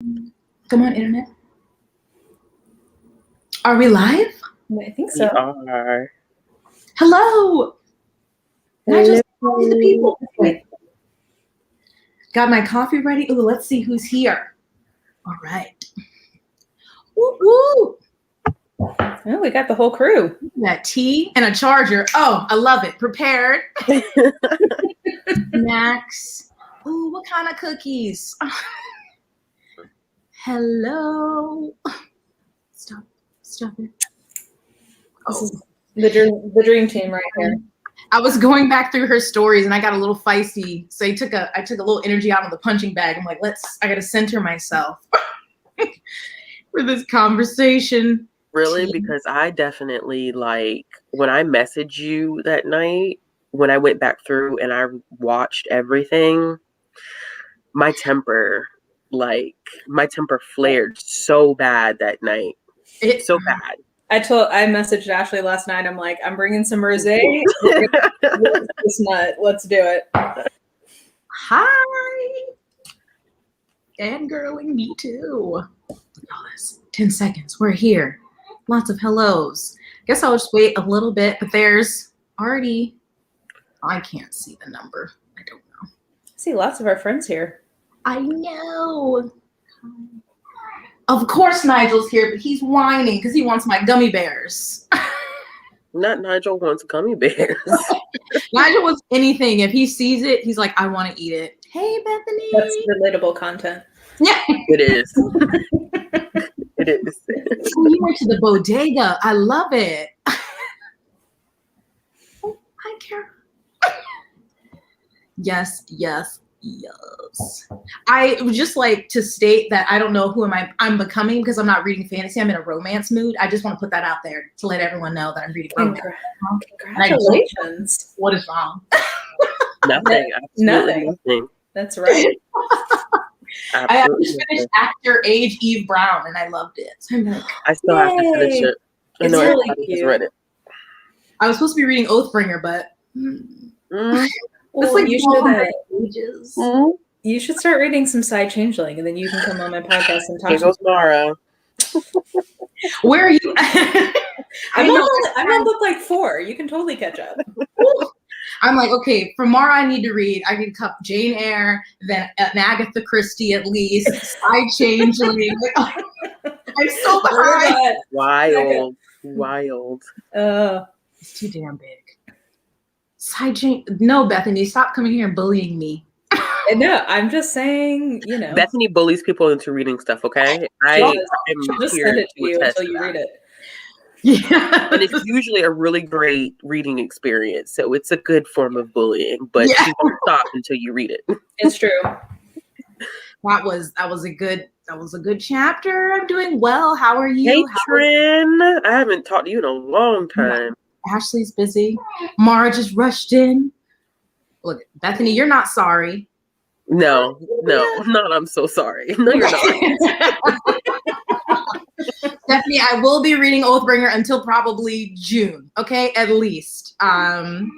Come on, internet. Are we live? I think so. We are. Hello. And I just talked to the people. Wait. Got my coffee ready. Ooh, let's see who's here. All right. Woo woo. Oh, we got the whole crew. That tea and a charger. Oh, I love it. Prepared. Snacks. Ooh, what kind of cookies? Hello. Stop it. This is the dream team right here. I was going back through her stories and I got a little feisty. So I took a little energy out of the punching bag. I'm like, I gotta center myself for this conversation. Really? Because I definitely, like, when I messaged you that night, when I went back through and I watched everything, my temper flared so bad that night. It's so bad. I messaged Ashley last night. I'm like, I'm bringing some rosé. This nut. Let's do it. Hi. And girling me too. Look at all this. 10 seconds. We're here. Lots of hellos. Guess I'll just wait a little bit, but there's already, I can't see the number. I don't know. I see lots of our friends here. I know. Of course Nigel's here, but he's whining because he wants my gummy bears. Not Nigel wants gummy bears. Nigel wants anything. If he sees it, he's like, I want to eat it. Hey, Bethany. That's relatable content. Yeah. It is. It is. Oh, you went to the bodega. I love it. Oh, hi, Kara. Yes. I would just like to state that I don't know who I'm becoming because I'm not reading fantasy. I'm in a romance mood. I just want to put that out there to let everyone know that I'm reading romance. Congratulations. What is wrong? Nothing. Nothing. That's right. I just finished Actor Age Eve Brown and I loved it. So I'm like, I still have to finish it. I know really everybody has read it. I was supposed to be reading Oathbringer, but Well, like you should start reading some Side Changeling, and then you can come on my podcast and talk. Here goes Mara. Where are you? I'm on book like 4. You can totally catch up. I'm like, okay, for Mara, I need to cup Jane Eyre, then an Agatha Christie at least, Side Changeling. I'm so behind. Wild. It's too damn big. No, Bethany, stop coming here and bullying me. No, I'm just saying, Bethany bullies people into reading stuff, okay? She'll just send it to you until you read it. Yeah. And it's usually a really great reading experience. So it's a good form of bullying, but she won't stop until you read it. It's true. That was a good chapter. I'm doing well. How are you? Hey, Trin. I haven't talked to you in a long time. Ashley's busy. Mara just rushed in. Look, Bethany, you're not sorry. No, I'm so sorry. No, you're not. Stephanie, I will be reading Oathbringer until probably June, okay? At least. Well,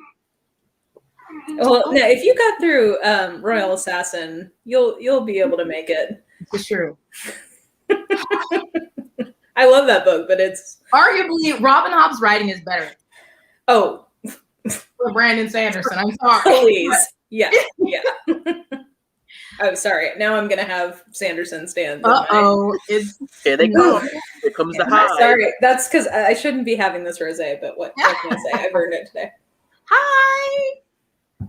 no, if you got through Royal Assassin, you'll be able to make it. For sure. I love that book, but it's arguably Robin Hobb's writing is better. Oh, for Brandon Sanderson. I'm sorry. Please. Yeah. Oh, sorry. Now I'm gonna have Sanderson stands. Here they go. Here comes the high. Sorry, that's because I shouldn't be having this rosé. But what can I say? I've earned it today. Hi.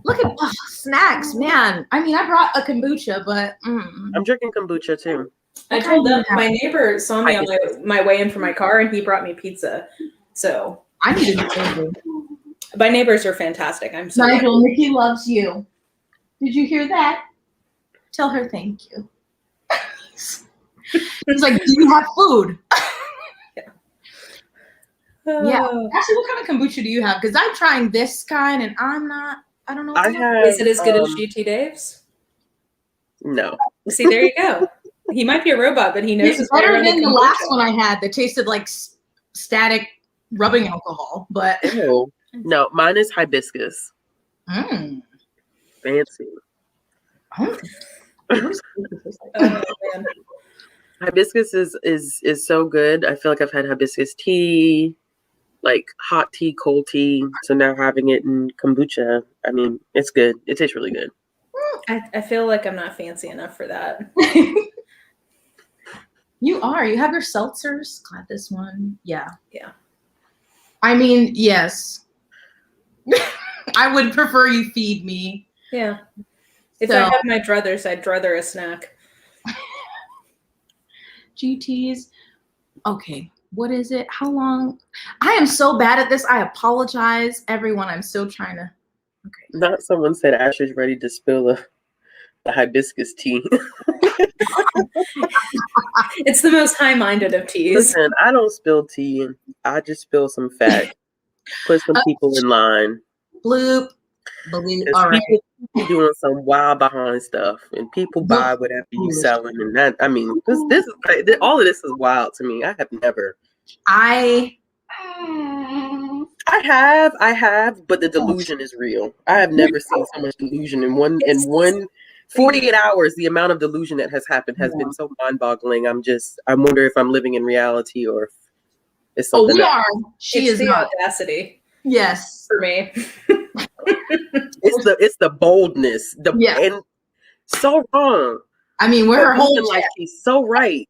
Look at snacks, man. I mean, I brought a kombucha, but I'm drinking kombucha too. I told them my neighbor saw me on my way in from my car, and he brought me pizza. So I need to do. My neighbors are fantastic. I'm so Nigel, Nikki loves you. Did you hear that? Tell her thank you. He's like, do you have food? Yeah. Actually, what kind of kombucha do you have? Because I'm trying this kind, and I don't know. Is it as good as GT Dave's? No. See, there you go. He might be a robot, but he knows it's better than the last one I had that tasted like static rubbing alcohol. But no, mine is hibiscus. Fancy. What does hibiscus taste like? Oh man. Hibiscus is so good. I feel like I've had hibiscus tea, like hot tea, cold tea. So now having it in kombucha, I mean, it's good. It tastes really good. I feel like I'm not fancy enough for that. You are. You have your seltzers. Got this one. Yeah. Yeah. I mean, yes. I would prefer you feed me. Yeah. If So- I had my druthers, I'd druther a snack. GTs. Okay. What is it? How long? I am so bad at this. I apologize, everyone. I'm still trying to. Okay. Not someone said Ashley's ready to spill the hibiscus tea. It's the most high-minded of teas. Listen, I don't spill tea. I just spill some fat. Put some people in line. Bloop. Bloop. 'Cause All right. people doing some wild behind stuff, and people buy whatever you selling, and that, I mean, this is crazy. All of this is wild to me. I have never. I have, but the delusion is real. I have never seen so much delusion in one 48 hours. The amount of delusion that has happened has been so mind-boggling. I wonder if I'm living in reality or if it's something. we are. She It's is the not. audacity Yes. for me. It's the boldness. And so wrong. I mean, we're her whole like she's so right.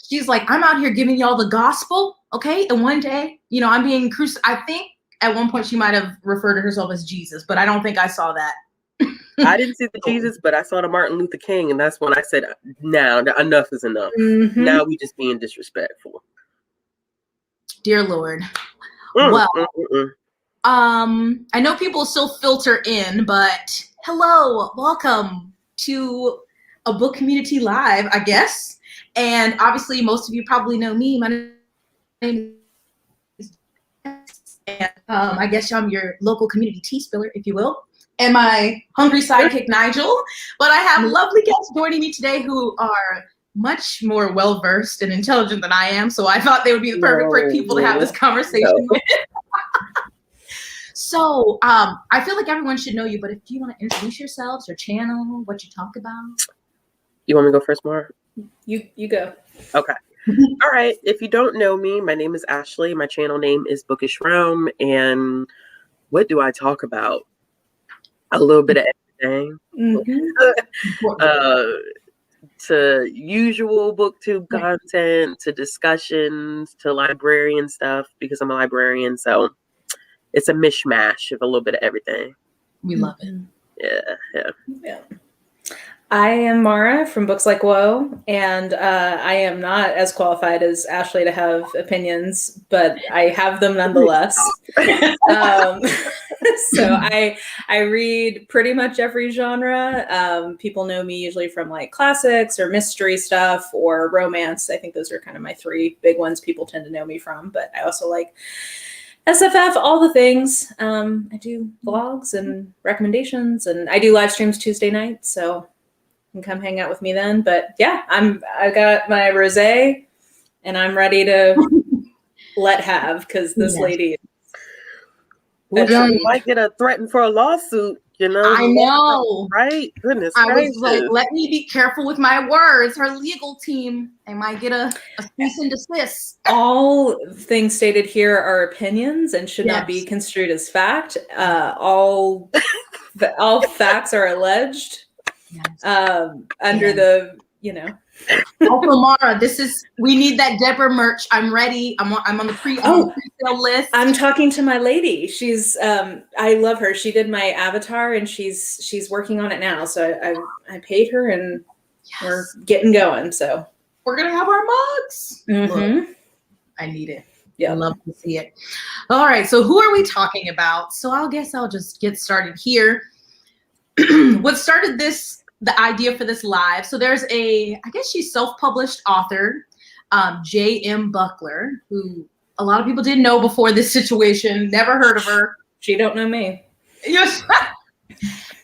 She's like, I'm out here giving y'all the gospel, okay? And one day, I'm being crucified. I think at one point she might have referred to herself as Jesus, but I don't think I saw that. I didn't see the Jesus, but I saw the Martin Luther King, and that's when I said, now enough is enough. Mm-hmm. Now we just being disrespectful. Dear Lord. Well, I know people still filter in, but hello, welcome to a book community live, I guess. And obviously, most of you probably know me. My name is Jess, and I guess I'm your local community tea spiller, if you will, and my hungry sidekick, Nigel. But I have lovely guests joining me today who are much more well-versed and intelligent than I am, so I thought they would be the perfect people to have this conversation with. So I feel like everyone should know you, but if you want to introduce yourselves, your channel, what you talk about. You want me to go first, Mara? You go. Okay. All right. If you don't know me, my name is Ashley. My channel name is Bookish Realm. And what do I talk about? A little bit of everything. Mm-hmm. To usual booktube content, to discussions, to librarian stuff, because I'm a librarian. So it's a mishmash of a little bit of everything. We love it. Yeah. I am Mara from Books Like Whoa, and I am not as qualified as Ashley to have opinions, but I have them nonetheless. So I read pretty much every genre. People know me usually from like classics or mystery stuff or romance. I think those are kind of my three big ones people tend to know me from, but I also like SFF, all the things. I do vlogs and recommendations, and I do live streams Tuesday nights, so you can come hang out with me then. But yeah, I got my rosé, and I'm ready to let have, because this lady. Well, you might get threatened for a lawsuit, I know, right? Goodness I gracious. was like, let me be careful with my words. Her legal team, they might get a cease and desist. All things stated here are opinions and should not be construed as fact. All facts are alleged under the, Also, Mara, we need that Deborah merch. I'm ready. I'm on the pre-sale list. I'm talking to my lady. She's I love her. She did my avatar, and she's working on it now. So I paid her, and we're getting going. So we're gonna have our mugs. Mm-hmm. Look, I need it. Yeah, I love to see it. All right. So who are we talking about? So I guess I'll just get started here. What started the idea for this live? So there's I guess she's self-published author, J.M. Buckler, who a lot of people didn't know before this situation. Never heard of her. She don't know me. Yes.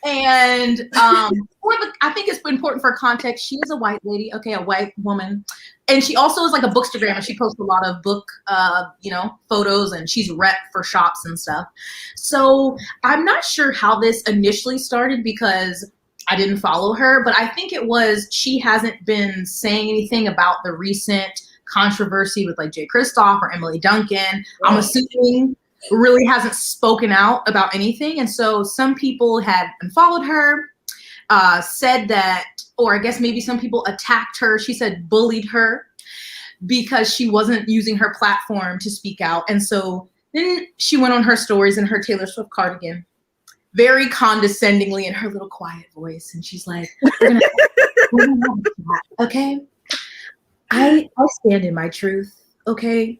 And I think it's important for context. She is a white lady, a white woman, and she also is like a bookstagram, and she posts a lot of book, photos, and she's rep for shops and stuff. So I'm not sure how this initially started, because I didn't follow her, but I think it was she hasn't been saying anything about the recent controversy with like Jay Kristoff or Emily Duncan. I'm assuming really hasn't spoken out about anything. And so some people had unfollowed her, said that, or I guess maybe some people attacked her. She said bullied her because she wasn't using her platform to speak out. And so then she went on her stories in her Taylor Swift cardigan, very condescendingly in her little quiet voice. And she's like, we're gonna have a chat, okay? I stand in my truth, okay?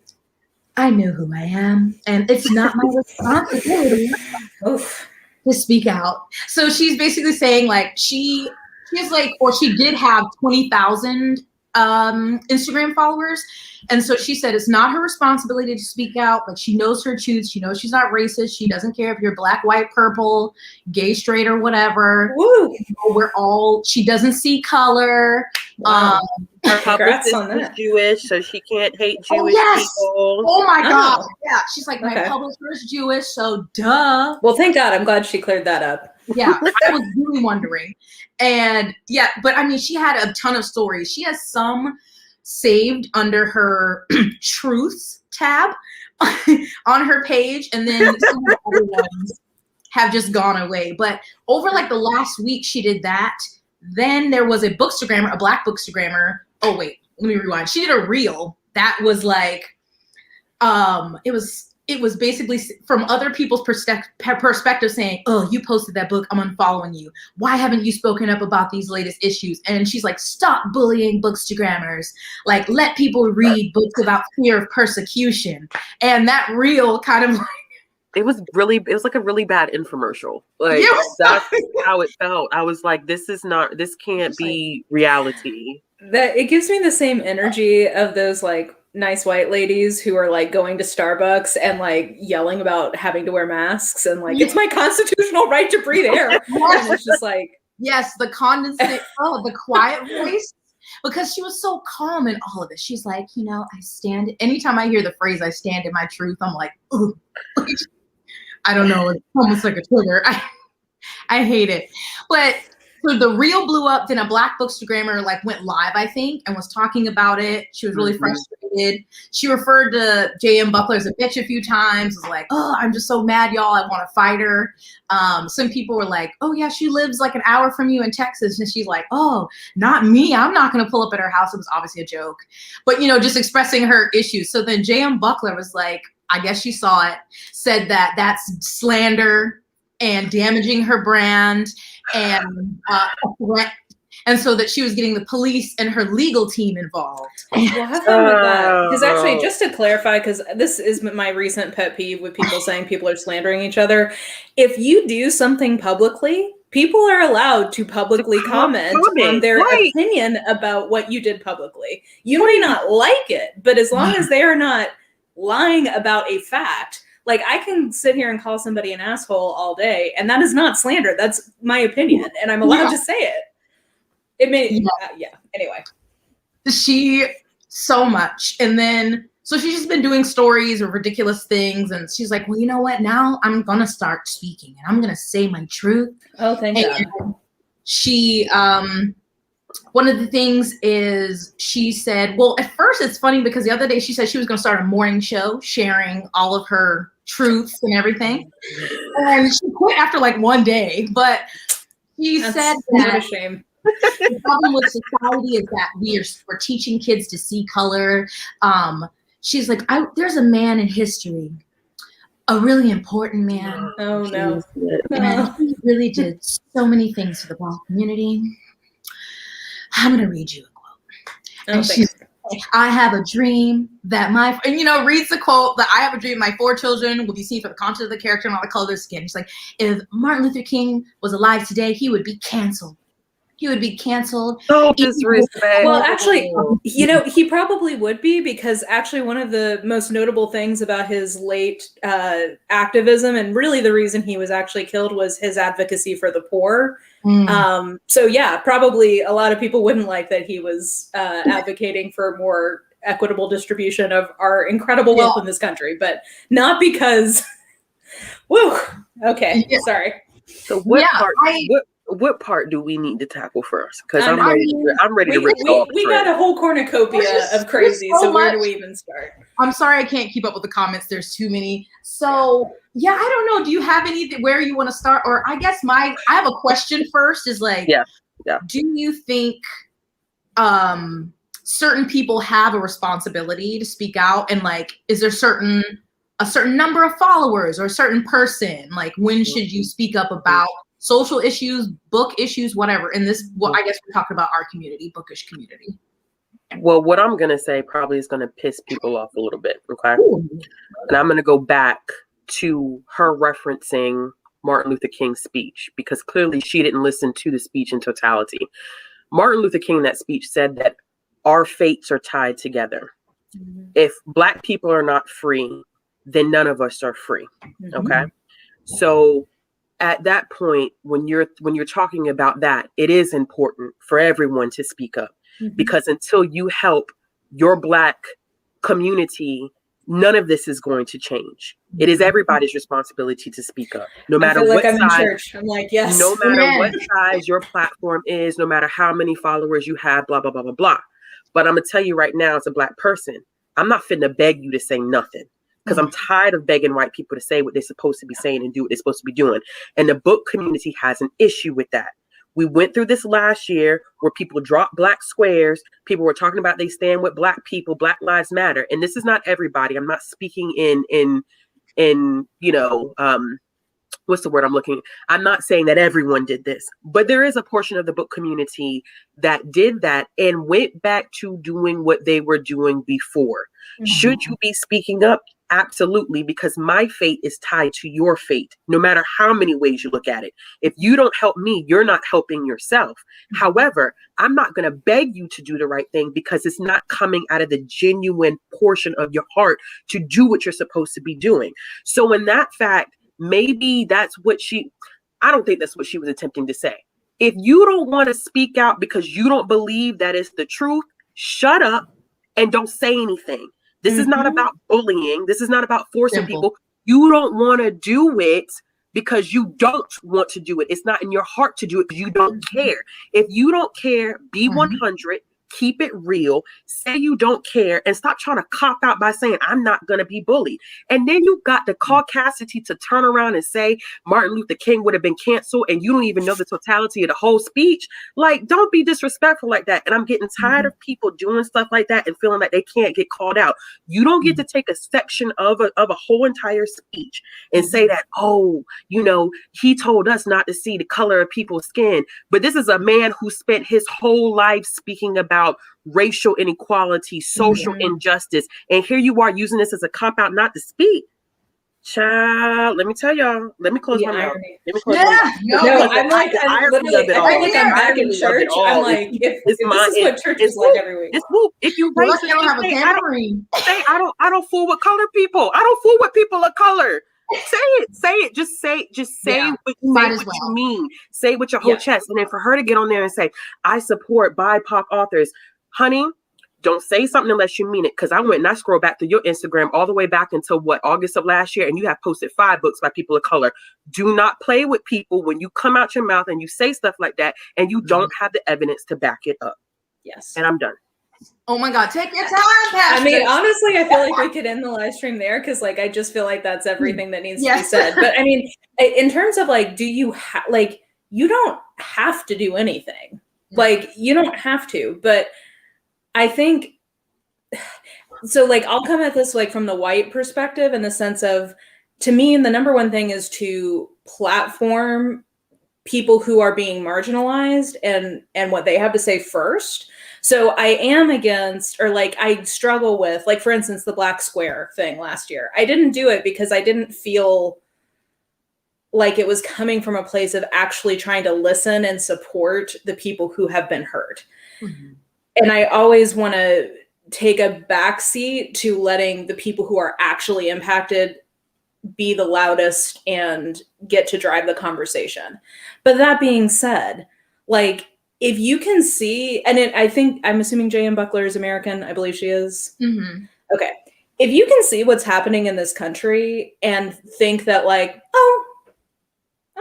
I know who I am, and it's not my responsibility to speak out. So she's basically saying like she's like, or she did have 20,000 Instagram followers, and so she said it's not her responsibility to speak out. Like she knows her truth. She knows she's not racist. She doesn't care if you're black, white, purple, gay, straight, or whatever. Woo. We're all. She doesn't see color. Wow. Her Congrats publicist on is that. Jewish, so she can't hate Jewish people. Oh my God. Oh. Yeah. She's like, my Okay. publisher's Jewish, so duh. Well, thank God. I'm glad she cleared that up. Yeah. I was really wondering. And yeah, but I mean, she had a ton of stories. She has some saved under her truths tab on her page, and then some of the other ones have just gone away. But over like the last week, she did that. Then there was a bookstagrammer, a black bookstagrammer. Oh wait, let me rewind. She did a reel that was like, it was basically from other people's perspective saying, oh, you posted that book, I'm unfollowing you. Why haven't you spoken up about these latest issues? And she's like, stop bullying bookstagrammers. Like, let people read books about fear of persecution. And that reel kind of like, It was like a really bad infomercial. Like that's how it felt. I was like, this can't be reality. That it gives me the same energy of those like nice white ladies who are like going to Starbucks and like yelling about having to wear masks and like it's my constitutional right to breathe air. And it's just like, yes, the condensate, the quiet voice. Because she was so calm in all of it. She's like, I stand. Anytime I hear the phrase "I stand in my truth," I'm like, ooh. I don't know. It's almost like a trigger. I hate it. But so the reel blew up. Then a black bookstagrammer like went live, I think, and was talking about it. She was really frustrated. She referred to J.M. Buckler as a bitch a few times. Was like, oh, I'm just so mad, y'all. I want to fight her. Some people were like, oh yeah, she lives like an hour from you in Texas. And she's like, oh, not me. I'm not going to pull up at her house. It was obviously a joke. But, just expressing her issues. So then J.M. Buckler was like, I guess she saw it, said that that's slander and damaging her brand and a threat. And so that she was getting the police and her legal team involved. Well, have fun with that. Because actually, just to clarify, because this is my recent pet peeve with people saying people are slandering each other. If you do something publicly, people are allowed to publicly comment on their opinion about what you did publicly. You may not like it, but as long as they are not lying about a fact, like I can sit here and call somebody an asshole all day, and that is not slander. That's my opinion, and I'm allowed to say it. It may, anyway. She so much, and then so she's just been doing stories of ridiculous things, and she's like, well, you know what? Now I'm gonna start speaking, and I'm gonna say my truth. Oh, thank God. She one of the things is she said, well, at first it's funny because the other day she said she was going to start a morning show sharing all of her truths and everything. And she quit after like one day, but she said that a shame. the problem with society is that we're teaching kids to see color. She's like, there's a man in history, a really important man. Oh, no. And he really did so many things for the Black community. I'm going to read you a quote. And she's like, I have a dream that reads the quote that I have a dream my 4 children will be seen for the content of the character and all the color of their skin. She's like, if Martin Luther King was alive today, he would be canceled. He would be canceled. So disrespectful. Well, actually, he probably would be, because actually one of the most notable things about his late activism, and really the reason he was actually killed, was his advocacy for the poor. So yeah, probably a lot of people wouldn't like that he was advocating for more equitable distribution of our incredible wealth in this country, but not because, woo, okay, sorry. So what part, what part do we need to tackle first? Because I I'm ready to rip we got a whole cornucopia of crazy. So where do we even start? I'm sorry, I can't keep up with the comments. There's too many. So yeah, I don't know. Do you have anything where you want to start? Or I guess I have a question first. Is like, do you think certain people have a responsibility to speak out? And like, is there a certain number of followers or a certain person? Like, when should you speak up about social issues, book issues, whatever? In this, well, I guess we're talking about our community, bookish community. Well, what I'm going to say probably is going to piss people off a little bit, okay? Ooh. And I'm going to go back to her referencing Martin Luther King's speech, because clearly she didn't listen to the speech in totality. Martin Luther King in that speech said that our fates are tied together. Mm-hmm. If Black people are not free, then none of us are free, okay? So at that point, when you're talking about that, it is important for everyone to speak up. Because until you help your Black community, none of this is going to change. It is everybody's responsibility to speak up, no matter what I'm size. In church. I'm like, yes. No matter what size your platform is, no matter how many followers you have, blah, blah, blah, blah, blah. But I'm gonna tell you right now, as a Black person, I'm not finna beg you to say nothing, because I'm tired of begging white people to say what they're supposed to be saying and do what they're supposed to be doing. And the book community has an issue with that. We went through this last year where people dropped Black squares. People were talking about they stand with Black people, Black Lives Matter. And this is not everybody. I'm not speaking in what's the word I'm looking? I'm not saying that everyone did this, but there is a portion of the book community that did that and went back to doing what they were doing before. Should you be speaking up? Absolutely, because my fate is tied to your fate, no matter how many ways you look at it. If you don't help me, you're not helping yourself. However, I'm not going to beg you to do the right thing, because it's not coming out of the genuine portion of your heart to do what you're supposed to be doing. So in that fact, maybe that's what I don't think that's what she was attempting to say. If you don't want to speak out because you don't believe that it's the truth, shut up and don't say anything. This is not about bullying. This is not about forcing people. You don't want to do it because you don't want to do it. It's not in your heart to do it because you don't care. If you don't care, be 100. Keep it real. Say you don't care and stop trying to cop out by saying, I'm not going to be bullied. And then you got the caucasity to turn around and say Martin Luther King would have been canceled and you don't even know the totality of the whole speech. Like, don't be disrespectful like that. And I'm getting tired of people doing stuff like that and feeling like they can't get called out. You don't get to take a section of a whole entire speech and say that, oh, he told us not to see the color of people's skin. But this is a man who spent his whole life speaking about racial inequality, social injustice, and here you are using this as a cop-out not to speak. Child, let me tell y'all. Let me close my mouth. I'm like, I feel like I'm back in church. I'm like, if this is what church is like every week. If you racist, I don't fool with colored people. I don't fool with people of color. Say it. Just say what you mean. Say it with your whole chest. And then for her to get on there and say, I support BIPOC authors. Honey, don't say something unless you mean it. Because I went and I scrolled back to your Instagram all the way back until August of last year. And you have posted 5 books by people of color. Do not play with people when you come out your mouth and you say stuff like that and you don't have the evidence to back it up. Yes. And I'm done. Oh my God, take your time, Pastor. I mean, honestly, I feel like we could end the live stream there because, I just feel like that's everything that needs to be said. But I mean, in terms of do you you don't have to do anything. You don't have to. But I think so. I'll come at this from the white perspective in the sense of, to me, the number one thing is to platform people who are being marginalized and what they have to say first. So I am against, or I struggle with, for instance, the Black Square thing last year. I didn't do it because I didn't feel like it was coming from a place of actually trying to listen and support the people who have been hurt. And I always want to take a backseat to letting the people who are actually impacted be the loudest and get to drive the conversation. But that being said, if you can see, and I'm assuming J.M. Buckler is American. I believe she is. Okay. If you can see what's happening in this country and think that oh,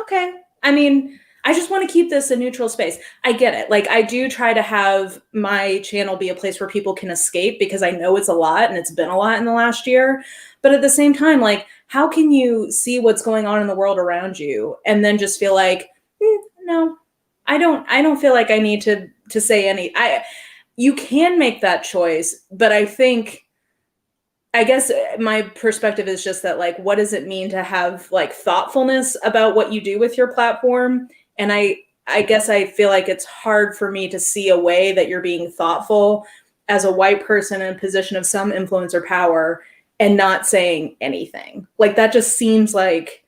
okay. I mean, I just want to keep this a neutral space. I get it. Like, I do try to have my channel be a place where people can escape, because I know it's a lot and it's been a lot in the last year. But at the same time, like, how can you see what's going on in the world around you and then just feel like, no, I don't feel like I need to say you can make that choice, but I guess my perspective is just that, like, what does it mean to have like thoughtfulness about what you do with your platform? And I guess I feel like it's hard for me to see a way that you're being thoughtful as a white person in a position of some influence or power and not saying anything. Like, that just seems like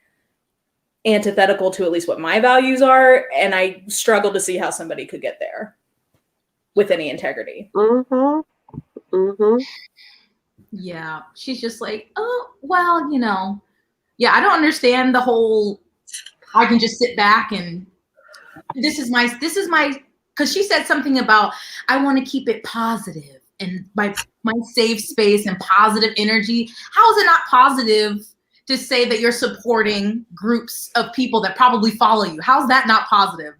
antithetical to at least what my values are. And I struggle to see how somebody could get there with any integrity. Mm-hmm. Mm-hmm. Yeah. She's just like, oh, well, yeah, I don't understand the whole, I can just sit back and this is my, because she said something about, I want to keep it positive and my safe space and positive energy. How is it not positive to say that you're supporting groups of people that probably follow you? How's that not positive?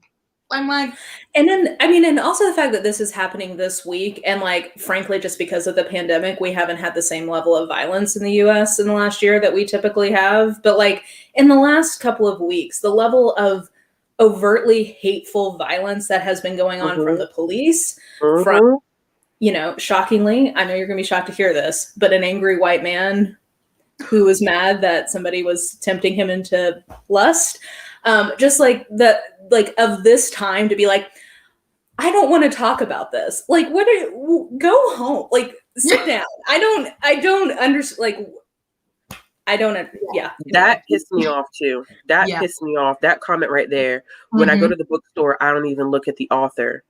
I'm like, and then, I mean, and also the fact that this is happening this week, and like, frankly, just because of the pandemic, we haven't had the same level of violence in the US in the last year that we typically have. But like, in the last couple of weeks, the level of overtly hateful violence that has been going on from the police, from, shockingly, I know you're gonna be shocked to hear this, but an angry white man who was mad that somebody was tempting him into lust. Just like of this time to be like, I don't want to talk about this. Like, go home, like, sit down. I don't understand. Like, I don't. Yeah. That pissed me off too. Pissed me off. That comment right there. When I go to the bookstore, I don't even look at the author.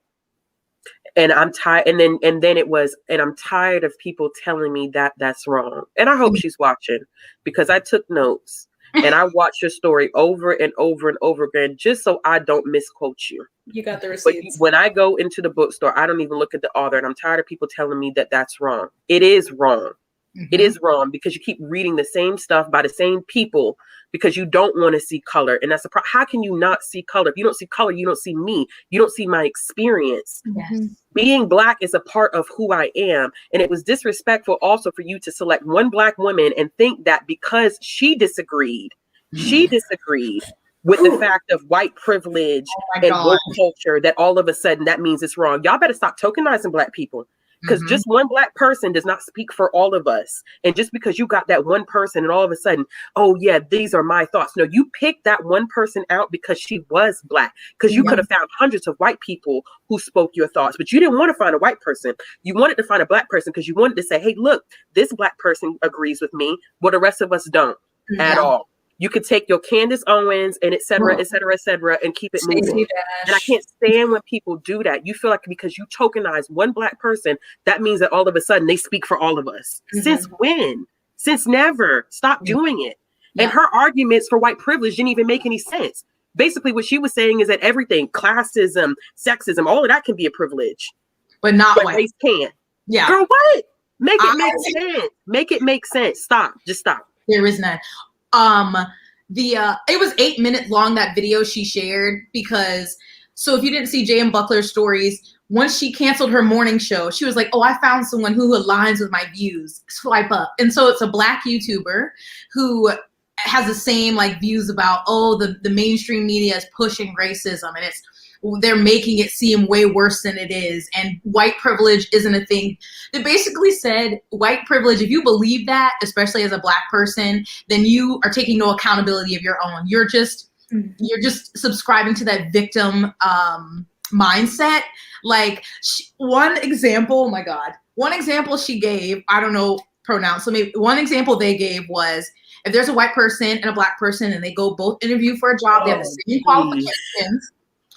And I'm tired. And then it was, and I'm tired of people telling me that that's wrong. And I hope she's watching, because I took notes. And I watch your story over and over and over again, just so I don't misquote you. You got the receipts. But when I go into the bookstore, I don't even look at the author, and I'm tired of people telling me that that's wrong. It is wrong. It is wrong, because you keep reading the same stuff by the same people because you don't want to see color. And that's the problem. How can you not see color? If you don't see color, you don't see me. You don't see my experience. Yes. Being Black is a part of who I am. And it was disrespectful also for you to select one Black woman and think that because she disagreed with the fact of white privilege and woke culture, that all of a sudden that means it's wrong. Y'all better stop tokenizing Black people. Because just one Black person does not speak for all of us. And just because you got that one person and all of a sudden, oh yeah, these are my thoughts. No, you picked that one person out because she was Black. Because you could have found hundreds of white people who spoke your thoughts, but you didn't want to find a white person. You wanted to find a Black person because you wanted to say, hey, look, this Black person agrees with me, but the rest of us don't at all. You could take your Candace Owens and et cetera, and keep it moving. And I can't stand when people do that. You feel like because you tokenize one Black person, that means that all of a sudden they speak for all of us. Since when? Since never. Stop doing it. And her arguments for white privilege didn't even make any sense. Basically, what she was saying is that everything, classism, sexism, all of that can be a privilege. But white. Race can't. Yeah. Girl, what? Make it make sense. Make it make sense. Stop. Just stop. There is none. It was 8 minutes long, that video she shared, because so if you didn't see J.M. Buckler's stories, once she canceled her morning show, she was like, oh, I found someone who aligns with my views, swipe up. And so it's a Black YouTuber who has the same like views about, oh, the mainstream media is pushing racism and they're making it seem way worse than it is. And white privilege isn't a thing. They basically said white privilege, if you believe that, especially as a Black person, then you are taking no accountability of your own. You're just subscribing to that victim mindset. Like one example she gave, I don't know pronouns. So maybe one example they gave was, if there's a white person and a Black person and they go both interview for a job, they have the same qualifications.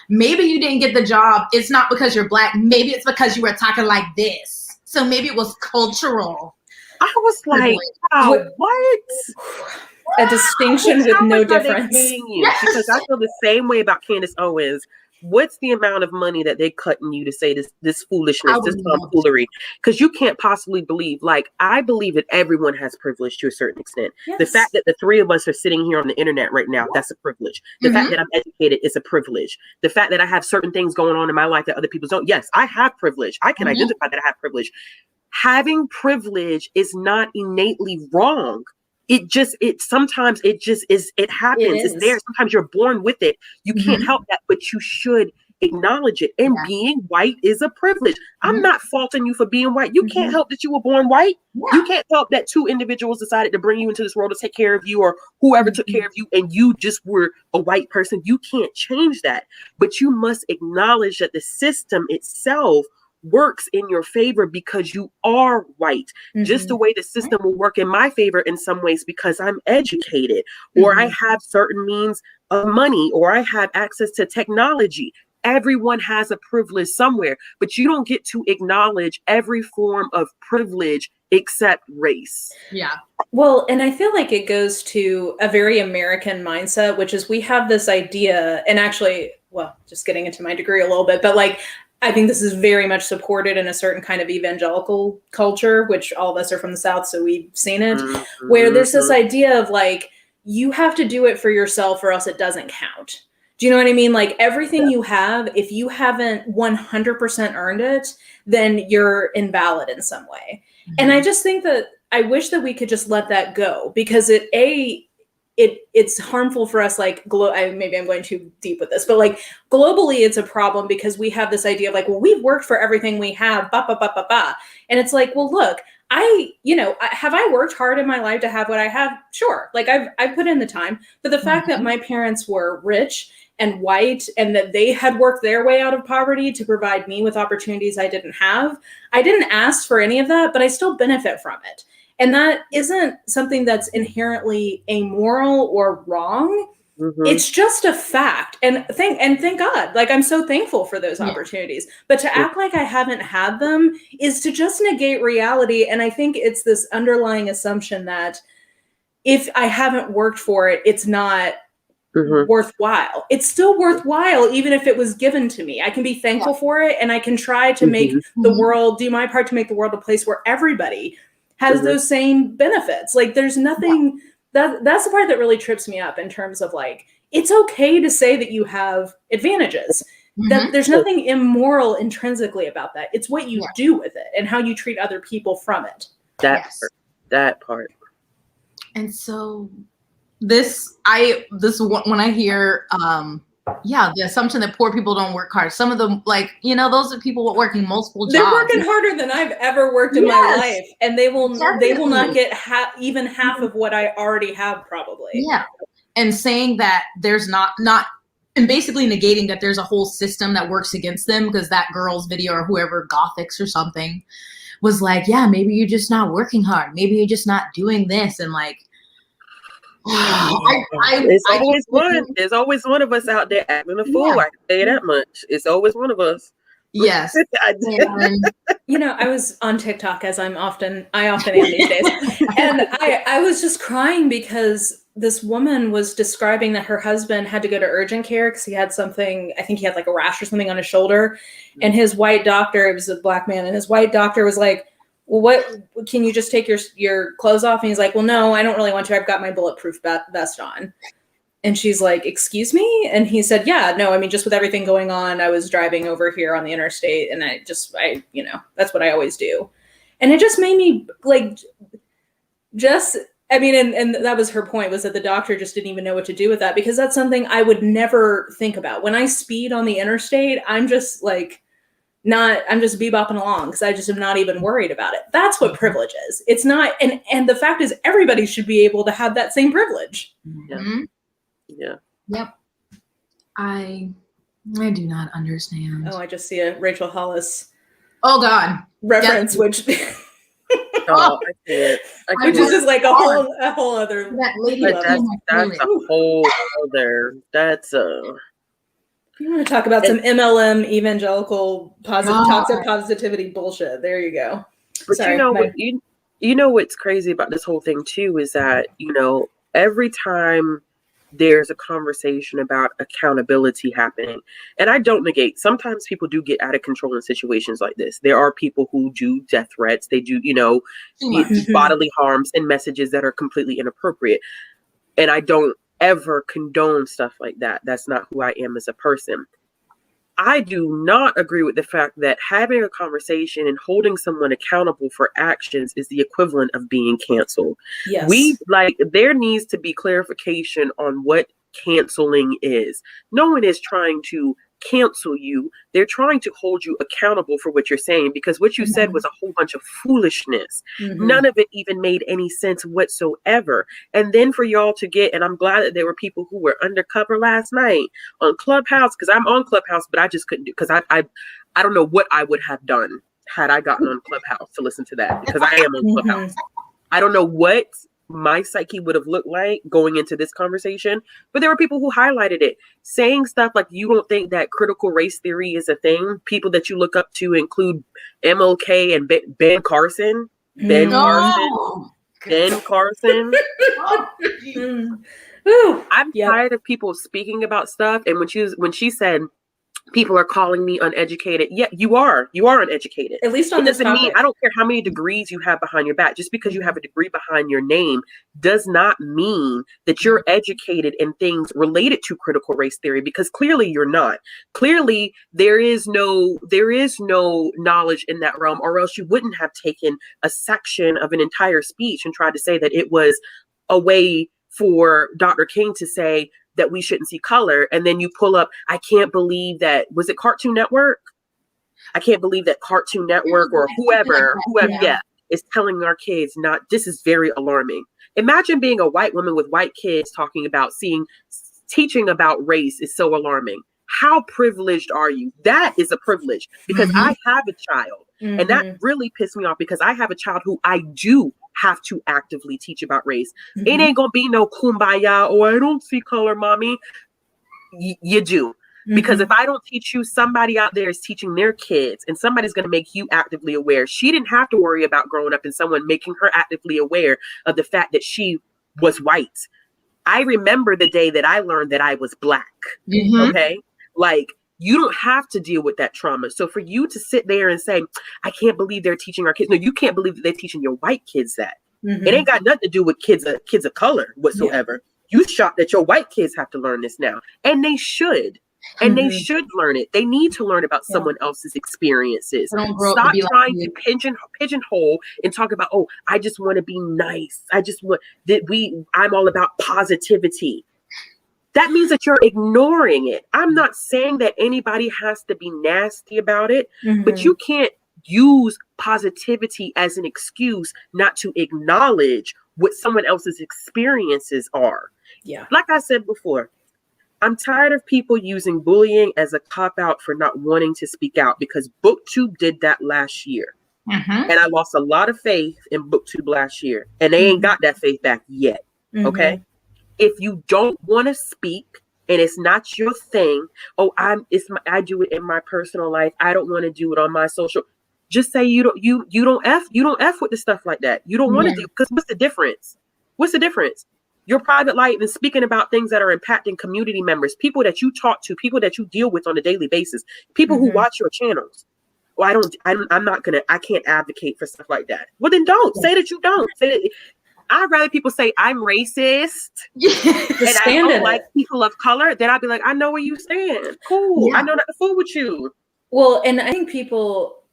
Maybe you didn't get the job. It's not because you're Black. Maybe it's because you were talking like this. So maybe it was cultural. I was like, wow, what? A distinction with no difference. You? Yes. Because I feel the same way about Candace Owens. what's the amount of money that they cutting you to say this foolishness, I this would love tomfoolery? Because you can't possibly believe, like, I believe that everyone has privilege to a certain extent. Yes. The fact that the three of us are sitting here on the internet right now, that's a privilege. The fact that I'm educated is a privilege. The fact that I have certain things going on in my life that other people don't. Yes, I have privilege. I can identify that I have privilege. Having privilege is not innately wrong. It sometimes it happens. It's there. Sometimes you're born with it. You can't help that, but you should acknowledge it. And being white is a privilege. I'm not faulting you for being white. You can't help that you were born white. You can't help that two individuals decided to bring you into this world to take care of you, or whoever took care of you, and you just were a white person. You can't change that. But you must acknowledge that the system itself works in your favor because you are white. Just the way the system will work in my favor in some ways because I'm educated, or I have certain means of money, or I have access to technology. Everyone has a privilege somewhere, but you don't get to acknowledge every form of privilege except race. Yeah. Well, and I feel like it goes to a very American mindset, which is we have this idea, and actually, well, just getting into my degree a little bit, but like, I think this is very much supported in a certain kind of evangelical culture, which all of us are from the South, so we've seen it, where there's this idea of like, you have to do it for yourself or else it doesn't count. Do you know what I mean? Like everything you have, if you haven't 100% earned it, then you're invalid in some way. And I just think that I wish that we could just let that go, because it's harmful for us. Like, maybe I'm going too deep with this, but like globally, it's a problem because we have this idea of like, well, we've worked for everything we have, and it's like, well, look, have I worked hard in my life to have what I have? Sure, like I've put in the time, but the fact that my parents were rich and white and that they had worked their way out of poverty to provide me with opportunities I didn't have, I didn't ask for any of that, but I still benefit from it. And that isn't something that's inherently amoral or wrong. It's just a fact. And thank God, like I'm so thankful for those opportunities. But to act like I haven't had them is to just negate reality. And I think it's this underlying assumption that if I haven't worked for it, it's not worthwhile. It's still worthwhile, even if it was given to me. I can be thankful for it, and I can try to make the world, do my part to make the world a place where everybody has those same benefits. Like there's nothing that's the part that really trips me up in terms of like, it's okay to say that you have advantages. That there's nothing immoral intrinsically about that. It's what you do with it and how you treat other people from it. That part. And so when I hear the assumption that poor people don't work hard. Some of them, like, those are people working multiple jobs. They're working harder than I've ever worked in my life, and they will not get even half of what I already have, probably. Yeah, and saying that there's not, and basically negating that there's a whole system that works against them, because that girl's video or whoever, Gothics or something, was like, yeah, maybe you're just not working hard. Maybe you're just not doing this, and like. There's always one of us out there acting a fool. I can say that much. It's always one of us. Yes. I was on TikTok, as I often am these days, and I was just crying because this woman was describing that her husband had to go to urgent care because he had something. I think he had like a rash or something on his shoulder, and his white doctor, it was a black man, and his white doctor was like, well, what, can you just take your clothes off? And he's like, well, no, I don't really want to. I've got my bulletproof vest on. And she's like, excuse me? And he said, yeah, no, I mean, just with everything going on, I was driving over here on the interstate, and I that's what I always do. And it just made me like, and that was her point, was that the doctor just didn't even know what to do with that, because that's something I would never think about. When I speed on the interstate, I'm just like, I'm just bebopping along because I just am not even worried about it. That's what privilege is. It's not, and the fact is everybody should be able to have that same privilege. Yeah. Yep. I do not understand. Oh, I just see a Rachel Hollis. Oh God. Reference, which. I can't. Which is just like a whole other. That lady. That's a whole other. That's You want to talk about some MLM evangelical toxic positivity bullshit? There you go. But you know what's crazy about this whole thing too is that every time there's a conversation about accountability happening. And I don't negate, sometimes people do get out of control in situations like this. There are people who do death threats. They do, bodily harms and messages that are completely inappropriate. And I don't ever condone stuff like that. That's not who I am as a person. I do not agree with the fact that having a conversation and holding someone accountable for actions is the equivalent of being canceled. Yes. There needs to be clarification on what canceling is. No one is trying to cancel you. They're trying to hold you accountable for what you're saying, because what you said was a whole bunch of foolishness. None of it even made any sense whatsoever. And then for y'all to get, and I'm glad that there were people who were undercover last night on Clubhouse, because I'm on Clubhouse, but I just couldn't do, because I don't know what I would have done had I gotten on Clubhouse to listen to that, because I am on Clubhouse. I don't know what my psyche would have looked like going into this conversation, but there were people who highlighted it, saying stuff like, you don't think that critical race theory is a thing? People that you look up to include MLK and Ben Carson. Ben Carson. I'm tired of people speaking about stuff. And when she said, people are calling me uneducated. Yeah, you are uneducated. At least on this topic. I don't care how many degrees you have behind your back. Just because you have a degree behind your name does not mean that you're educated in things related to critical race theory, because clearly you're not. Clearly there is no knowledge in that realm, or else you wouldn't have taken a section of an entire speech and tried to say that it was a way for Dr. King to say that we shouldn't see color. And then you pull up, I can't believe that, was it Cartoon Network? I can't believe that Cartoon Network or whoever is telling our kids not, this is very alarming. Imagine being a white woman with white kids talking about teaching about race is so alarming. How privileged are you? That is a privilege, because I have a child, and that really pissed me off, because I have a child who I do have to actively teach about race. It ain't gonna be no kumbaya, or I don't see color, mommy. You do. Because if I don't teach you, somebody out there is teaching their kids, and somebody's going to make you actively aware. She didn't have to worry about growing up and someone making her actively aware of the fact that she was white. I remember the day that I learned that I was Black. Okay? Like, you don't have to deal with that trauma. So for you to sit there and say, I can't believe they're teaching our kids. No, you can't believe that they're teaching your white kids that. It ain't got nothing to do with kids of color whatsoever. You shocked that your white kids have to learn this now. And they should. And they should learn it. They need to learn about someone else's experiences. Stop trying to pigeonhole and talk about, oh, I just want to be nice. I'm all about positivity. That means that you're ignoring it. I'm not saying that anybody has to be nasty about it, but you can't use positivity as an excuse not to acknowledge what someone else's experiences are. Yeah. Like I said before, I'm tired of people using bullying as a cop-out for not wanting to speak out, because BookTube did that last year. And I lost a lot of faith in BookTube last year, and they ain't got that faith back yet. Okay? If you don't want to speak and it's not your thing, I do it in my personal life, I don't want to do it on my social. Just say you don't F with the stuff like that. You don't want to do, because what's the difference? What's the difference? Your private life and speaking about things that are impacting community members, people that you talk to, people that you deal with on a daily basis, people who watch your channels. Well, I can't advocate for stuff like that. Well, then don't say that you don't. Say that. I'd rather people say I'm racist and I don't like people of color, then I'd be like, I know where you stand. Cool. I know not to fool with you. Well, and I think people,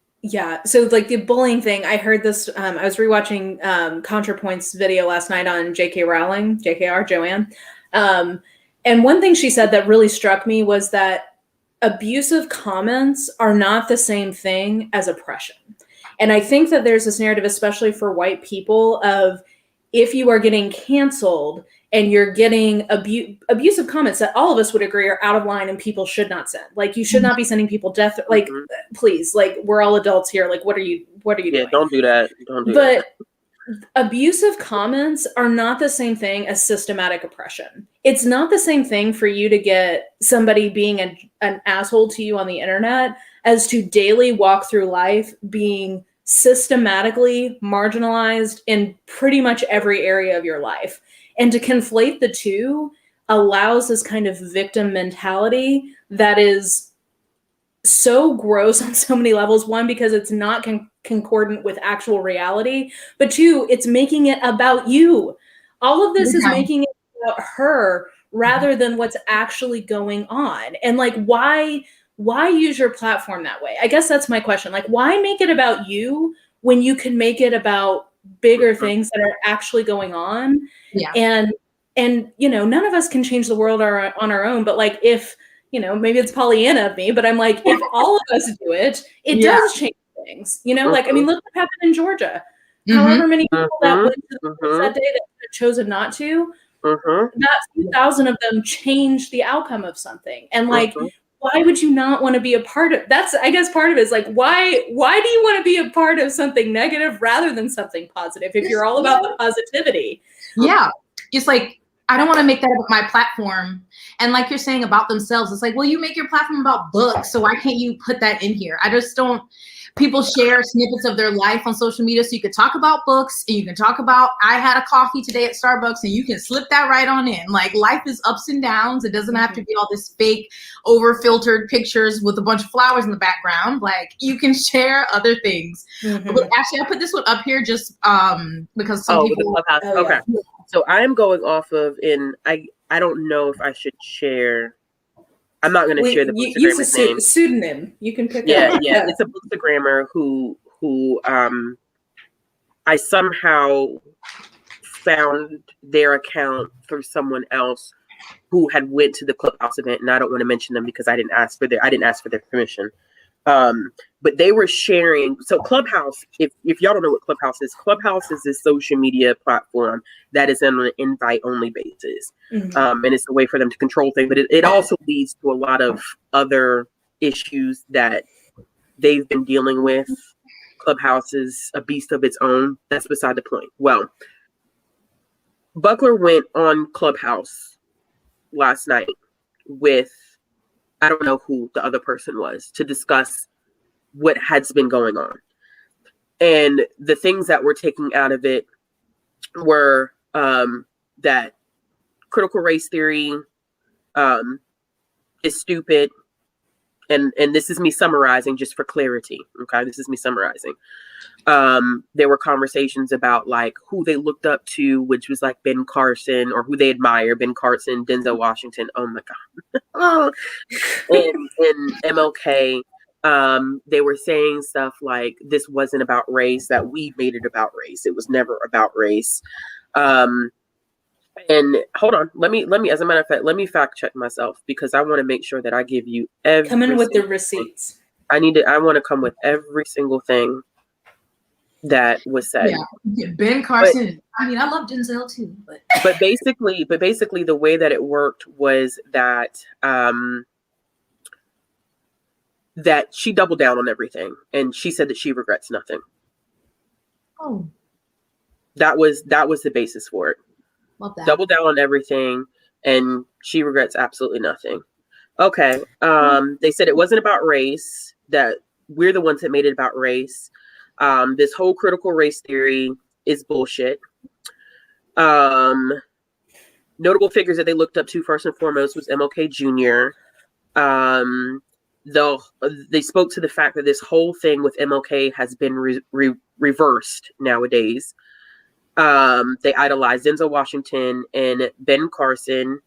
so like the bullying thing, I heard this, I was rewatching ContraPoint's video last night on J.K. Rowling, JKR, Joanne. And one thing she said that really struck me was that abusive comments are not the same thing as oppression. And I think that there's this narrative, especially for white people, of if you are getting canceled and you're getting abusive comments that all of us would agree are out of line and people should not send. Like, you should not be sending people death. Like, please, like, we're all adults here. Like, what are you doing? Don't do that. Don't do that. But abusive comments are not the same thing as systematic oppression. It's not the same thing for you to get somebody being an asshole to you on the internet as to daily walk through life being systematically marginalized in pretty much every area of your life. And to conflate the two, allows this kind of victim mentality that is so gross on so many levels. One, because it's not concordant with actual reality, but two, it's making it about you. All of this is making it about her rather than what's actually going on. And like, why use your platform that way? I guess that's my question. Like, why make it about you when you can make it about bigger things that are actually going on? Yeah. And you know, none of us can change the world on our own, but like, if, you know, maybe it's Pollyanna of me, but I'm like, if all of us do it, it does change things. You know, like, I mean, look what happened in Georgia. However many people that went to the polls that day that could have chosen not to, that few thousand of them changed the outcome of something. And like, why would you not want to be a part of that's, I guess part of it is like, why do you want to be a part of something negative rather than something positive if you're all about the positivity? Yeah. It's like, I don't want to make that about my platform. And like you're saying about themselves, it's like, well, you make your platform about books, so why can't you put that in here? I just don't. People share snippets of their life on social media, so you can talk about books and you can talk about, I had a coffee today at Starbucks, and you can slip that right on in. Like, life is ups and downs. It doesn't have to be all this fake, over-filtered pictures with a bunch of flowers in the background. Like, you can share other things. But actually, I put this one up here just because some people. The Clubhouse. Okay. Yeah. So I'm going off of, I don't know if I should share. I'm not going to share the Bookstagrammer's name. Pseudonym. You can pick. Yeah. It's a Bookstagrammer who I somehow found their account through someone else who had went to the Clubhouse event, and I don't want to mention them because I didn't ask for their permission. But they were sharing. So Clubhouse, if y'all don't know what Clubhouse is a social media platform that is on an invite only basis. And it's a way for them to control things, but it also leads to a lot of other issues that they've been dealing with. Clubhouse is a beast of its own. That's beside the point. Well, Buckler went on Clubhouse last night with, I don't know who the other person was, to discuss what has been going on. And the things that were taken out of it were that critical race theory is stupid. And this is me summarizing just for clarity. Okay, this is me summarizing. There were conversations about like who they looked up to, which was like Ben Carson, or who they admire, Ben Carson, Denzel Washington. Oh my God. and MLK. They were saying stuff like this wasn't about race, that we made it about race. It was never about race. And hold on, let me, as a matter of fact, let me fact check myself because I want to make sure that I give you every. Come in with the receipts. I want to come with every single thing that was said. Yeah, Ben Carson. I mean, I love Denzel too, but basically, the way that it worked was that that she doubled down on everything, and she said that she regrets nothing. Oh, that was the basis for it. Love that. Double down on everything, and she regrets absolutely nothing. Okay. They said it wasn't about race, that we're the ones that made it about race. This whole critical race theory is bullshit. Notable figures that they looked up to first and foremost was MLK Jr. They spoke to the fact that this whole thing with MLK has been reversed nowadays. They idolized Denzel Washington and Ben Carson.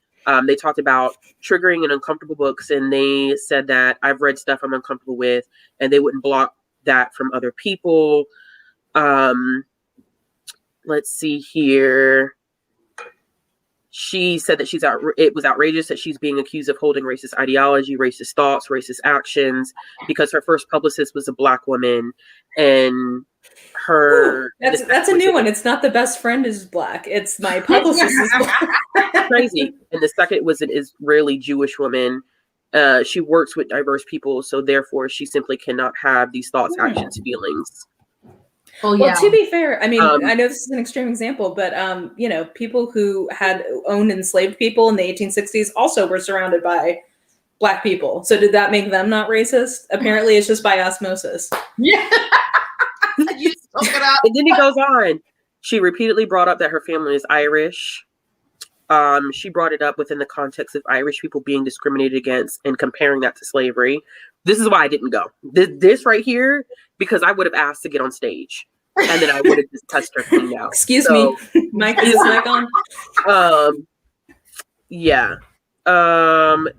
They talked about triggering and uncomfortable books, and they said that I've read stuff I'm uncomfortable with, and they wouldn't block that from other people. Let's see here. She said that it was outrageous that she's being accused of holding racist ideology, racist thoughts, racist actions, because her first publicist was a Black woman, and her. Ooh, that's a new one. It's not the best friend is Black. It's my publicist is Black. Crazy. And the second was an Israeli Jewish woman. She works with diverse people, so therefore she simply cannot have these thoughts, actions, feelings. Well, to be fair, I mean, I know this is an extreme example, but people who had owned enslaved people in the 1860s also were surrounded by Black people. So did that make them not racist? Apparently, it's just by osmosis. Yeah. You spoke it out. And then he goes on. She repeatedly brought up that her family is Irish. She brought it up within the context of Irish people being discriminated against and comparing that to slavery. This is why I didn't go. This right here, because I would have asked to get on stage, and then I would have just touched her clean out. Excuse me, Mike, is this mic on? Yeah.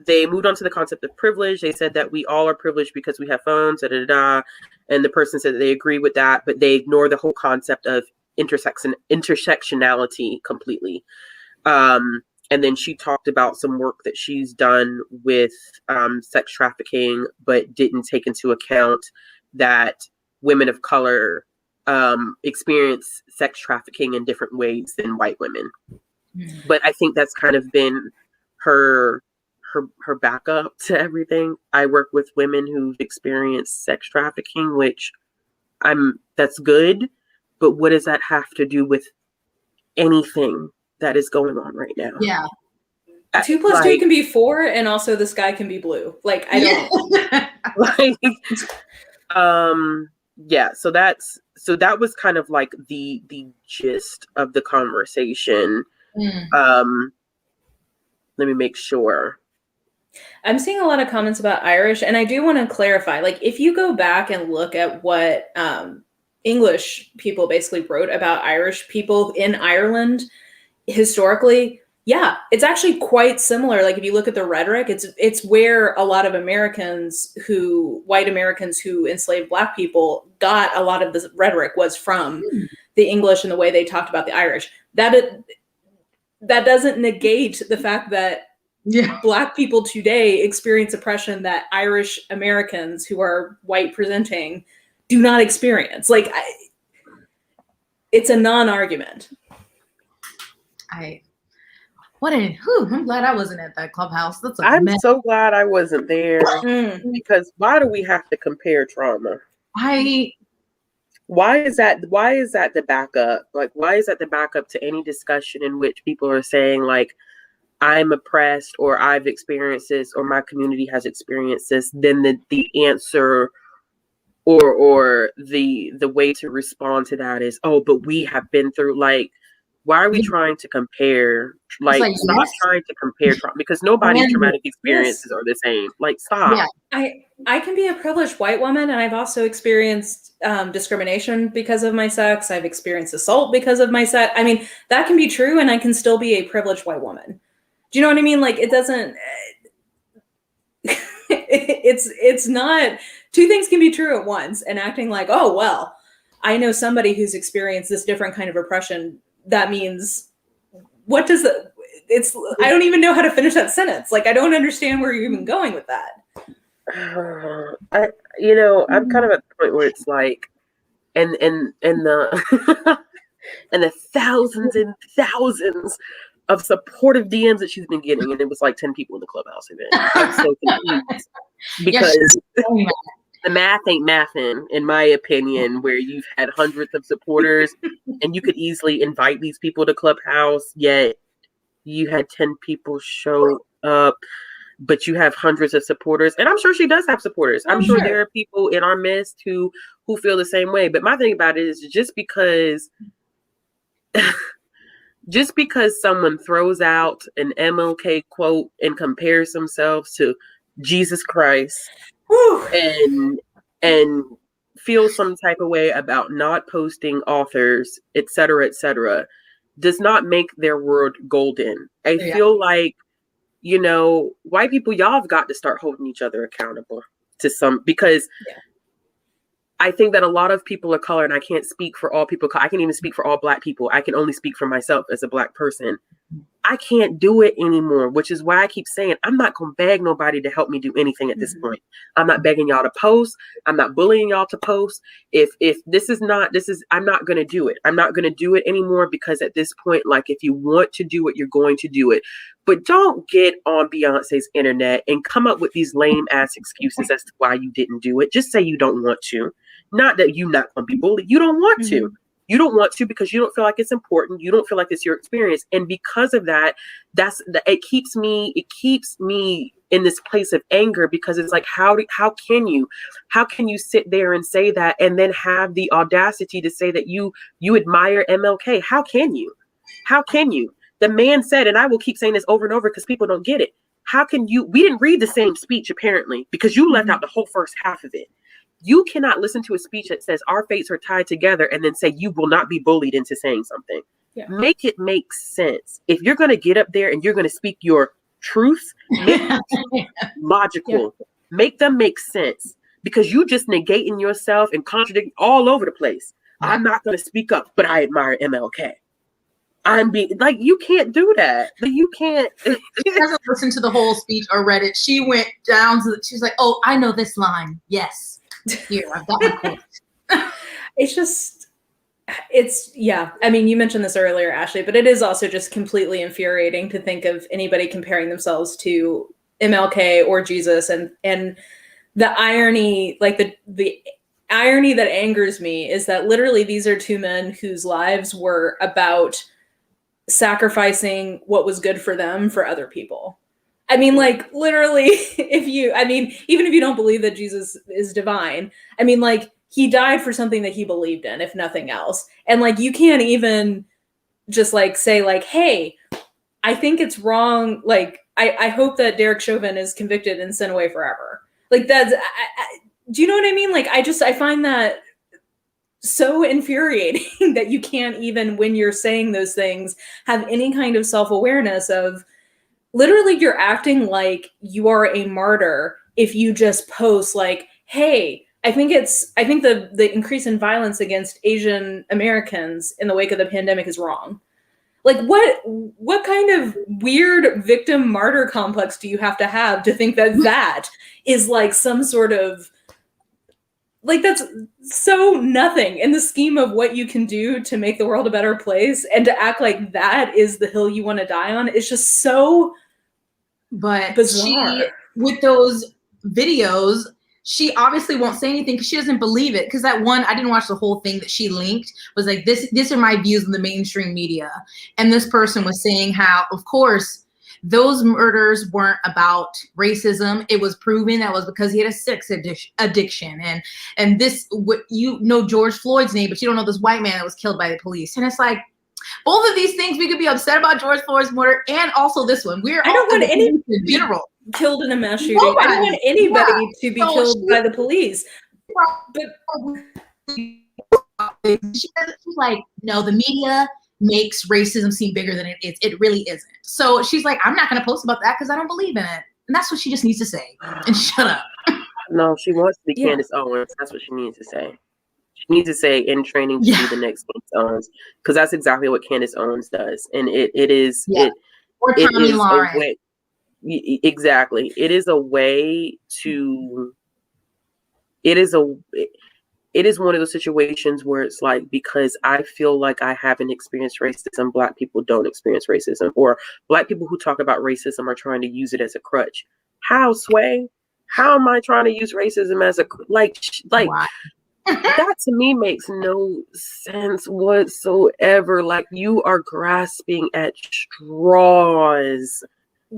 They moved on to the concept of privilege. They said that we all are privileged because we have phones, and the person said that they agree with that, but they ignore the whole concept of intersectionality completely. And then she talked about some work that she's done with sex trafficking, but didn't take into account that women of color experience sex trafficking in different ways than white women. But I think that's kind of been her backup to everything. I work with women who've experienced sex trafficking, which that's good, but what does that have to do with anything that is going on right now? Yeah. 2 + 2 can be 4, and also the sky can be blue. Like, I don't yeah, so that was kind of like the gist of the conversation. Let me make sure. I'm seeing a lot of comments about Irish, and I do want to clarify, like, if you go back and look at what English people basically wrote about Irish people in Ireland historically, yeah, it's actually quite similar. Like, if you look at the rhetoric, it's where a lot of white Americans who enslaved Black people got a lot of the rhetoric was from the English and the way they talked about the Irish. That doesn't negate the fact that Black people today experience oppression that Irish Americans who are white presenting do not experience. Like, it's a non-argument. I'm glad I wasn't at that clubhouse. I'm so glad I wasn't there because why do we have to compare trauma? Why is that the backup? Like, why is that the backup to any discussion in which people are saying, like, I'm oppressed, or I've experienced this, or my community has experienced this? Then the answer or the way to respond to that is, oh, but we have been through, like, why are we trying to compare? Like stop trying to compare trauma, because nobody's traumatic experiences are the same. Like, stop. Yeah. I can be a privileged white woman, and I've also experienced discrimination because of my sex. I've experienced assault because of my sex. I mean, that can be true, and I can still be a privileged white woman. Do you know what I mean? Like, it doesn't. It's not. Two things can be true at once, and acting like, oh well, I know somebody who's experienced this different kind of oppression. That means, what does the? I don't even know how to finish that sentence. Like, I don't understand where you're even going with that. I'm kind of at the point where it's like, and the and the thousands and thousands of supportive DMs that she's been getting, and it was like 10 people in the clubhouse event. I'm so confused because the math ain't mathing, in my opinion, where you've had hundreds of supporters and you could easily invite these people to clubhouse, yet you had 10 people show up. But you have hundreds of supporters, and I'm sure she does have supporters. I'm sure there are people in our midst who feel the same way. But my thing about it is, just because someone throws out an MLK quote and compares themselves to Jesus Christ and feels some type of way about not posting authors, et cetera, does not make their world golden. I feel like, white people, y'all have got to start holding each other accountable to some, because I think that a lot of people of color, and I can't speak for all people, I can't even speak for all Black people. I can only speak for myself as a Black person. I can't do it anymore, which is why I keep saying I'm not going to beg nobody to help me do anything at this point. I'm not begging y'all to post. I'm not bullying y'all to post. If I'm not going to do it. I'm not going to do it anymore, because at this point, like, if you want to do it, you're going to do it. But don't get on Beyonce's internet and come up with these lame ass excuses as to why you didn't do it. Just say you don't want to. Not that you're not going to be bullied. You don't want to. You don't want to because you don't feel like it's important. You don't feel like it's your experience. And because of that, it keeps me in this place of anger, because it's like, how can you sit there and say that and then have the audacity to say that you admire MLK? How can you? The man said, and I will keep saying this over and over because people don't get it. How can you, we didn't read the same speech apparently, because you left out the whole first half of it. You cannot listen to a speech that says our fates are tied together and then say you will not be bullied into saying something. Yeah. Make it make sense. If you're going to get up there and you're going to speak your truth, make it logical. Yeah. Make them make sense, because you just negating yourself and contradicting all over the place. Yeah. I'm not going to speak up, but I admire MLK. I'm being like, you can't do that. You can't. She hasn't listened to the whole speech or read it. She went down to she's like, oh, I know this line. Yes. Here, I've got my quote. Yeah. I mean, you mentioned this earlier, Ashley, but it is also just completely infuriating to think of anybody comparing themselves to MLK or Jesus. And the irony, like the irony that angers me is that literally these are two men whose lives were about sacrificing what was good for them for other people. I mean, like, literally, even if you don't believe that Jesus is divine, I mean, like, he died for something that he believed in, if nothing else. And like, you can't even just like say like, hey, I think it's wrong. Like, I hope that Derek Chauvin is convicted and sent away forever. Like, that's, do you know what I mean? Like, I find that so infuriating that you can't even, when you're saying those things, have any kind of self-awareness of literally you're acting like you are a martyr if you just post like, hey, I think the increase in violence against Asian Americans in the wake of the pandemic is wrong. Like, what kind of weird victim martyr complex do you have to think that that is like some sort of, like, that's so nothing in the scheme of what you can do to make the world a better place, and to act like that is the hill you want to die on. It's just so bizarre. With those videos, she obviously won't say anything because she doesn't believe it. Because that one, I didn't watch the whole thing that she linked, was like, these are my views in the mainstream media. And this person was saying how, of course, those murders weren't about racism. It was proven that was because he had a sex addiction. And this, you know George Floyd's name, but you don't know this white man that was killed by the police. And it's like, both of these things, we could be upset about George Floyd's murder and also this one. I don't want any in general killed in a mass shooting. I don't want anybody to be killed by the police. But she's like, no, the media makes racism seem bigger than it is. It really isn't. So she's like, I'm not going to post about that because I don't believe in it. And that's what she just needs to say. And shut up. No, she wants to be Candace Owens. That's what she needs to say. She needs to say, in training to be the next Candace Owens, because that's exactly what Candace Owens does. And it is or Tommy Lauren. Exactly. It is a way to. It is one of those situations where it's like, because I feel like I haven't experienced racism, Black people don't experience racism, or Black people who talk about racism are trying to use it as a crutch. How, Sway? How am I trying to use racism as a like? Wow. That to me makes no sense whatsoever. Like, you are grasping at straws.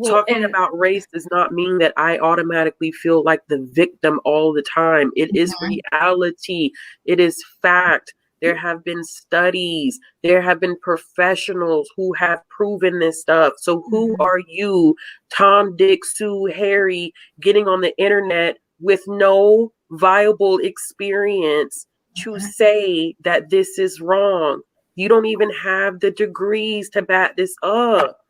Talking about race does not mean that I automatically feel like the victim all the time. It is reality. It is fact. There have been studies. There have been professionals who have proven this stuff. So who are you, Tom, Dick, Sue, Harry, getting on the internet with no viable experience to say that this is wrong? You don't even have the degrees to back this up.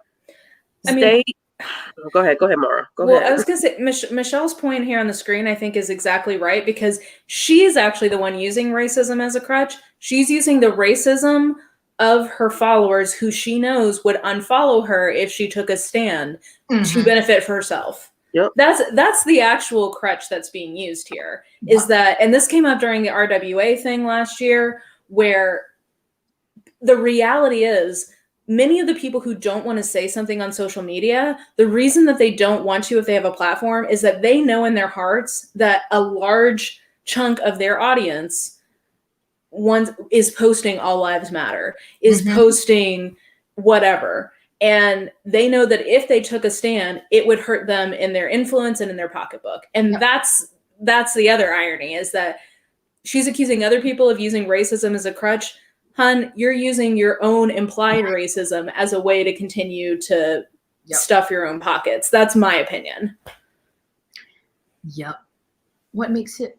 Go ahead, Mara. Go ahead. I was going to say, Michelle's point here on the screen, I think, is exactly right, because she's actually the one using racism as a crutch. She's using the racism of her followers who she knows would unfollow her if she took a stand to benefit for herself. Yep. That's the actual crutch that's being used here, is that, and this came up during the RWA thing last year, where the reality is, many of the people who don't want to say something on social media, the reason that they don't want to if they have a platform is that they know in their hearts that a large chunk of their audience is posting All Lives Matter, is posting whatever. And they know that if they took a stand, it would hurt them in their influence and in their pocketbook. And that's the other irony, is that she's accusing other people of using racism as a crutch. hun, you're using your own implied racism as a way to continue to stuff your own pockets. That's my opinion. Yep. What makes it?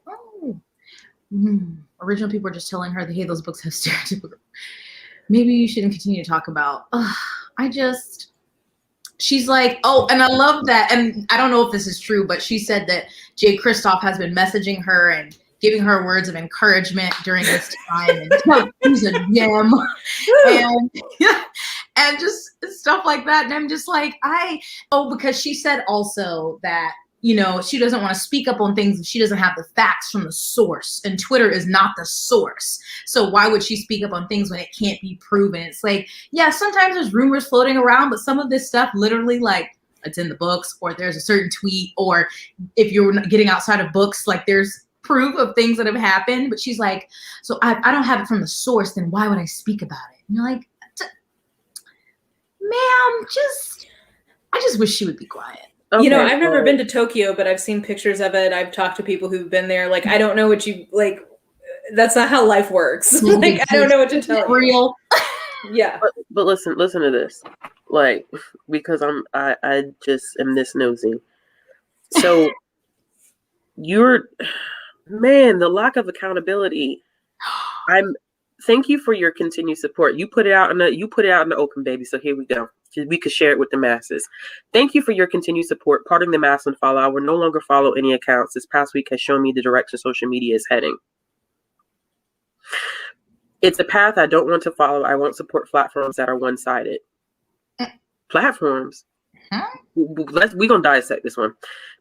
Original people are just telling her, hey, those books have stereotypical. Maybe you shouldn't continue to talk about. She's like, oh, and I love that. And I don't know if this is true, but she said that Jay Kristoff has been messaging her and giving her words of encouragement during this time. And he's a gem. And just stuff like that. And I'm just like, because she said also that, you know, she doesn't want to speak up on things if she doesn't have the facts from the source. And Twitter is not the source. So why would she speak up on things when it can't be proven? It's like, yeah, sometimes there's rumors floating around, but some of this stuff literally, like, it's in the books, or there's a certain tweet, or if you're getting outside of books, like, there's proof of things that have happened. But she's like, so I don't have it from the source, then why would I speak about it? And you're like, ma'am, I just wish she would be quiet. Okay, you know, I've never been to Tokyo, but I've seen pictures of it. I've talked to people who've been there. Like, I don't know what you, like, that's not how life works. Like, I don't know what to tell you. Real. Yeah. But listen to this. Like, because I just am this nosy. So the lack of accountability. Thank you for your continued support. You put it out in the open, baby. So here we go. We could share it with the masses. Thank you for your continued support. Parting the mass and follow. I will no longer follow any accounts. This past week has shown me the direction social media is heading. It's a path I don't want to follow. I won't support platforms that are one-sided. Platforms? We're going to dissect this one.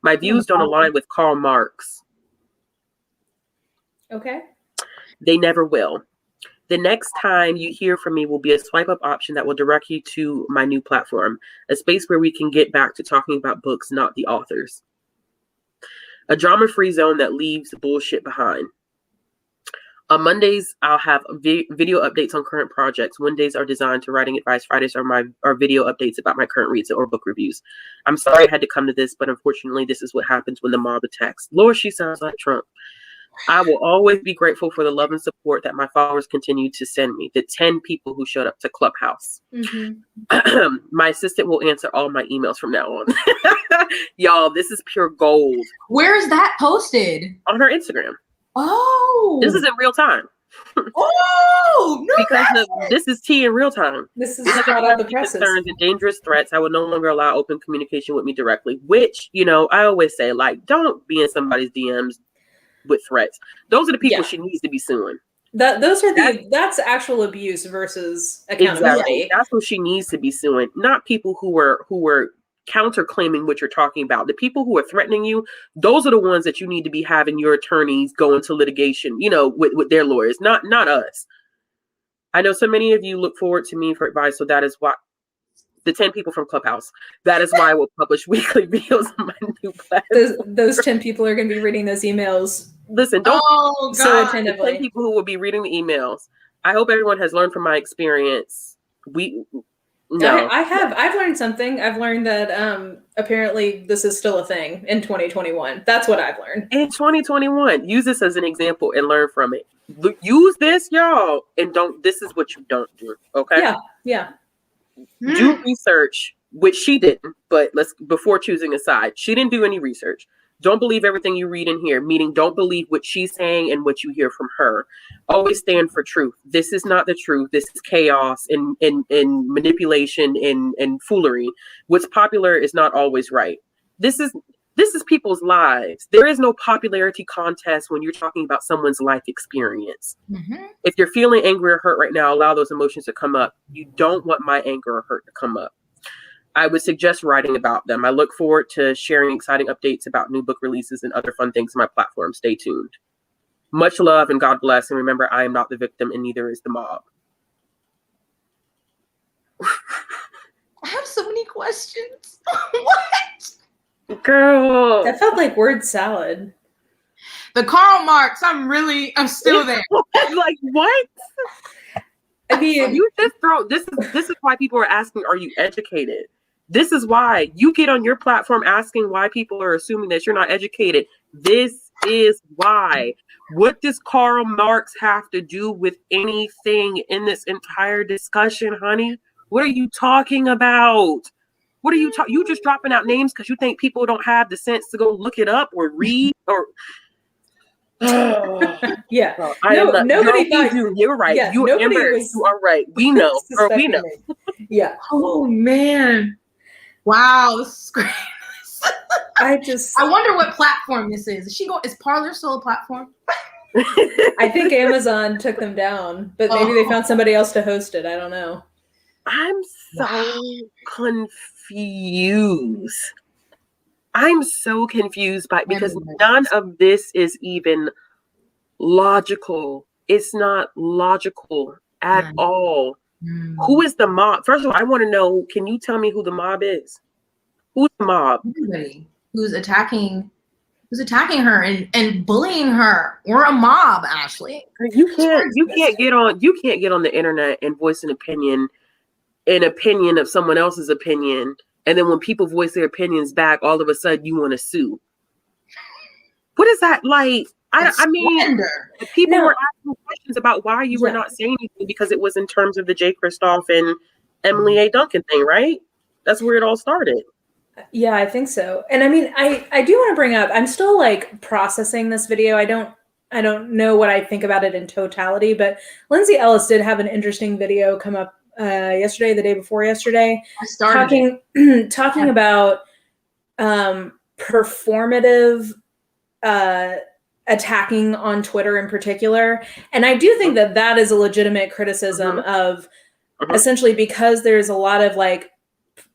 My views don't align with Karl Marx. Okay. They never will. The next time you hear from me will be a swipe up option that will direct you to my new platform, a space where we can get back to talking about books, not the authors. A drama-free zone that leaves bullshit behind. On Mondays, I'll have video updates on current projects. Wednesdays are designed to writing advice. Fridays are video updates about my current reads or book reviews. I'm sorry I had to come to this, but unfortunately, this is what happens when the mob attacks. Lord, she sounds like Trump. I will always be grateful for the love and support that my followers continue to send me. The 10 people who showed up to Clubhouse. Mm-hmm. My assistant will answer all my emails from now on. Y'all, this is pure gold. Where is that posted? On her Instagram. Oh. This is in real time. Oh, no, because this is tea in real time. This is hot out the presses. Concerns and dangerous threats. I would no longer allow open communication with me directly, which, you know, I always say, like, don't be in somebody's DMs with threats. Those are the people she needs to be suing. That's actual abuse versus accountability. Exactly. That's who she needs to be suing, not people who were counterclaiming what you're talking about. The people who are threatening you, those are the ones that you need to be having your attorneys go into litigation, you know, with their lawyers, not us. I know so many of you look forward to me for advice, so that is why the 10 people from Clubhouse. That is why I will publish weekly videos on my new platform. Those 10 people are going to be reading those emails. Listen, don't so attentively. 10 people who will be reading the emails. I hope everyone has learned from my experience. I've learned something. I've learned that apparently this is still a thing in 2021. That's what I've learned. In 2021, use this as an example and learn from it. Use this, y'all, and this is what you don't do. Okay? Yeah. Do research, which she didn't, but before choosing a side, she didn't do any research. Don't believe everything you read and hear, meaning don't believe what she's saying and what you hear from her. Always stand for truth. This is not the truth. This is chaos and manipulation and foolery. What's popular is not always right. This is people's lives. There is no popularity contest when you're talking about someone's life experience. Mm-hmm. If you're feeling angry or hurt right now, allow those emotions to come up. You don't want my anger or hurt to come up. I would suggest writing about them. I look forward to sharing exciting updates about new book releases and other fun things on my platform. Stay tuned. Much love and God bless. And remember, I am not the victim and neither is the mob. I have so many questions. What? Girl. That felt like word salad. The Karl Marx, I'm still there. Like, what? I mean, you just this is why people are asking, are you educated? This is why you get on your platform asking why people are assuming that you're not educated. This is why. What does Karl Marx have to do with anything in this entire discussion, honey? What are you talking about? What are you talking? You just dropping out names because you think people don't have the sense to go look it up or read or. Yeah. Well, I am not. Nobody Girl, thought. you're right. Yeah, You nobody Amber, was you are right. We know. Girl, we know. Yeah. Oh man. Wow, this is great. I wonder what platform this is. Is Parler still a platform? I think Amazon took them down, but maybe they found somebody else to host it. I don't know. I'm so confused. I'm so confused because none of this is even logical. It's not logical at all. Who is the mob? First of all, I want to know, can you tell me who the mob is? Who's the mob? Everybody who's attacking her and bullying her. We're a mob, Ashley. You can't get on the internet and voice an opinion of someone else's opinion, and then when people voice their opinions back, all of a sudden you want to sue. What is that like? I mean, people were asking questions about why you were not saying anything because it was in terms of the Jay Kristoff and Emily A. Duncan thing, right? That's where it all started. Yeah, I think so. And I mean, I do want to bring up, I'm still like processing this video. I don't know what I think about it in totality, but Lindsay Ellis did have an interesting video come up yesterday, the day before yesterday, talking about performative attacking on Twitter in particular. And I do think that is a legitimate criticism of essentially, because there's a lot of like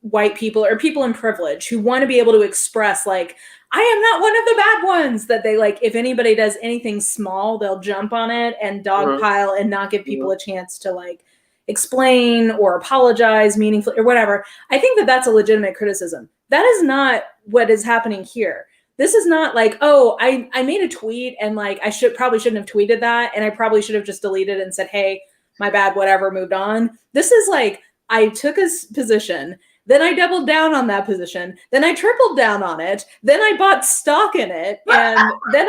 white people or people in privilege who want to be able to express like, I am not one of the bad ones, that they like, if anybody does anything small, they'll jump on it and dogpile and not give people a chance to like explain or apologize meaningfully or whatever. I think that that's a legitimate criticism. That is not what is happening here. This is not like, oh, I made a tweet and like, I probably shouldn't have tweeted that. And I probably should have just deleted it and said, hey, my bad, whatever, moved on. This is like, I took a position, then I doubled down on that position, then I tripled down on it, then I bought stock in it, and then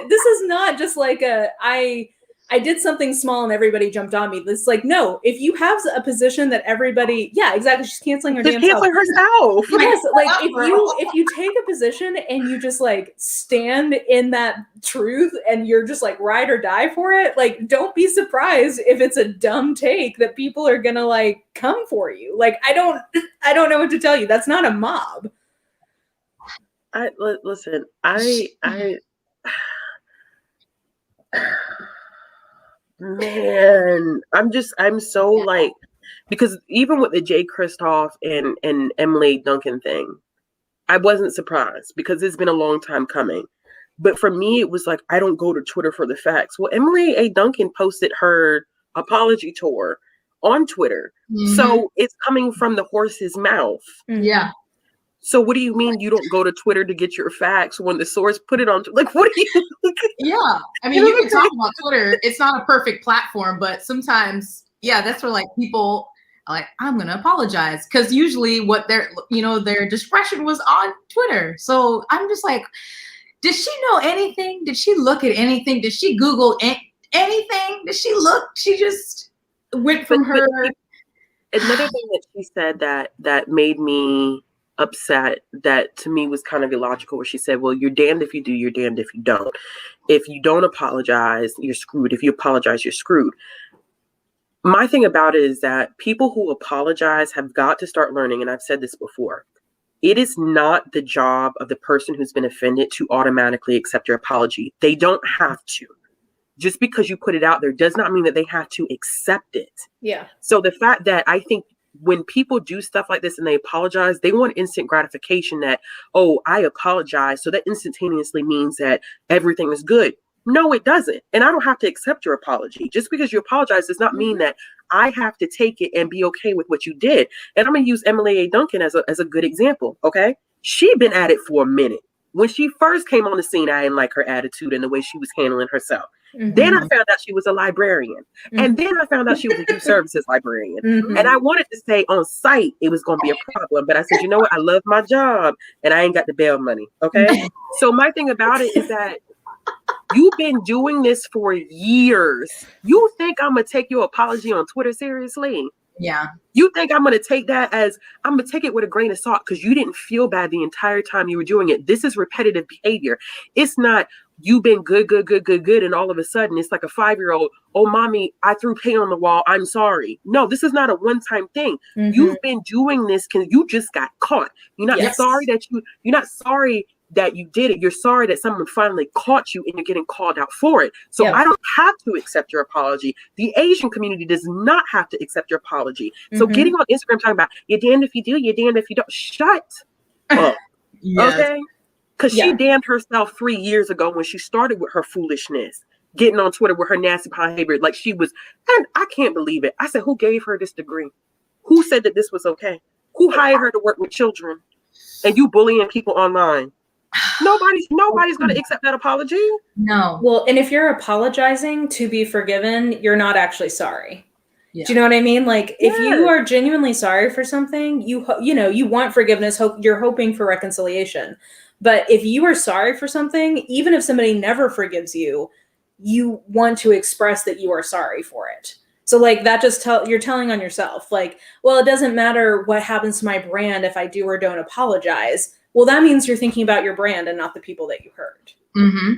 this is not just like I did something small and everybody jumped on me. It's like, no, if you have a position that everybody, exactly, she's canceling her damn self. Canceling herself. Yes, like if you take a position and you just like stand in that truth and you're just like ride or die for it, like don't be surprised if it's a dumb take that people are gonna like come for you. Like I don't know what to tell you. That's not a mob. Listen. Man, I'm so like, because even with the Jay Kristoff and Emily Duncan thing, I wasn't surprised because it's been a long time coming. But for me, it was like, I don't go to Twitter for the facts. Well, Emily A. Duncan posted her apology tour on Twitter. So it's coming from the horse's mouth. Yeah. So what do you mean you don't go to Twitter to get your facts when the source put it on? Like, what do you? Yeah, I mean, you can talk about Twitter. It's not a perfect platform, but sometimes, that's where like people are like, I'm gonna apologize, because usually what their discretion was on Twitter. So I'm just like, did she know anything? Did she look at anything? Did she Google anything? Did she look? She just went from her. Another thing that she said that made me upset, that to me was kind of illogical, where she said, well, you're damned if you do, you're damned if you don't. If you don't apologize, you're screwed. If you apologize, you're screwed. My thing about it is that people who apologize have got to start learning, and I've said this before, it is not the job of the person who's been offended to automatically accept your apology. They don't have to. Just because you put it out there does not mean that they have to accept it. Yeah. So the fact that I think when people do stuff like this and they apologize, they want instant gratification that, oh, I apologize. So that instantaneously means that everything is good. No, it doesn't. And I don't have to accept your apology. Just because you apologize does not mean that I have to take it and be okay with what you did. And I'm going to use Emily A. Duncan as a good example. Okay. She'd been at it for a minute. When she first came on the scene, I didn't like her attitude and the way she was handling herself. Then I found out she was a librarian. And then I found out she was a youth services librarian. And I wanted to say on site it was going to be a problem. But I said, you know what? I love my job and I ain't got the bail money. Okay. So my thing about it is that You've been doing this for years. You think I'm going to take your apology on Twitter seriously? Yeah. You think I'm going to take that as, I'm going to take it with a grain of salt because you didn't feel bad the entire time you were doing it. This is repetitive behavior. It's not, you've been good. And all of a sudden it's like a 5-year-old, oh, mommy, I threw paint on the wall. I'm sorry. No, this is not a one-time thing. Mm-hmm. You've been doing this because you just got caught. You're not sorry that you're not sorry that you did it. You're sorry that someone finally caught you and you're getting called out for it. So I don't have to accept your apology. The Asian community does not have to accept your apology. So getting on Instagram talking about you're damned if you do, you're damned if you don't. Shut up. Okay? Because she damned herself 3 years ago when she started with her foolishness, getting on Twitter with her nasty behavior. Like she was, and I can't believe it. I said, who gave her this degree? Who said that this was okay? Who hired her to work with children? And you bullying people online. Nobody's going to accept that apology. No. Well, and if you're apologizing to be forgiven, you're not actually sorry. Yeah. Do you know what I mean? Like if you are genuinely sorry for something, you want forgiveness, you're hoping for reconciliation. But if you are sorry for something, even if somebody never forgives you, you want to express that you are sorry for it. So like that you're telling on yourself, like, well, it doesn't matter what happens to my brand if I do or don't apologize. Well, that means you're thinking about your brand and not the people that you hurt. Mm-hmm.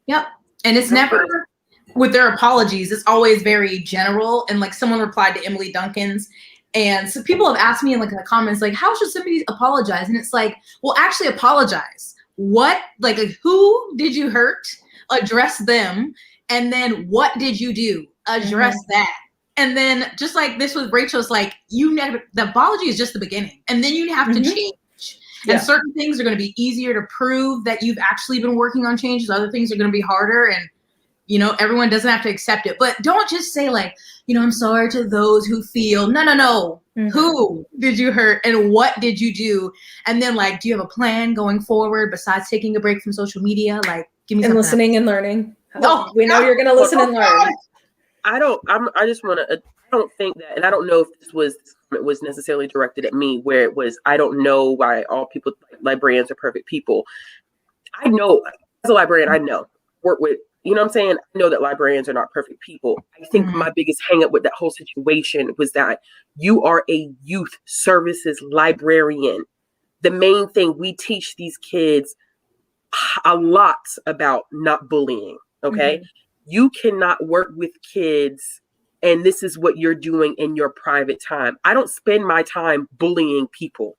Yep. And it's never with their apologies. It's always very general. And like someone replied to Emily Duncan's. And so people have asked me in like the comments, like, how should somebody apologize? And it's like, well, actually apologize. What, like who did you hurt? Address them. And then what did you do? Address that. And then just like this with Rachel's, like the apology is just the beginning. And then you have to change. And certain things are going to be easier to prove that you've actually been working on changes. Other things are going to be harder. And, everyone doesn't have to accept it. But don't just say like, I'm sorry to those who feel. No. Mm-hmm. Who did you hurt? And what did you do? And then like, do you have a plan going forward besides taking a break from social media? Like, give me something. And listening and learning. No, we know you're going to listen and learn. I don't think that, and I don't know if this was necessarily directed at me, where it was, I don't know why all people, librarians are perfect people. I know, as a librarian, work with, you know what I'm saying? I know that librarians are not perfect people. I think my biggest hang up with that whole situation was that you are a youth services librarian. The main thing, we teach these kids a lot about not bullying, okay? You cannot work with kids and this is what you're doing in your private time. I don't spend my time bullying people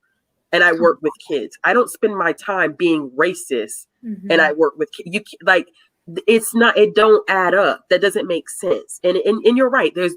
and I work with kids. I don't spend my time being racist and I work with kids. It don't add up. That doesn't make sense. And you're right. There's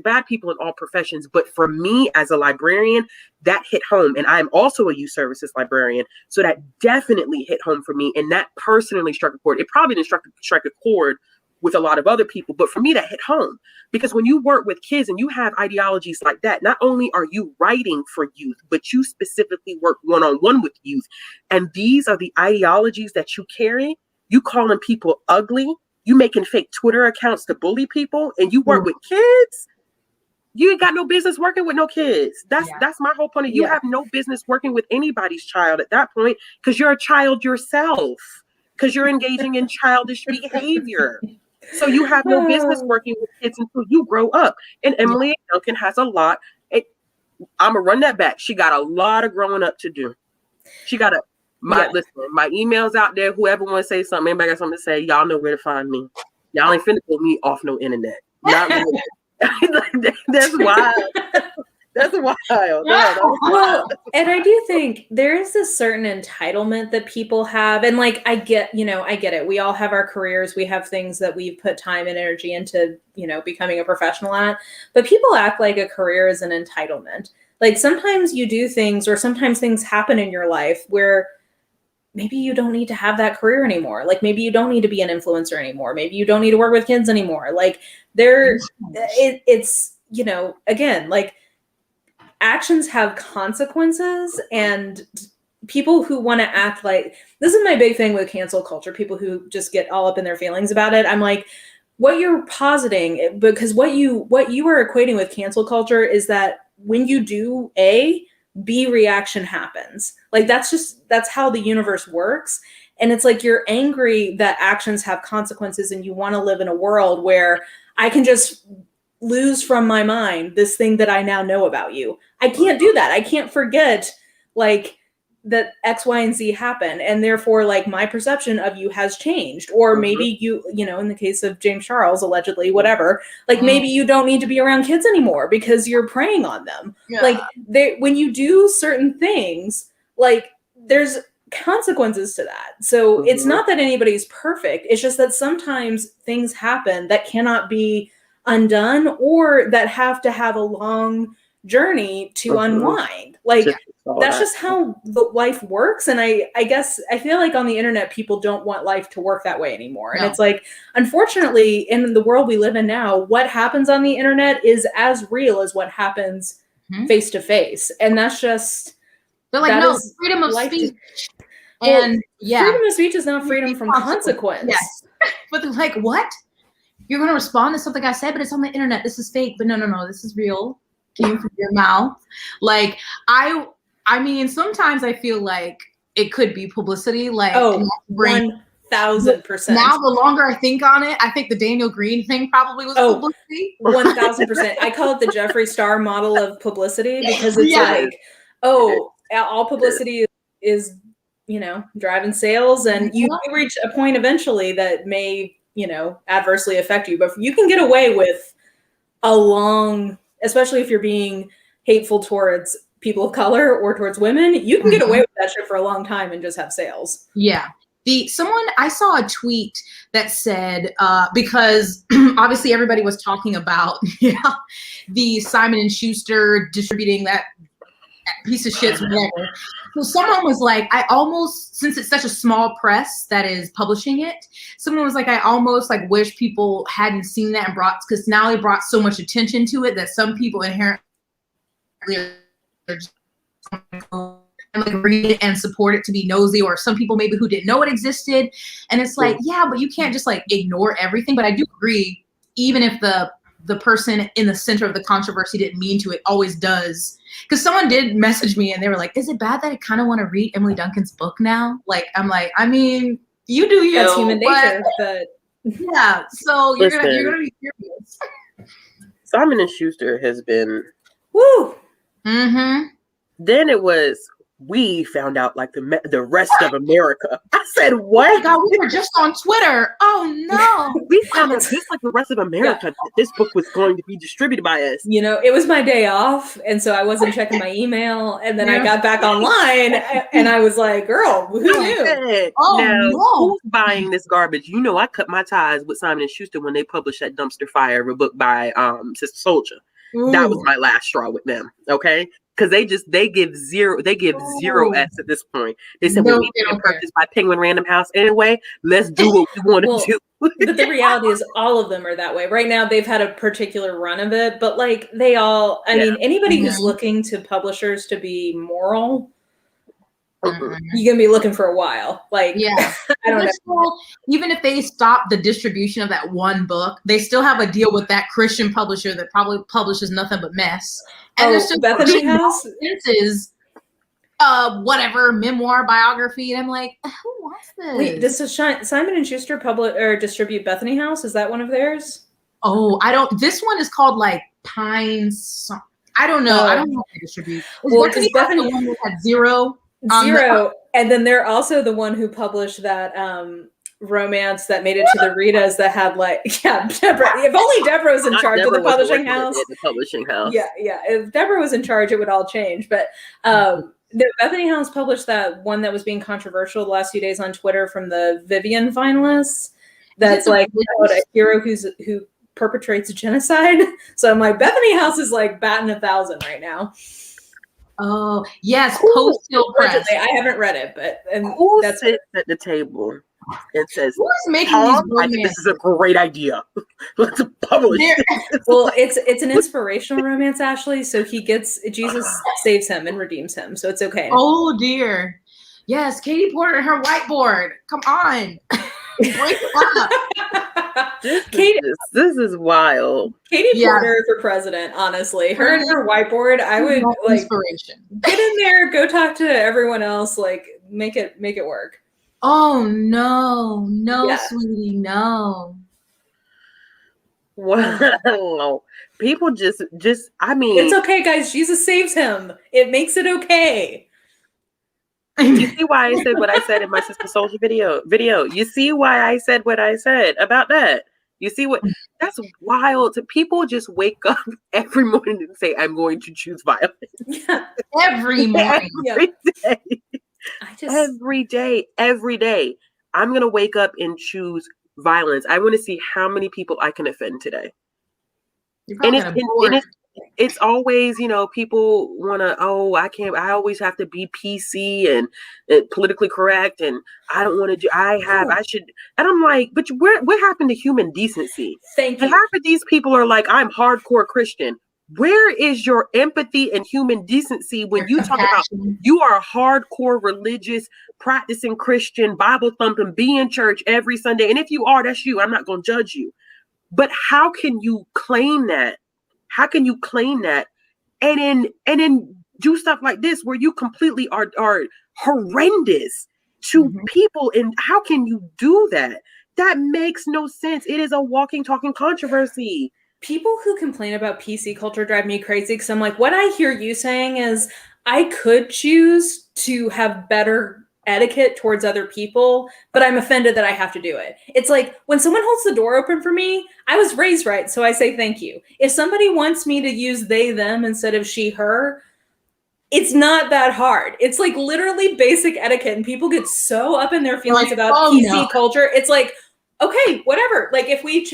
bad people in all professions. But for me as a librarian, that hit home. And I'm also a youth services librarian. So that definitely hit home for me. And that personally struck a chord. It probably didn't strike a chord with a lot of other people. But for me, that hit home. Because when you work with kids and you have ideologies like that, not only are you writing for youth, but you specifically work one-on-one with youth. And these are the ideologies that you carry. You calling people ugly, you making fake Twitter accounts to bully people, and you work with kids. You ain't got no business working with no kids. That's my whole point. You have no business working with anybody's child at that point because you're a child yourself, because you're engaging in childish behavior. So you have no business working with kids until you grow up. And Emily Duncan has a lot. I'm gonna run that back. She got a lot of growing up to do. She got to. Listen, my email's out there. Whoever wants to say something, anybody got something to say, y'all know where to find me. Y'all ain't finna pull me off no internet. Not really. That's wild. That's wild. Well, and I do think there is this certain entitlement that people have. And like, I get it. We all have our careers. We have things that we've put time and energy into, becoming a professional at. But people act like a career is an entitlement. Like sometimes you do things or sometimes things happen in your life where maybe you don't need to have that career anymore. Like maybe you don't need to be an influencer anymore. Maybe you don't need to work with kids anymore. Like it's, again, like actions have consequences, and people who want to act like, this is my big thing with cancel culture, people who just get all up in their feelings about it. I'm like, what you're positing, because what you are equating with cancel culture is that when you do A, B reaction happens. Like that's how the universe works. And it's like you're angry that actions have consequences, and you want to live in a world where I can just lose from my mind this thing that I now know about you. I can't do that. I can't forget like that X, Y, and Z happen. And therefore, like, my perception of you has changed. Or maybe you know, in the case of James Charles, allegedly, whatever, like maybe you don't need to be around kids anymore because you're preying on them. Yeah. Like when you do certain things, like there's consequences to that. So it's not that anybody's perfect. It's just that sometimes things happen that cannot be undone, or that have to have a long journey to unwind. Like that's just how the life works. And I guess I feel like on the internet, people don't want life to work that way anymore. And it's like, unfortunately, in the world we live in now, what happens on the internet is as real as what happens face to face. And that's just, they're like, no, freedom of speech. And freedom of speech is not freedom from consequence. Yes. But they're like, what? You're going to respond to something I said, but it's on the internet. This is fake. But no, this is real. Came from your mouth. Like, I mean, sometimes I feel like it could be publicity. Like, 1000%. Now, the longer I think on it, I think the Daniel Green thing probably was publicity. 1000%. I call it the Jeffree Star model of publicity, because it's like, all publicity is, you know, driving sales, and you reach a point eventually that may, you know, adversely affect you. But you can get away with a long, especially if you're being hateful towards people of color or towards women, you can get away with that shit for a long time and just have sales. Yeah. I saw a tweet that said, because obviously everybody was talking about the Simon and Schuster distributing that piece of shit, whatever. So someone was like, I almost, since it's such a small press that is publishing it, someone was like, I almost like wish people hadn't seen that and because now they brought so much attention to it that some people inherently are just and like read it and support it to be nosy, or some people maybe who didn't know it existed. And it's like, yeah, but you can't just like ignore everything. But I do agree, even if the person in the center of the controversy didn't mean to, it always does. Because someone did message me and they were like, is it bad that I kind of want to read Emily Duncan's book now? Like, I'm like, I mean, you do you. That's human nature. But yeah, so you're gonna be curious. Simon and Schuster has been woo. Then it was, we found out like the rest of America. I said, what? Oh my God, we were just on Twitter. Oh no. We found out just like the rest of America that this book was going to be distributed by us. You know, it was my day off, and so I wasn't checking my email, and then I got back online and I was like, girl, who knew? Who's buying this garbage? You know, I cut my ties with Simon and Schuster when they published that dumpster fire of a book by Sister Soldier. That was my last straw with them. Okay. Because they give zero S at this point. They said, well, we can't purchase by Penguin Random House anyway. Let's do what we want to do. But the reality is all of them are that way. Right now, they've had a particular run of it, but like they all, I mean, anybody who's looking to publishers to be moral, you're gonna be looking for a while. Like, I don't know. Still, even if they stop the distribution of that one book, they still have a deal with that Christian publisher that probably publishes nothing but mess. And there's just Bethany House is whatever memoir biography, and I'm like, who wants this? Wait, does Simon and Schuster publish or distribute Bethany House? Is that one of theirs? Oh, I don't. This one is called like Pines. I don't know. I don't know if they distribute. Bethany the one that had zero. And then they're also the one who published that romance that made it to the Ritas that had like, Deborah. If only Deborah was in charge of the publishing house. Yeah. If Deborah was in charge, it would all change. But the Bethany House published that one that was being controversial the last few days on Twitter from the Vivian finalists. That's like about a hero who perpetrates a genocide. So I'm like, Bethany House is like batting 1,000 right now. Oh yes, Post-Hill Press. I haven't read it, but who sits at the table and says, "Who's making these I think this is a great idea. Let's publish it." Well, it's an inspirational romance, Ashley. So Jesus saves him and redeems him, so it's okay. Oh dear, yes, Katie Porter and her whiteboard. Come on, break it up. This is wild. Katie Porter for president, honestly. Her and her whiteboard, I would like inspiration. Get in there, go talk to everyone else, like make it work. Oh no, no, Yeah. sweetie, no. Wow. People just I mean, It's okay, guys. Jesus saves him. It makes it okay. you see why I said what I said in my Sister Soldier video. You see why I said what I said about that. You see what that's wild. People just wake up every morning and say, I'm going to choose violence. Yeah. Every morning. Every day. I just Every day. I'm gonna wake up and choose violence. I want to see how many people I can offend today. You're And probably gonna board. it's always, people want to, I always have to be PC and politically correct, and I don't want to do, I should, and I'm like, but what happened to human decency? thank And you. half of these people are like, I'm hardcore Christian. Where is your empathy and human decency when Your you talk about compassion. you are a hardcore religious, practicing Christian, Bible thumping, be in church every Sunday? And if you are, that's you. I'm not going to judge you. But how can you claim that? How can you claim that and then do stuff like this where you completely are horrendous to people? And how can you do that? That makes no sense. It is a walking, talking controversy. People who complain about PC culture drive me crazy because I'm like, what I hear you saying is I could choose to have better etiquette towards other people, but I'm offended that I have to do it. It's like when someone holds the door open for me, I was raised right, so I say thank you. If somebody wants me to use they, them instead of she, her, it's not that hard. It's like literally basic etiquette, and people get so up in their feelings about PC culture. It's like, okay, whatever. Like if we,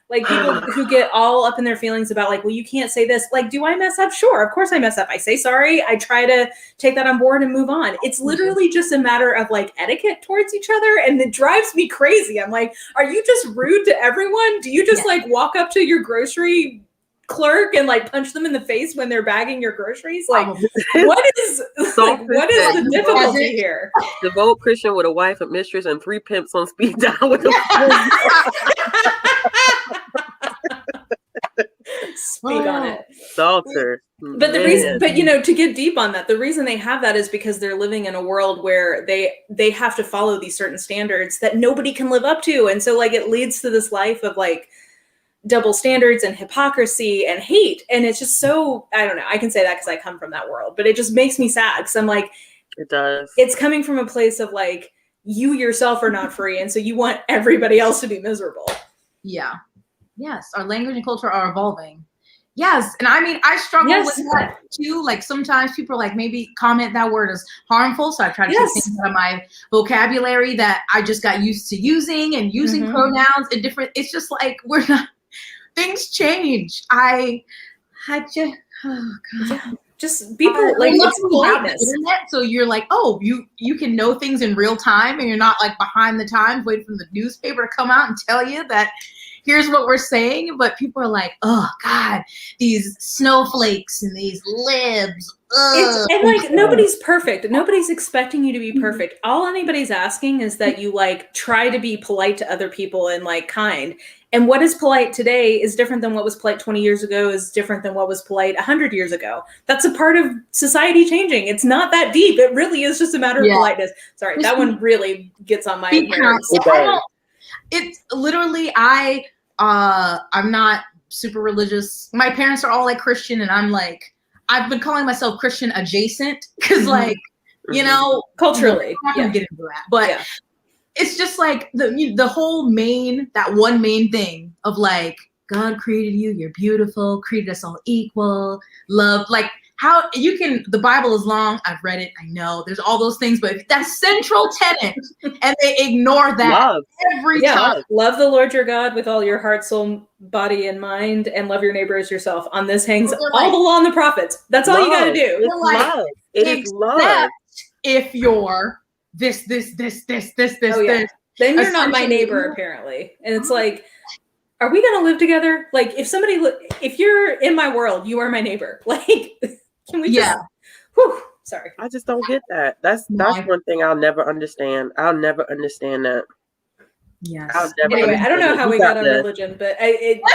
like people who get all up in their feelings about like, well, you can't say this. Like, do I mess up? Sure, of course I mess up. I say sorry. I try to take that on board and move on. It's literally just a matter of like etiquette towards each other, and it drives me crazy. I'm like, are you just rude to everyone? Do you just like walk up to your grocery clerk and like punch them in the face when they're bagging your groceries? Like, what is the difficulty here? Devout Christian with a wife, a mistress, and 3 pimps on speed dial with a speak on it. Salter. But the reason, to get deep on that, the reason they have that is because they're living in a world where they have to follow these certain standards that nobody can live up to, and so like it leads to this life of like double standards and hypocrisy and hate. And it's just so, I don't know, I can say that because I come from that world, but it just makes me sad because I'm like, it does. It's coming from a place of like, you yourself are not free, and so you want everybody else to be miserable. Yeah. Yes, our language and culture are evolving. Yes, and I mean, I struggle with that too. Like sometimes people are like, maybe comment that word is harmful, so I try to take things out of my vocabulary that I just got used to using and using pronouns and different. It's just like we're not. Things change. I just, oh God. Just people like it's politeness. Internet, so you're like, oh, you can know things in real time, and you're not like behind the times waiting for the newspaper to come out and tell you that here's what we're saying. But people are like, oh God, these snowflakes and these libs. And like nobody's perfect. Nobody's expecting you to be perfect. All anybody's asking is that you like try to be polite to other people and like kind. And what is polite today is different than what was polite 20 years ago, is different than what was polite 100 years ago. That's a part of society changing. It's not that deep. It really is just a matter of politeness. Sorry, that one really gets on my nerves. It's literally, I'm not super religious. My parents are all like Christian, and I'm like, I've been calling myself Christian adjacent because like, culturally, I'm not gonna get into that, but it's just like the whole one main thing of like, God created you, you're beautiful, created us all equal, love, like how you can, the Bible is long, I've read it, I know there's all those things, but that's central tenet and they ignore that every time. Love the Lord your God with all your heart, soul, body, and mind, and love your neighbor as yourself. On this hangs all the law and the prophets. That's all you gotta do. It's love. It is love. If you're this. Then you're not my neighbor, apparently. And it's like, are we gonna live together? Like, if you're in my world, you are my neighbor. Like, can we just? Whew, sorry, I just don't get that. That's one thing I'll never understand. I'll never understand that. Yes. Anyway, I don't know how we got on religion, but yeah.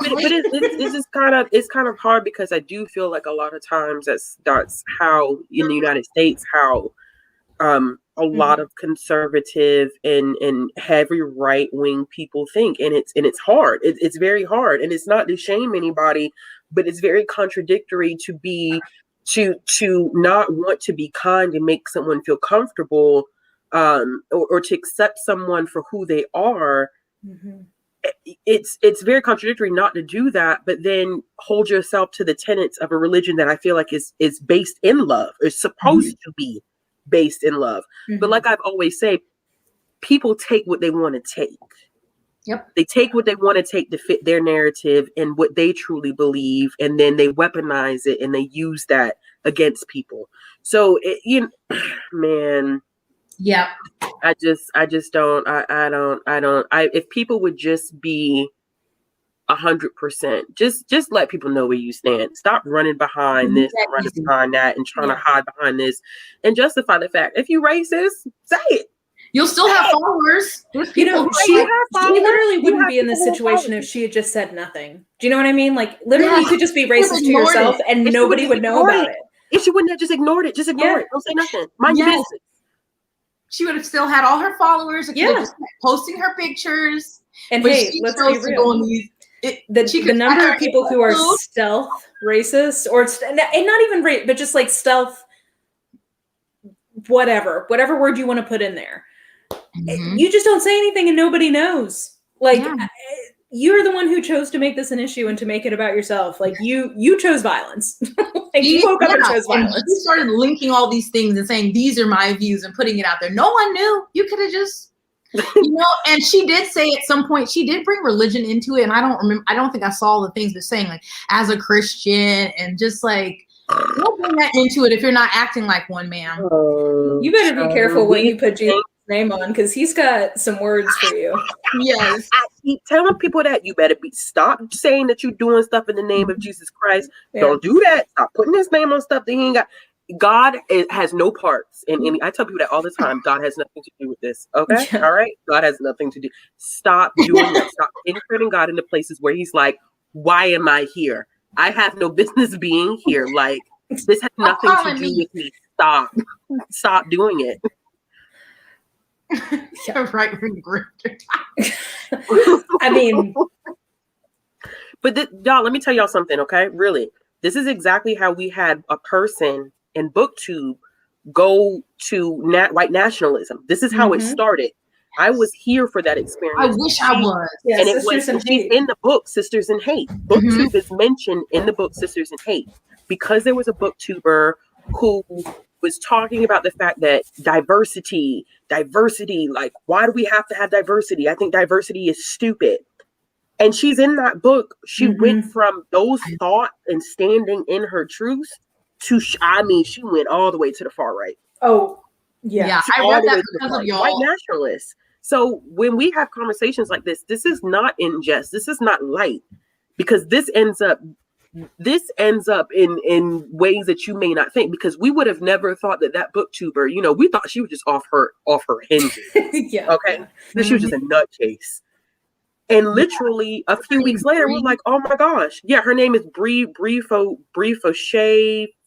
But it's kind of hard because I do feel like a lot of times that's how in the United States how a lot of conservative and heavy right-wing people think, and it's hard. It's very hard, and it's not to shame anybody, but it's very contradictory to not want to be kind and make someone feel comfortable, or to accept someone for who they are. It's very contradictory not to do that, but then hold yourself to the tenets of a religion that I feel like is based in love, is supposed to be based in love. But like I've always said, people take what they want to take. Yep. They take what they want to take to fit their narrative and what they truly believe, and then they weaponize it and they use that against people. So man, yeah, I just don't. If people would just be 100%, just let people know where you stand. Stop running behind this, and running behind that, and trying to hide behind this, and justify the fact. If you racist, say it. You'll still have followers. She literally wouldn't be in this situation if she had just said nothing. Do you know what I mean? Like, literally, you could just be racist to yourself, and nobody would know about it. If she wouldn't have just ignored it, just ignore it. Don't say nothing. Mind your business. She would have still had all her followers. And just posting her pictures. And hey, let's be real. The number of people who are stealth racist, and not even race, but just like stealth, whatever word you want to put in there. You just don't say anything and nobody knows. Like, you're the one who chose to make this an issue and to make it about yourself. Like, you chose violence. Like, you woke up and chose violence. And you started linking all these things and saying, these are my views, and putting it out there. No one knew. You could have just, and she did say at some point, she did bring religion into it. And I don't think I saw the things, but saying, like, as a Christian, and just like, don't bring that into it if you're not acting like one, man. You better be careful what you put Jesus' name on, because he's got some words for you. Yes. I keep telling people that you better stop saying that you're doing stuff in the name of Jesus Christ. Don't do that. Stop putting his name on stuff that he ain't got. God has no parts in any. I tell people that all the time. God has nothing to do with this. Okay? All right? God has nothing to do. Stop doing that. Stop inserting God into places where he's like, why am I here? I have no business being here. Like, this has nothing to do with me. Stop doing it. Right. I mean, but y'all, let me tell y'all something, okay? Really, this is exactly how we had a person in BookTube go to white nationalism. This is how it started. I was here for that experience. I wish I was. And it was in the book Sisters in Hate. BookTube is mentioned in the book Sisters in Hate because there was a BookTuber who was talking about the fact that diversity, like, why do we have to have diversity? I think diversity is stupid. And she's in that book. She went from those thoughts and standing in her truth to, she went all the way to the far right. Oh, yeah. I read that because of y'all. White nationalists. So when we have conversations like this is not in jest. This is not light, because this ends up in ways that you may not think, because we would have never thought that BookTuber, we thought she was just off her hinges. Okay. So she was just a nutcase. And literally a few weeks later, we're like, oh my gosh. Yeah, her name is Bree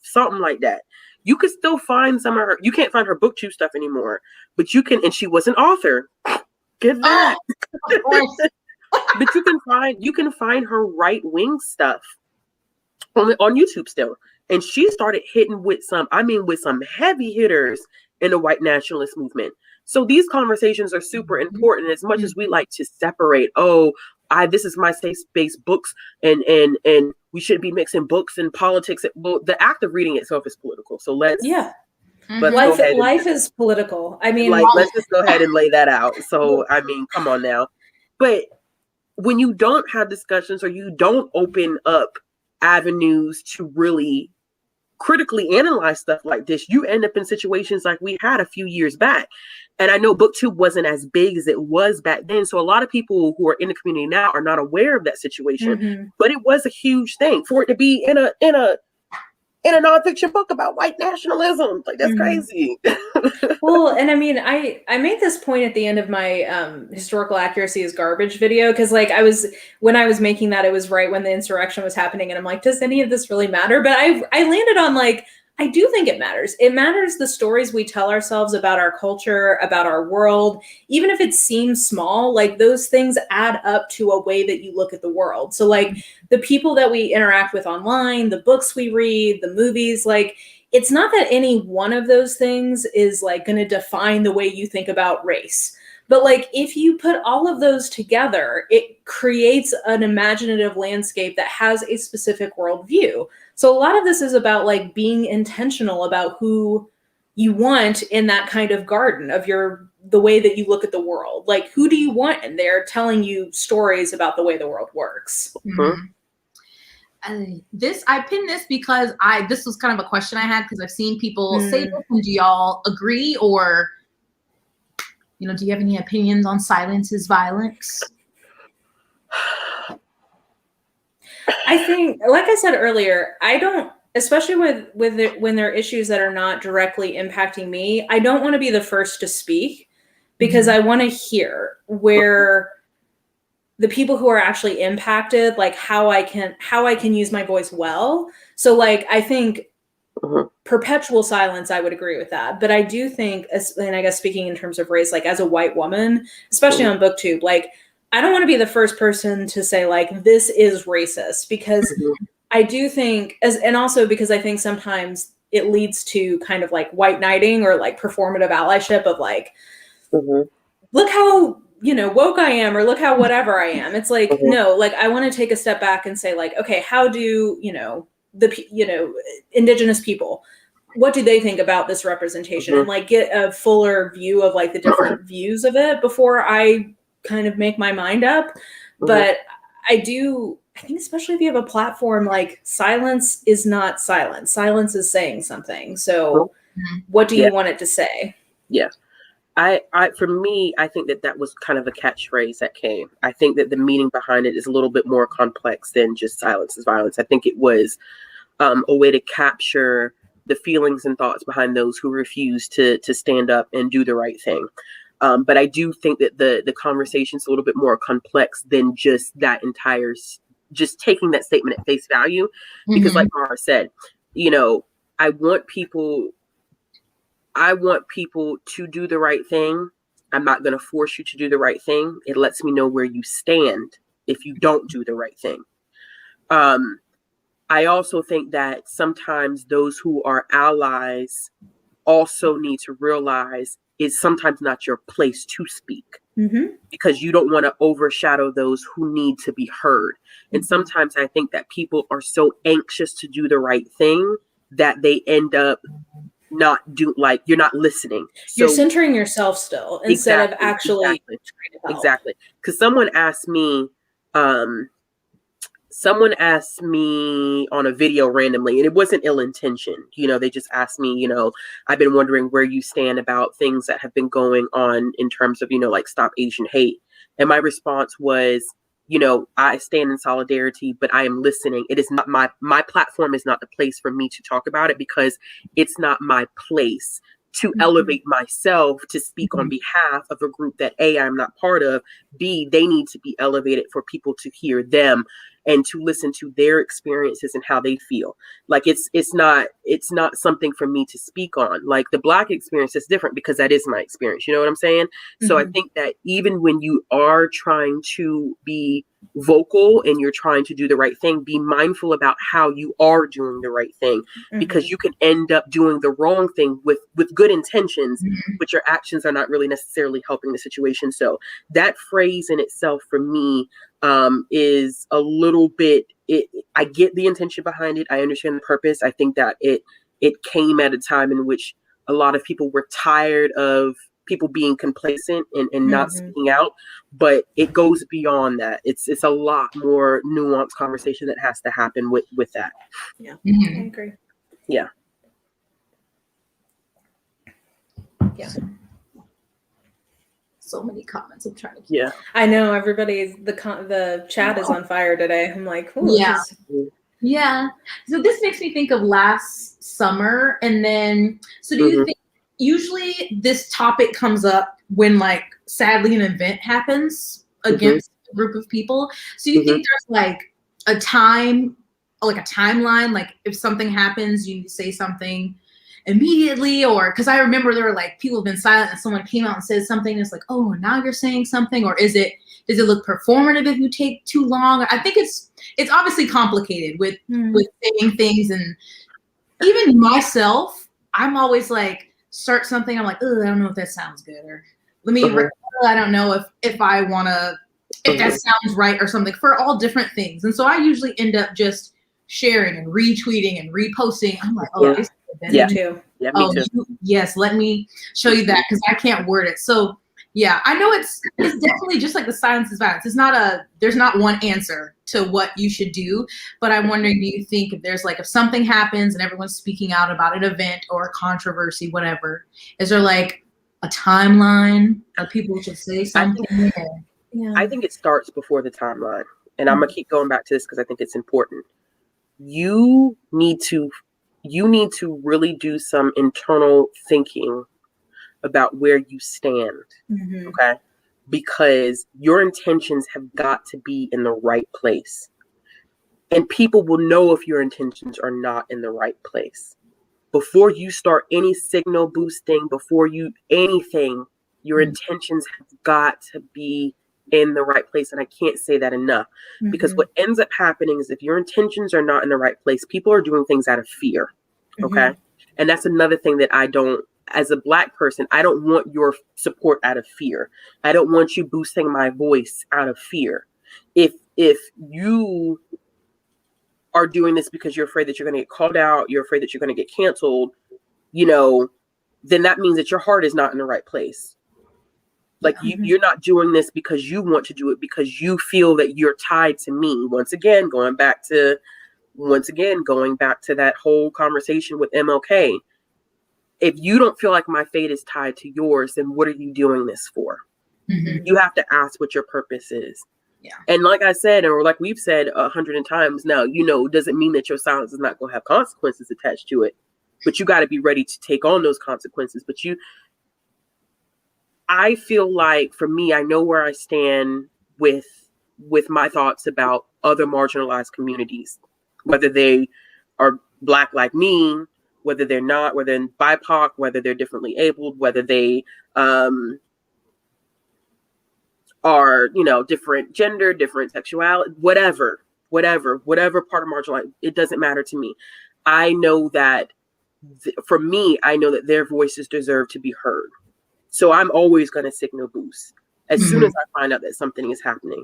something like that. You could still find some of her. You can't find her BookTube stuff anymore, but you can. And she was an author. Get that. But you can find her right wing stuff on YouTube still. And she started hitting with some heavy hitters in the white nationalist movement. So these conversations are super important. As much as we like to separate, this is my safe space books, and we should be mixing books and politics. Well, the act of reading itself is political. So let's life is political. I mean, let's just go ahead and lay that out. So I mean, come on now. But when you don't have discussions, or you don't open up avenues to really critically analyze stuff like this, you end up in situations like we had a few years back. And I know BookTube wasn't as big as it was back then. So a lot of people who are in the community now are not aware of that situation, but it was a huge thing for it to be in a nonfiction book about white nationalism. Like, that's crazy. Well, and I mean, I made this point at the end of my historical accuracy is garbage video, because like when I was making that, it was right when the insurrection was happening, and I'm like, does any of this really matter? But I landed on, like, I do think it matters. It matters the stories we tell ourselves about our culture, about our world, even if it seems small, like those things add up to a way that you look at the world. So like the people that we interact with online, the books we read, the movies, like it's not that any one of those things is like going to define the way you think about race. But like if you put all of those together, it creates an imaginative landscape that has a specific worldview. So a lot of this is about like being intentional about who you want in that kind of garden of the way that you look at the world. Like who do you want in there telling you stories about the way the world works? Mm-hmm. I pinned this because this was kind of a question I had because I've seen people say this, and do y'all agree, or do you have any opinions on silence is violence? I think, like I said earlier, I don't, especially when there are issues that are not directly impacting me, I don't want to be the first to speak because I want to hear where the people who are actually impacted, like how I can use my voice well. So like, I think perpetual silence, I would agree with that. But I do think, and I guess speaking in terms of race, like as a white woman, especially on BookTube, like I don't want to be the first person to say like, this is racist, because I do think and also because I think sometimes it leads to kind of like white knighting or like performative allyship of like, look how, woke I am, or look how whatever I am. It's like, no, like I want to take a step back and say like, okay, how do, indigenous people, what do they think about this representation, and like get a fuller view of like the different views of it before I kind of make my mind up. But I think especially if you have a platform, like silence is not silence. Silence is saying something. So what do you want it to say? Yeah. For me, I think that was kind of a catchphrase that came. I think that the meaning behind it is a little bit more complex than just silence is violence. I think it was a way to capture the feelings and thoughts behind those who refuse to stand up and do the right thing. But I do think that the conversation is a little bit more complex than just that entire, just taking that statement at face value. Because like Mara said, I want people to do the right thing. I'm not going to force you to do the right thing. It lets me know where you stand if you don't do the right thing. I also think that sometimes those who are allies also need to realize it's sometimes not your place to speak, because you don't want to overshadow those who need to be heard. And sometimes I think that people are so anxious to do the right thing that they end up not like you're not listening. So, you're centering yourself still instead of actually trying to help. Exactly. Because someone asked me on a video randomly, and it wasn't ill-intentioned. They just asked me, I've been wondering where you stand about things that have been going on in terms of, like Stop Asian Hate. And my response was, I stand in solidarity, but I am listening. It is not my platform is not the place for me to talk about it, because it's not my place to elevate myself to speak on behalf of a group that A, I'm not part of, B, they need to be elevated for people to hear them and to listen to their experiences and how they feel. Like it's not something for me to speak on. Like the Black experience is different because that is my experience. You know what I'm saying? So I think that even when you are trying to be vocal and you're trying to do the right thing, be mindful about how you are doing the right thing, because you can end up doing the wrong thing with good intentions, but your actions are not really necessarily helping the situation. So that phrase in itself for me is a little bit, I get the intention behind it. I understand the purpose. I think that it came at a time in which a lot of people were tired of people being complacent and not speaking out, but it goes beyond that. It's a lot more nuanced conversation that has to happen with that. Yeah, I agree. Yeah. Yeah. So many comments. I'm trying to. Yeah. I know everybody's the chat is on fire today. I'm like, ooh, yeah. So this makes me think of last summer, and then so do you think usually this topic comes up when like sadly an event happens against a group of people? So you think there's like a time like a timeline, like if something happens, you need to say something immediately, or because I remember there were like people have been silent and someone came out and said something, and it's like, oh, now you're saying something, or does it look performative if you take too long? I think it's obviously complicated with saying things, and even myself, I'm always like, start something, I'm like, oh, I don't know if that sounds good, or let me I don't know if I want to, if that sounds right or something, for all different things. And so I usually end up just sharing and retweeting and reposting. I'm like, oh, this is me too. Yeah, me too. Yes, let me show you that, because I can't word it. So yeah, I know it's definitely just like the silence is violence. There's not one answer to what you should do, but I'm wondering, do you think if something happens and everyone's speaking out about an event or a controversy, whatever, is there like a timeline that people should say something? I think it starts before the timeline, and I'm gonna keep going back to this because I think it's important. You need to really do some internal thinking about where you stand, okay? Because your intentions have got to be in the right place. And people will know if your intentions are not in the right place. Before you start any signal boosting, anything, your intentions have got to be in the right place. And I can't say that enough, because what ends up happening is if your intentions are not in the right place, people are doing things out of fear, okay? And that's another thing that as a Black person, I don't want your support out of fear. I don't want you boosting my voice out of fear. If you are doing this because you're afraid that you're going to get called out, you're afraid that you're going to get canceled, then that means that your heart is not in the right place. Like you're not doing this because you want to do it, because you feel that you're tied to me. Once again, going back to that whole conversation with MLK. If you don't feel like my fate is tied to yours, then what are you doing this for? You have to ask what your purpose is. Yeah. And like I said, or like we've said 100 times now, doesn't mean that your silence is not going to have consequences attached to it, but you got to be ready to take on those consequences. But I feel like, for me, I know where I stand with my thoughts about other marginalized communities, whether they are Black like me, whether they're not, whether they're BIPOC, whether they're differently abled, whether they are, different gender, different sexuality, whatever part of marginalized, it doesn't matter to me. I know that, for me, I know that their voices deserve to be heard. So I'm always going to signal boost as soon as I find out that something is happening.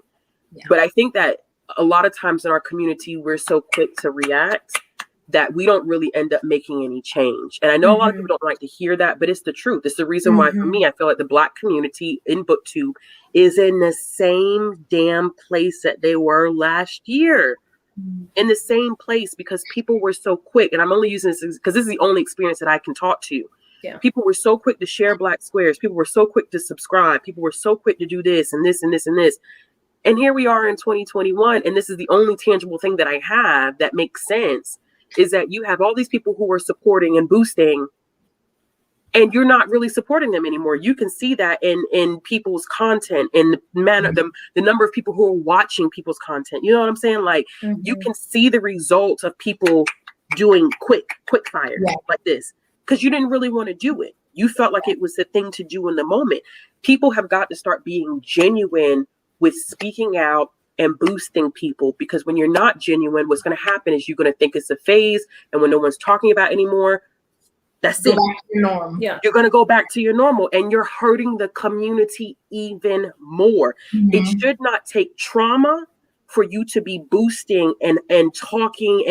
Yeah. But I think that a lot of times in our community, we're so quick to react that we don't really end up making any change. And I know a lot of people don't like to hear that, but it's the truth. It's the reason why, for me, I feel like the Black community in BookTube is in the same damn place that they were last year. In the same place, because people were so quick. And I'm only using this because this is the only experience that I can talk to. Yeah. People were so quick to share Black squares. People were so quick to subscribe. People were so quick to do this and this and this and this. And here we are in 2021. And this is the only tangible thing that I have that makes sense, is that you have all these people who are supporting and boosting, and you're not really supporting them anymore. You can see that in people's content, in the manner, the number of people who are watching people's content. You know what I'm saying? Like, you can see the results of people doing quick fire like this, because you didn't really want to do it. You felt like it was the thing to do in the moment. People have got to start being genuine with speaking out and boosting people, because when you're not genuine, what's going to happen is you're going to think it's a phase, and when no one's talking about it anymore, that's it. Back to your norm. Yeah. You're going to go back to your normal, and you're hurting the community even more. It should not take trauma for you to be boosting and talking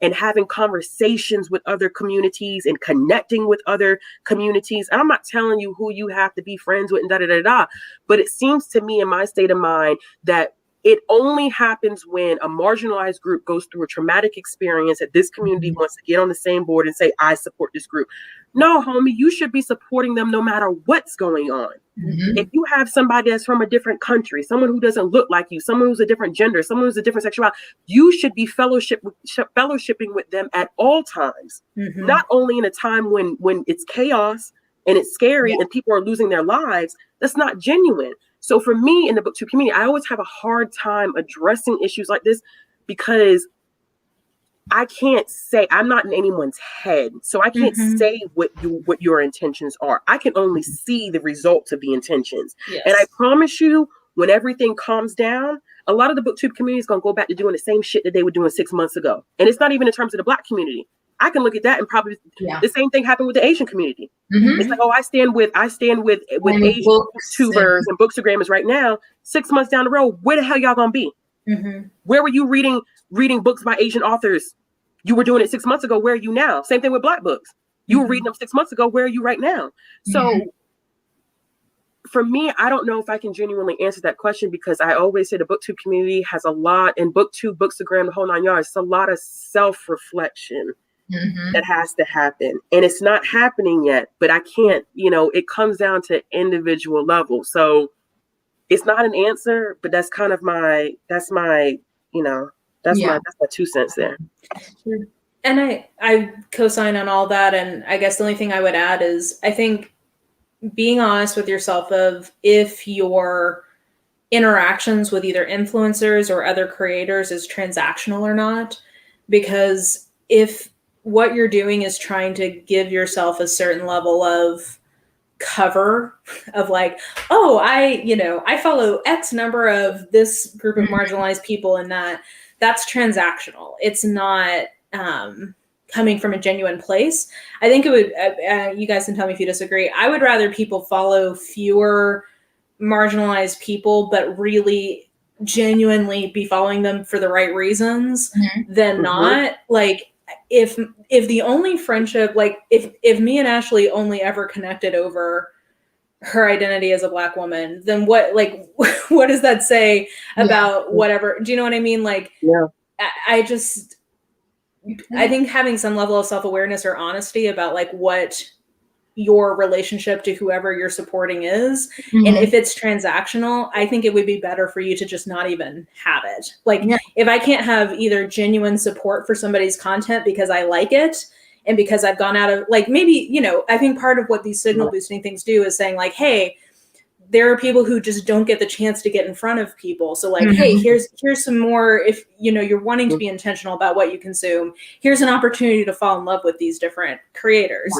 and having conversations with other communities and connecting with other communities. And I'm not telling you who you have to be friends with and da-da-da-da, but it seems to me, in my state of mind, that it only happens when a marginalized group goes through a traumatic experience that this community wants to get on the same board and say, I support this group. No, homie, you should be supporting them no matter what's going on. If you have somebody that's from a different country, someone who doesn't look like you, someone who's a different gender, someone who's a different sexuality, you should be fellowshipping with them at all times. Not only in a time when it's chaos and it's scary and people are losing their lives. That's not genuine. So for me in the BookTube community, I always have a hard time addressing issues like this, because I can't say, I'm not in anyone's head, so I can't say what your intentions are. I can only see the results of the intentions. Yes. And I promise you, when everything calms down, a lot of the booktube community is going to go back to doing the same shit that they were doing 6 months ago. And it's not even in terms of the Black community. I can look at that and probably the same thing happened with the Asian community. It's like, oh, I stand with Asian booktubers and bookstagrammers right now. 6 months down the road, where the hell y'all gonna be? Where were you reading books by Asian authors? You were doing it 6 months ago. Where are you now? Same thing with Black books. You were reading them 6 months ago. Where are you right now? So for me, I don't know if I can genuinely answer that question, because I always say the booktube community has a lot, and booktube, bookstagram, the whole 9 yards, it's a lot of self-reflection that has to happen. And it's not happening yet, but I can't, it comes down to individual level. So it's not an answer, but that's kind of my 2 cents there. And I co-sign on all that. And I guess the only thing I would add is, I think being honest with yourself of if your interactions with either influencers or other creators is transactional or not. Because if what you're doing is trying to give yourself a certain level of cover of like, oh, I follow X number of this group of marginalized people, and that's transactional. It's not coming from a genuine place. I think it would, you guys can tell me if you disagree. I would rather people follow fewer marginalized people, but really genuinely be following them for the right reasons than not. Like, if the only friendship, like if me and Ashley only ever connected over her identity as a Black woman, then what does that say about whatever? Do you know what I mean? Like, I think having some level of self-awareness or honesty about like what your relationship to whoever you're supporting is. And if it's transactional, I think it would be better for you to just not even have it. Like if I can't have either genuine support for somebody's content because I like it, and because I've gone out of like, maybe, I think part of what these signal boosting things do is saying like, hey, there are people who just don't get the chance to get in front of people. So like, hey, here's some more, if you're wanting to be intentional about what you consume, here's an opportunity to fall in love with these different creators.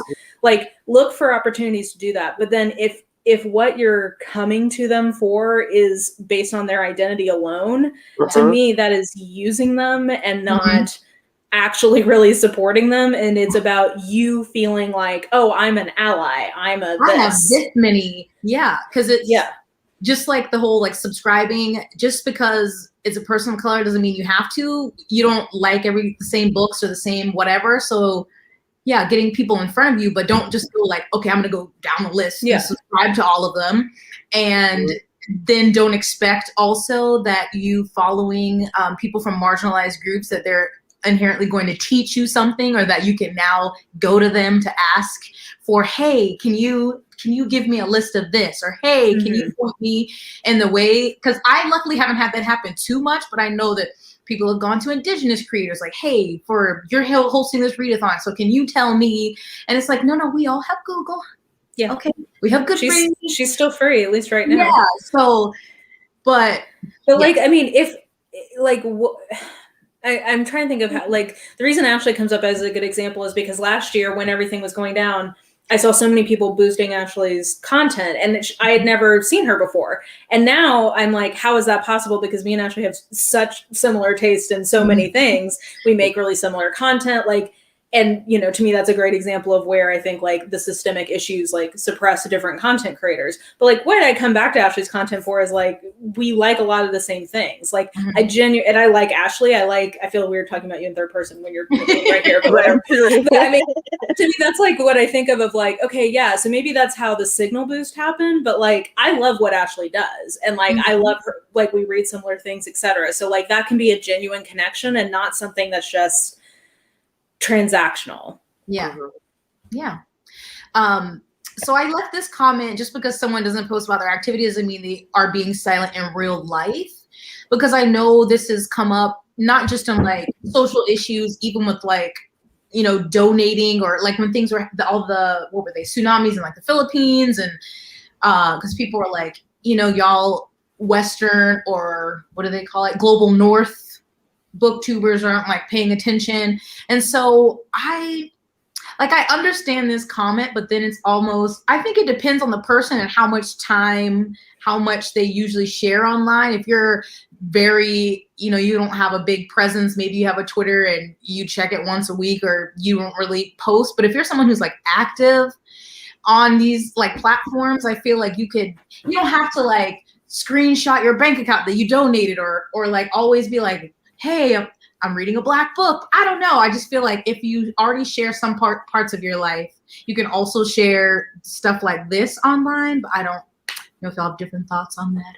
Like, look for opportunities to do that. But then if what you're coming to them for is based on their identity alone, to me, that is using them and not actually really supporting them. And it's about you feeling like, oh, I'm an ally. I have this many. Because it's just like the whole like subscribing, just because it's a person of color doesn't mean you have to. You don't like the same books or the same whatever. So getting people in front of you, but don't just go like, okay, I'm gonna go down the list and subscribe to all of them. And then don't expect also that you following people from marginalized groups that they're inherently going to teach you something, or that you can now go to them to ask for, hey, can you give me a list of this? Or, hey, can you point me in the way? Because I luckily haven't had that happen too much, but I know that people have gone to Indigenous creators like, hey, you're hosting this readathon, so can you tell me? And it's like, no, we all have Google. Yeah. Okay. We have Goodreads. She's still free, at least right now. Yeah. So, but like, I mean, if like, I'm trying to think of how, like, the reason Ashley comes up as a good example is because last year when everything was going down, I saw so many people boosting Ashley's content, and I had never seen her before. And now I'm like, how is that possible? Because me and Ashley have such similar taste in so many things. We make really similar content. Like, and, to me, that's a great example of where I think like the systemic issues like suppress different content creators. But like what I come back to Ashley's content for is like, we like a lot of the same things. Like and I like Ashley. I feel weird talking about you in third person when you're right here, but whatever. But I mean, to me, that's like what I think of like, okay, so maybe that's how the signal boost happened. But like, I love what Ashley does. And like, I love her, like we read similar things, etc. So like that can be a genuine connection and not something that's just transactional. So I left this comment just because someone doesn't post about their activity doesn't mean they are being silent in real life, because I know this has come up not just on like social issues, even with like donating, or like when things were what were they, tsunamis in like the Philippines, and because people were like, y'all Western, or what do they call it, global North booktubers aren't like paying attention. And so I understand this comment, but then it's almost, I think it depends on the person and how much they usually share online. If you're very, you don't have a big presence, maybe you have a Twitter and you check it once a week, or you don't really post. But if you're someone who's like active on these like platforms, I feel like you don't have to like screenshot your bank account that you donated, or like always be like, hey, I'm reading a Black book. I don't know. I just feel like if you already share some parts of your life, you can also share stuff like this online. But I don't know if y'all have different thoughts on that.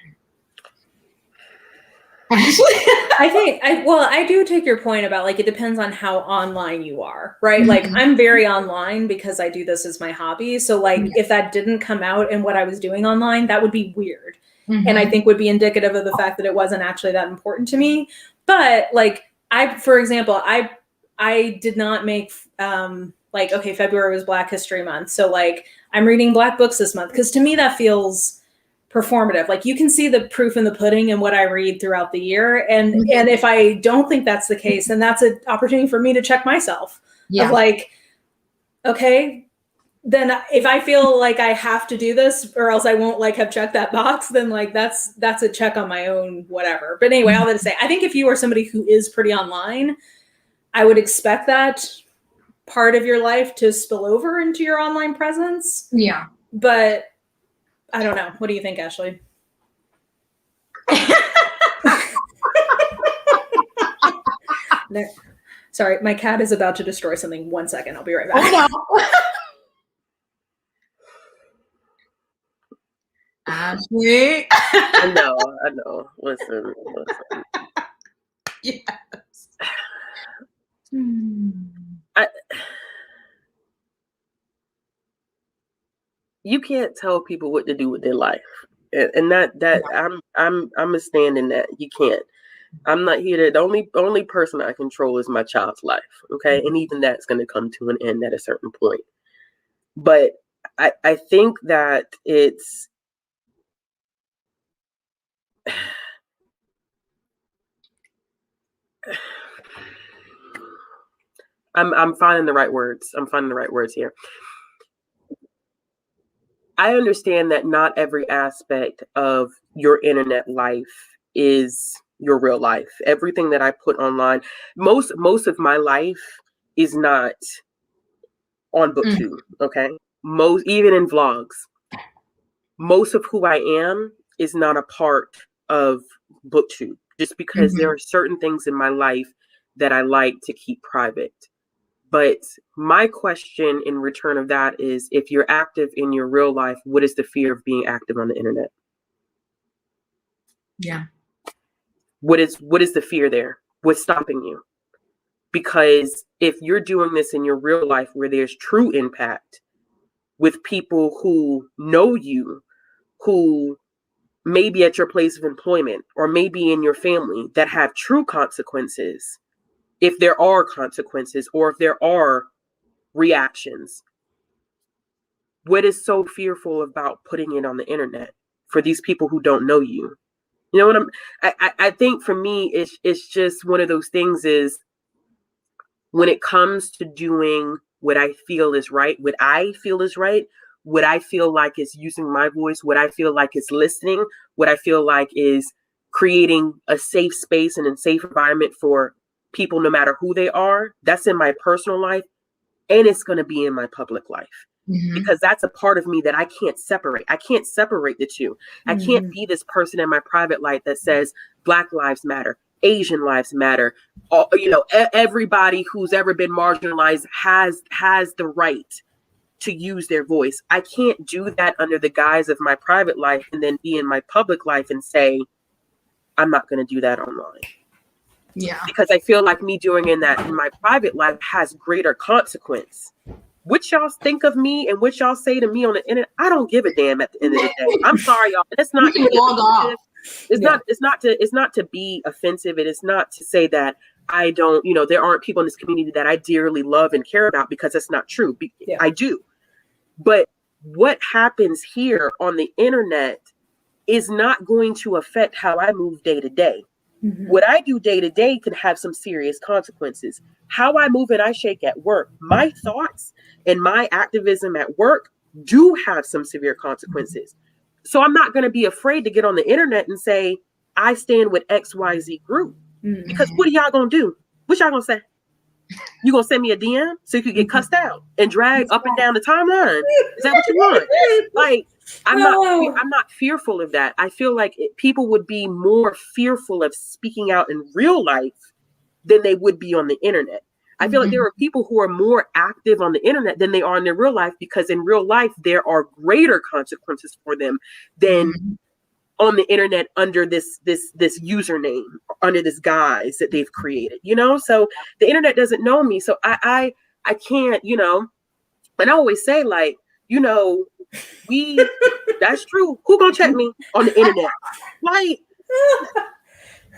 I do take your point about like, it depends on how online you are, right? Mm-hmm. Like I'm very online because I do this as my hobby. So like if that didn't come out in what I was doing online, that would be weird. Mm-hmm. And I think would be indicative of the fact that it wasn't actually that important to me. But like, for example, I did not make February was Black History Month. So like I'm reading Black books this month because to me that feels performative. Like you can see the proof in the pudding in what I read throughout the year. And if I don't think that's the case, then that's an opportunity for me to check myself. Yeah. Of like, okay, then if I feel like I have to do this or else I won't like have checked that box, then like that's a check on my own, whatever. But anyway, all that to say, I think if you are somebody who is pretty online, I would expect that part of your life to spill over into your online presence. Yeah. But I don't know. What do you think, Ashley? No. Sorry, my cat is about to destroy something. 1 second. I'll be right back. Oh, no. Ashley. I know. Listen. Yes. You can't tell people what to do with their life, and that I'm a stand in that. You can't. I'm not here to. The only person I control is my child's life. Okay, and even that's going to come to an end at a certain point. But I think that it's. I'm finding the right words. I'm finding the right words here. I understand that not every aspect of your internet life is your real life. Everything that I put online, most of my life is not on BookTube. Okay, even in vlogs, most of who I am is not a part of BookTube. Just because there are certain things in my life that I like to keep private. But my question in return of that is, if you're active in your real life, what is the fear of being active on the internet? Yeah. What is the fear there? What's stopping you? Because if you're doing this in your real life where there's true impact with people who know you, who may be at your place of employment or maybe in your family that have true consequences, if there are consequences or if there are reactions, what is so fearful about putting it on the internet for these people who don't know you? You know what I think for me, it's just one of those things is when it comes to doing what I feel is right, what I feel like is using my voice, what I feel like is listening, what I feel like is creating a safe space and a safe environment for people, no matter who they are. That's in my personal life, and it's going to be in my public life. Because that's a part of me that I can't separate. I can't separate the two. I can't be this person in my private life that says Black lives matter, Asian lives matter. Everybody who's ever been marginalized has the right to use their voice. I can't do that under the guise of my private life and then be in my public life and say, I'm not going to do that online. Yeah. Because I feel like me doing in my private life has greater consequence. What y'all think of me and what y'all say to me on the internet, I don't give a damn at the end of the day. I'm sorry, y'all. That's not to be offensive. It's not to be offensive. It is not to say that I don't, there aren't people in this community that I dearly love and care about, because that's not true. Yeah. I do. But what happens here on the internet is not going to affect how I move day to day. What I do day to day can have some serious consequences. How I move and I shake at work, my thoughts and my activism at work do have some severe consequences. So I'm not going to be afraid to get on the internet and say, I stand with XYZ group. Because what are y'all going to do? What y'all going to say? You going to send me a DM so you could get cussed out and dragged up and down the timeline? Is that what you want? Like, I'm not fearful of that. I feel like people would be more fearful of speaking out in real life than they would be on the internet. I feel like there are people who are more active on the internet than they are in their real life, because in real life, there are greater consequences for them than on the internet under this username, under this guise that they've created, you know? So the internet doesn't know me. So I can't, you know, and I always say, like, you know, that's true. Who gonna check me on the internet? Like,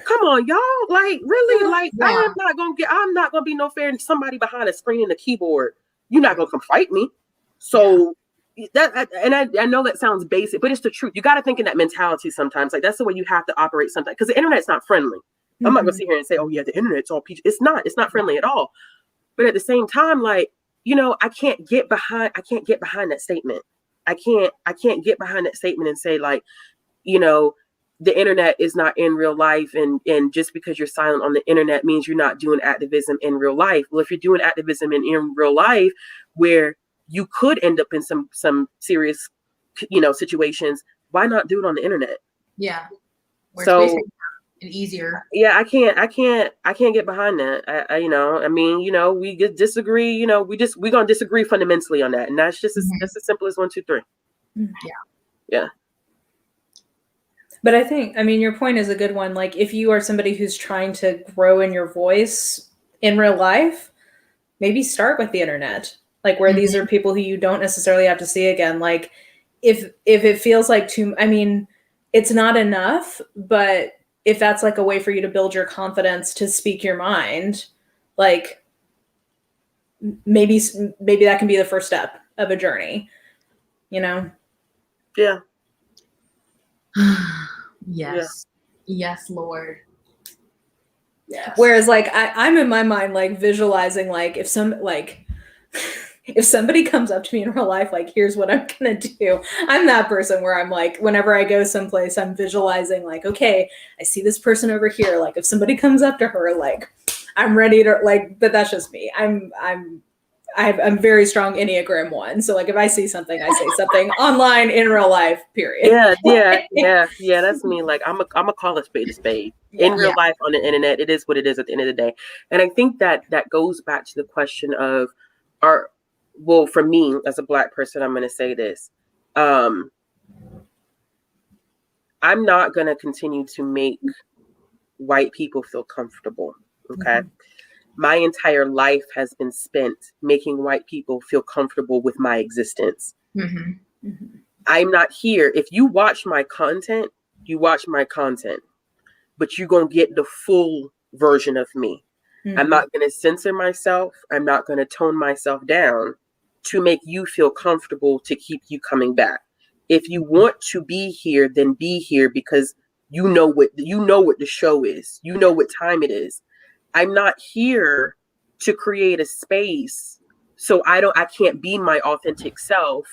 come on, y'all. Like, really? Like, I'm not gonna be no fair and somebody behind a screen and a keyboard. You're not gonna come fight me. So I know that sounds basic, but it's the truth. You got to think in that mentality sometimes. Like, that's the way you have to operate sometimes, because the internet's not friendly. I'm not gonna sit here and say, oh yeah, the internet's all peachy. It's not friendly at all. But at the same time, like, you know, I can't get behind that statement. I can't get behind that statement and say, like, you know, the internet is not in real life, and just because you're silent on the internet means you're not doing activism in real life. Well, if you're doing activism in real life, where you could end up in some serious, you know, situations, why not do it on the internet? Yeah. So easier. Yeah, I can't get behind that. You know, I mean, you know, we disagree. You know, we're gonna disagree fundamentally on that, and that's just that's as simple as 1, 2, 3. Yeah. But I think, I mean, your point is a good one. Like, if you are somebody who's trying to grow in your voice in real life, maybe start with the internet. Like, where these are people who you don't necessarily have to see again. Like, if it feels like I mean, it's not enough, but if that's like a way for you to build your confidence to speak your mind, like, maybe that can be the first step of a journey, you know? Yeah. Yes. Yeah. Yes, Lord. Yes. Whereas, like, I'm in my mind, like, visualizing, like, if somebody comes up to me in real life, like, here's what I'm gonna do. I'm that person where I'm like, whenever I go someplace, I'm visualizing, like, okay, I see this person over here. Like, if somebody comes up to her, like, I'm ready to, like, but that's just me. I'm very strong Enneagram 1. So, like, if I see something, I say something online in real life, period. Yeah. That's me. Like, I'm a call a spade a spade. In real life, on the internet, it is what it is at the end of the day. And I think that goes back to the question of well, for me as a Black person, I'm going to say this. I'm not going to continue to make white people feel comfortable. Okay. My entire life has been spent making white people feel comfortable with my existence. I'm not here. If you watch my content, you watch my content, but you're going to get the full version of me. I'm not going to censor myself. I'm not going to tone myself down to make you feel comfortable, to keep you coming back. If you want to be here, then be here, because you know what the show is. You know what time it is. I'm not here to create a space so I can't be my authentic self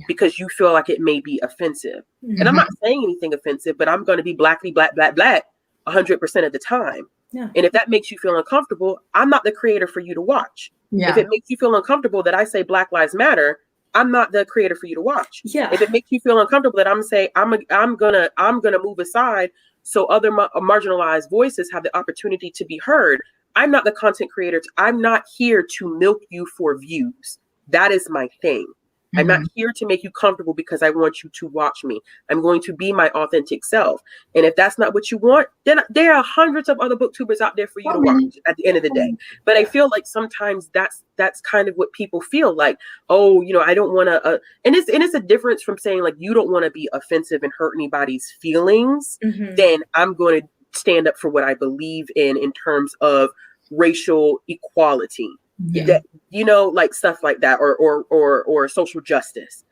because you feel like it may be offensive. And I'm not saying anything offensive, but I'm going to be black 100% of the time. Yeah. And if that makes you feel uncomfortable, I'm not the creator for you to watch. Yeah. If it makes you feel uncomfortable that I say Black Lives Matter, I'm not the creator for you to watch. Yeah. If it makes you feel uncomfortable that I'm gonna move aside so other marginalized voices have the opportunity to be heard, I'm not the content creator. I'm not here to milk you for views. That is my thing. I'm not here to make you comfortable because I want you to watch me. I'm going to be my authentic self. And if that's not what you want, then there are hundreds of other booktubers out there for you to watch at the end of the day. But I feel like sometimes that's kind of what people feel like, oh, you know, I don't want to, and it's a difference from saying like, you don't want to be offensive and hurt anybody's feelings. Then I'm going to stand up for what I believe in terms of racial equality. That, you know, like stuff like that, or social justice.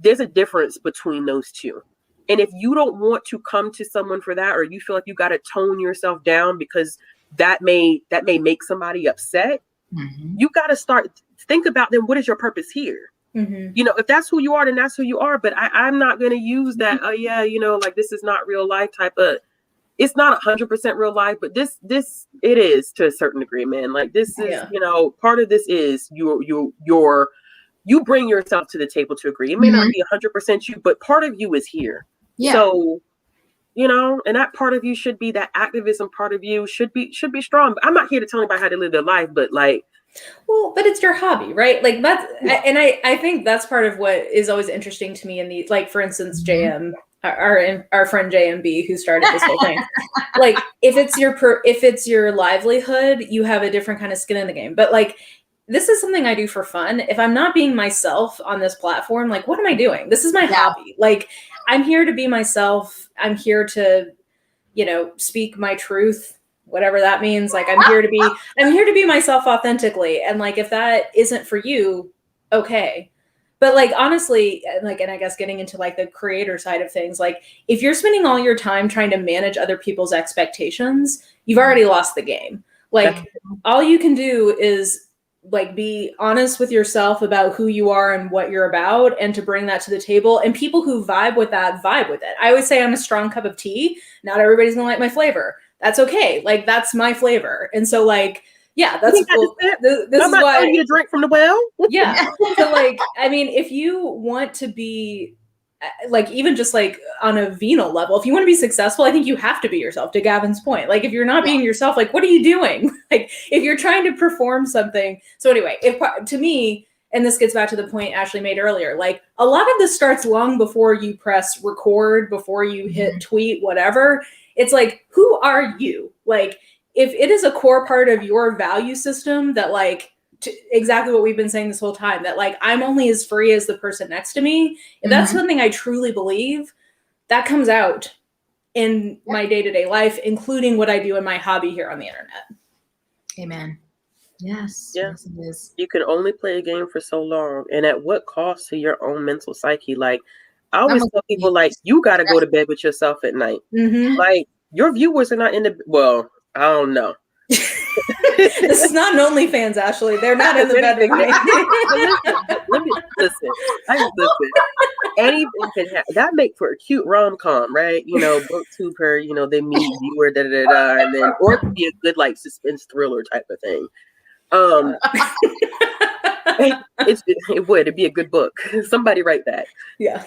There's a difference between those two. And if you don't want to come to someone for that, or you feel like you got to tone yourself down because that may make somebody upset, you got to think about, then what is your purpose here? You know, if that's who you are, then that's who you are. But I'm not going to use that. Oh yeah, you know, like this is not real life type of. It's not 100% real life, but this it is to a certain degree, man. Like this is, you know, part of this is you bring yourself to the table to agree. It may not be 100% you, but part of you is here. Yeah. So, you know, and that part of you should be, that activism part of you should be strong. I'm not here to tell anybody how to live their life, but like, well, but it's your hobby, right? Like that's, and I think that's part of what is always interesting to me in the, like, for instance, JM, our friend JMB, who started this whole thing. Like, if it's your livelihood, you have a different kind of skin in the game. But like, this is something I do for fun. If I'm not being myself on this platform, like, what am I doing? This is my hobby. Like, I'm here to be myself. I'm here to, you know, speak my truth, whatever that means. Like, I'm here to be myself authentically. And like, if that isn't for you, okay. But like, honestly, like, and I guess getting into like the creator side of things, like if you're spending all your time trying to manage other people's expectations, you've already lost the game. Like, all you can do is like be honest with yourself about who you are and what you're about, and to bring that to the table. And people who vibe with that, vibe with it. I always say I'm a strong cup of tea. Not everybody's gonna like my flavor. That's okay. Like, that's my flavor. And so like, yeah, that's cool. This is why you drink from the well. Yeah. So like, I mean, if you want to be like, even just like on a venal level, if you want to be successful, I think you have to be yourself, to Gavin's point. Like, if you're not being yourself, like, what are you doing? Like, if you're trying to perform something. So anyway, to me, and this gets back to the point Ashley made earlier, like, a lot of this starts long before you press record, before you hit tweet, whatever. It's like, who are you? Like, if it is a core part of your value system that like, exactly what we've been saying this whole time, that like, I'm only as free as the person next to me. If that's something I truly believe, that comes out in my day-to-day life, including what I do in my hobby here on the internet. Amen. Yes. Yeah. Yes, it is. You can only play a game for so long, and at what cost to your own mental psyche? Like, I always tell people, like, you got to go to bed with yourself at night. Like, your viewers are not in the, well, I don't know. This is not an OnlyFans, Ashley. They're not in the bed with me. Listen. Anything can happen. That make for a cute rom-com, right? You know, booktuber, you know, they meet viewer, and then, or it could be a good like suspense thriller type of thing. It'd be a good book. Somebody write that. Yeah.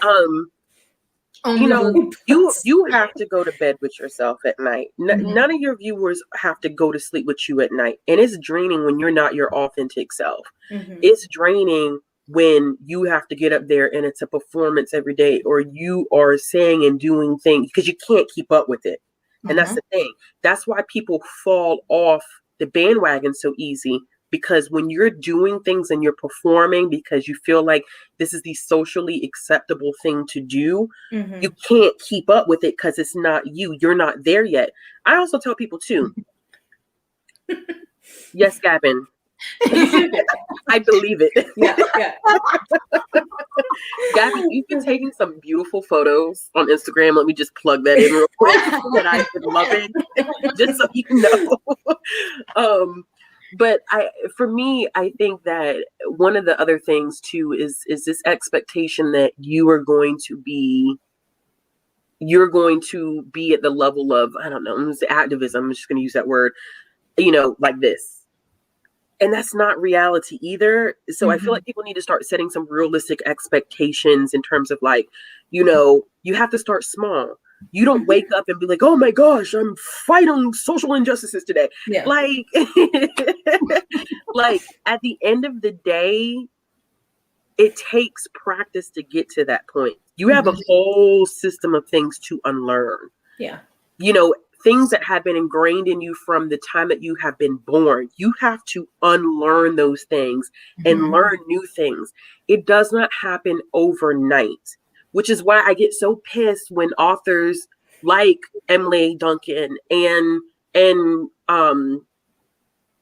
You know, you have to go to bed with yourself at night. None of your viewers have to go to sleep with you at night. And it's draining when you're not your authentic self. It's draining when you have to get up there and it's a performance every day, or you are saying and doing things because you can't keep up with it. And that's the thing. That's why people fall off the bandwagon so easy. Because when you're doing things and you're performing because you feel like this is the socially acceptable thing to do, you can't keep up with it because it's not you. You're not there yet. I also tell people too. Yes, Gavin. I believe it. Yeah. Gavin, you've been taking some beautiful photos on Instagram. Let me just plug that in real quick that I've been loving, just so you know. But for me, I think that one of the other things too is this expectation that you're going to be at the level of, I don't know, activism. I'm just going to use that word, you know, like this. And that's not reality either. So I feel like people need to start setting some realistic expectations in terms of like, you know, you have to start small. You don't wake up and be like, oh my gosh, I'm fighting social injustices today. Yeah. Like, like at the end of the day, it takes practice to get to that point. You have a whole system of things to unlearn. Yeah. You know, things that have been ingrained in you from the time that you have been born. You have to unlearn those things and learn new things. It does not happen overnight. Which is why I get so pissed when authors like Emily Duncan and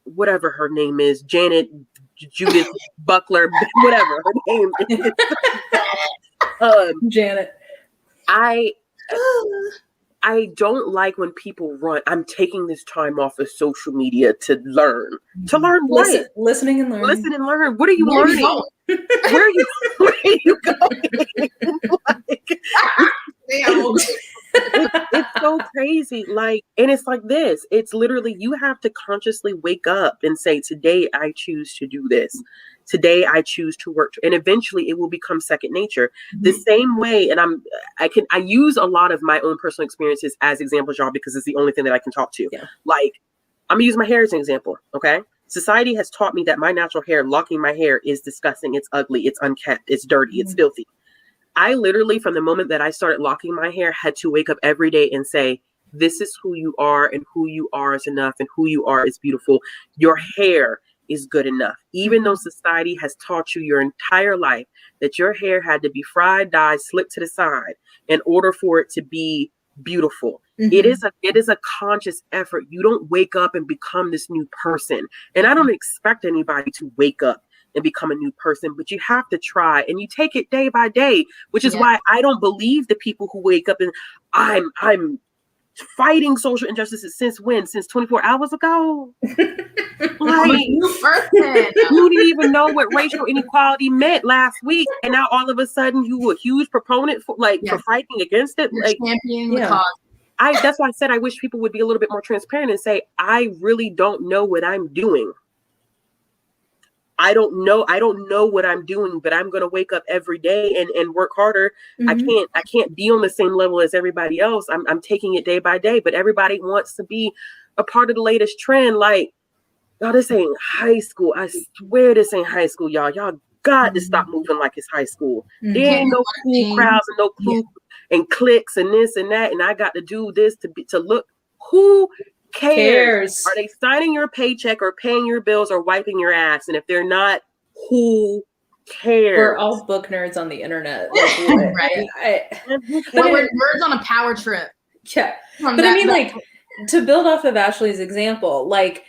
whatever her name is, Janet Judith Buckler, whatever her name is. Janet. I don't like when people run. I'm taking this time off of social media to learn. To learn what? Listening and learning. Listen and learn. What are you Where are you learning? going? Where are you going? Like, it's so crazy. Like, and it's like this. It's literally, you have to consciously wake up and say, today I choose to do this. Today I choose to work. And eventually it will become second nature. The same way, and I use a lot of my own personal experiences as examples, y'all, because it's the only thing that I can talk to. Yeah. Like, I'm gonna use my hair as an example. Okay. Society has taught me that my natural hair, locking my hair, is disgusting. It's ugly. It's unkept. It's dirty. It's filthy. I literally, from the moment that I started locking my hair, had to wake up every day and say, this is who you are, and who you are is enough, and who you are is beautiful. Your hair is good enough. Even though society has taught you your entire life that your hair had to be fried, dyed, slicked to the side in order for it to be beautiful. It is a conscious effort. You don't wake up and become this new person. And I don't expect anybody to wake up and become a new person, but you have to try, and you take it day by day, which is why I don't believe the people who wake up and I'm fighting social injustices since when? Since 24 hours ago? Like, you didn't even know what racial inequality meant last week, and now all of a sudden you were a huge proponent for for fighting against it. You're like, championing the cause. That's why I said I wish people would be a little bit more transparent and say, I really don't know what I'm doing. I don't know what I'm doing, but I'm going to wake up every day and work harder. I can't be on the same level as everybody else. I'm taking it day by day, but everybody wants to be a part of the latest trend. Like, y'all, this ain't high school. I swear this ain't high school, y'all. Y'all got to stop moving like it's high school. There ain't no cool crowds and no cool and cliques and this and that. And I got to do this to look. Who cares? Are they signing your paycheck or paying your bills or wiping your ass? And if they're not, who cares? We're all book nerds on the internet. Like, right. We're nerds on a power trip. Yeah. But I mean, like, to build off of Ashley's example, like,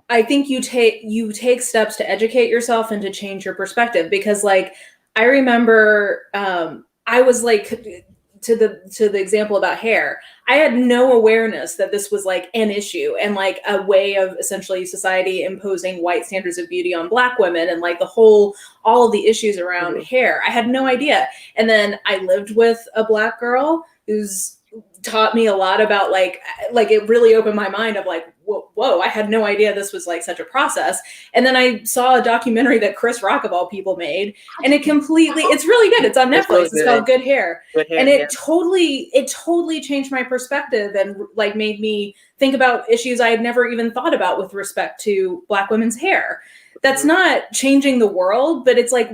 I think you take steps to educate yourself and to change your perspective, because, like, I remember I was like, to the example about hair, I had no awareness that this was like an issue and like a way of essentially society imposing white standards of beauty on Black women, and like all of the issues around hair. I had no idea. And then I lived with a Black girl who's taught me a lot about like it really opened my mind of like, whoa, I had no idea this was like such a process. And then I saw a documentary that Chris Rock of all people made, and it's really good. It's on Netflix. It's called Good Hair. And it totally changed my perspective and like made me think about issues I had never even thought about with respect to Black women's hair. That's not changing the world, but it's like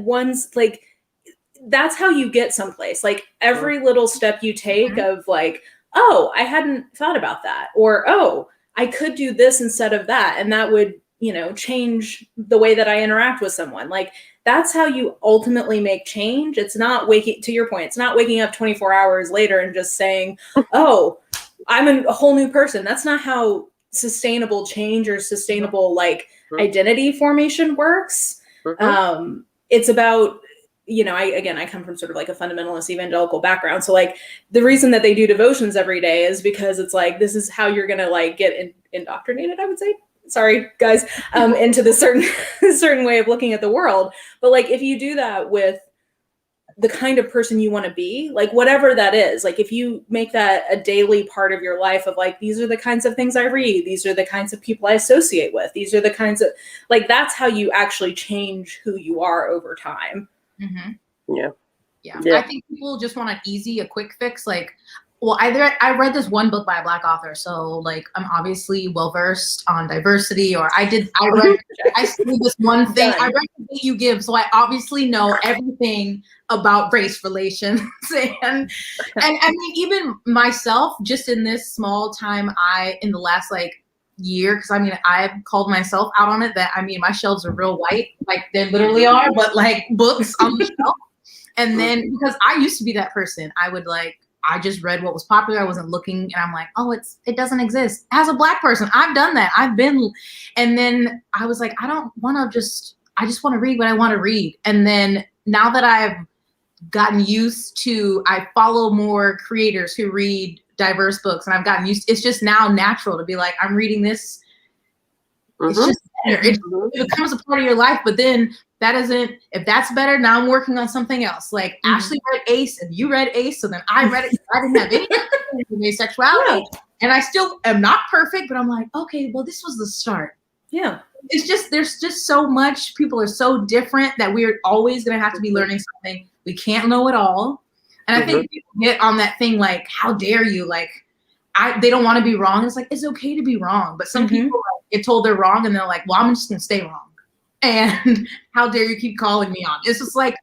that's how you get someplace. Like every little step you take of like, oh, I hadn't thought about that, or oh, I could do this instead of that, and that would, change the way that I interact with someone. Like that's how you ultimately make change. It's not to your point, it's not waking up 24 hours later and just saying, oh, I'm a whole new person. That's not how sustainable change or sustainable like identity formation works. It's about, I come from sort of like a fundamentalist evangelical background. So like the reason that they do devotions every day is because it's like, this is how you're going to like get indoctrinated, I would say. Sorry, guys, into the certain way of looking at the world. But like, if you do that with the kind of person you want to be, like whatever that is, like if you make that a daily part of your life of like, these are the kinds of things I read, these are the kinds of people I associate with, these are the kinds of, like, that's how you actually change who you are over time. Yeah. I think people just want a quick fix. Like, well, I read this one book by a Black author, so like I'm obviously well versed on diversity, or I studied this one thing. I read the thing you give, so I obviously know everything about race relations. and I mean, even myself, just in this small time, in the last like year, because I mean I've called myself out on it, that I mean my shelves are real white, like they literally are, but like books on the shelf. And then because I used to be that person, I just read what was popular, I wasn't looking, and I'm like, oh, it doesn't exist. As a Black person, I've done that. And then I was like, I just want to read what I want to read. And then now that I've gotten used to, I follow more creators who read diverse books, and I've gotten used, it's just now natural to be like, I'm reading this. It's just better. It becomes a part of your life, but then that isn't, if that's better, now I'm working on something else. Like Ashley read Ace and you read Ace, so then I read it. I didn't have any asexuality. And I still am not perfect, but I'm like, okay, well, this was the start. Yeah. It's just, there's just so much, people are so different that we're always going to have to be learning something. We can't know it all. And I think people get on that thing like, how dare you? Like, they don't want to be wrong. It's like, it's okay to be wrong. But some people get told they're wrong and they're like, well, I'm just going to stay wrong. And how dare you keep calling me on? It's just like,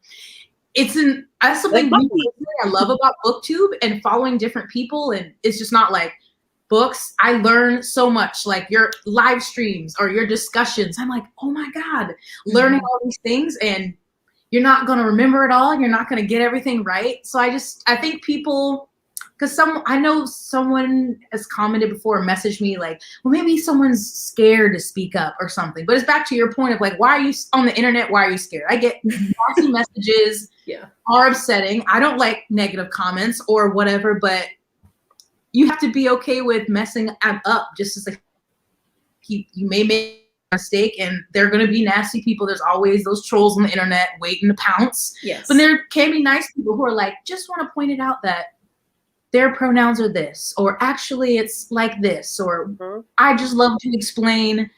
that's something I love about BookTube and following different people. And it's just not like books. I learn so much, like your live streams or your discussions. I'm like, oh my God, learning all these things, and you're not going to remember it all. You're not going to get everything right. So I think people, because I know someone has commented before, messaged me like, well, maybe someone's scared to speak up or something. But it's back to your point of like, why are you on the internet? Why are you scared? I get nasty messages are upsetting. I don't like negative comments or whatever, but you have to be okay with messing up. Just as like, you may make a mistake, and there are going to be nasty people. There's always those trolls on the internet waiting to pounce. Yes. But there can be nice people who are like, just want to point it out that their pronouns are this, or actually it's like this, or I just love to explain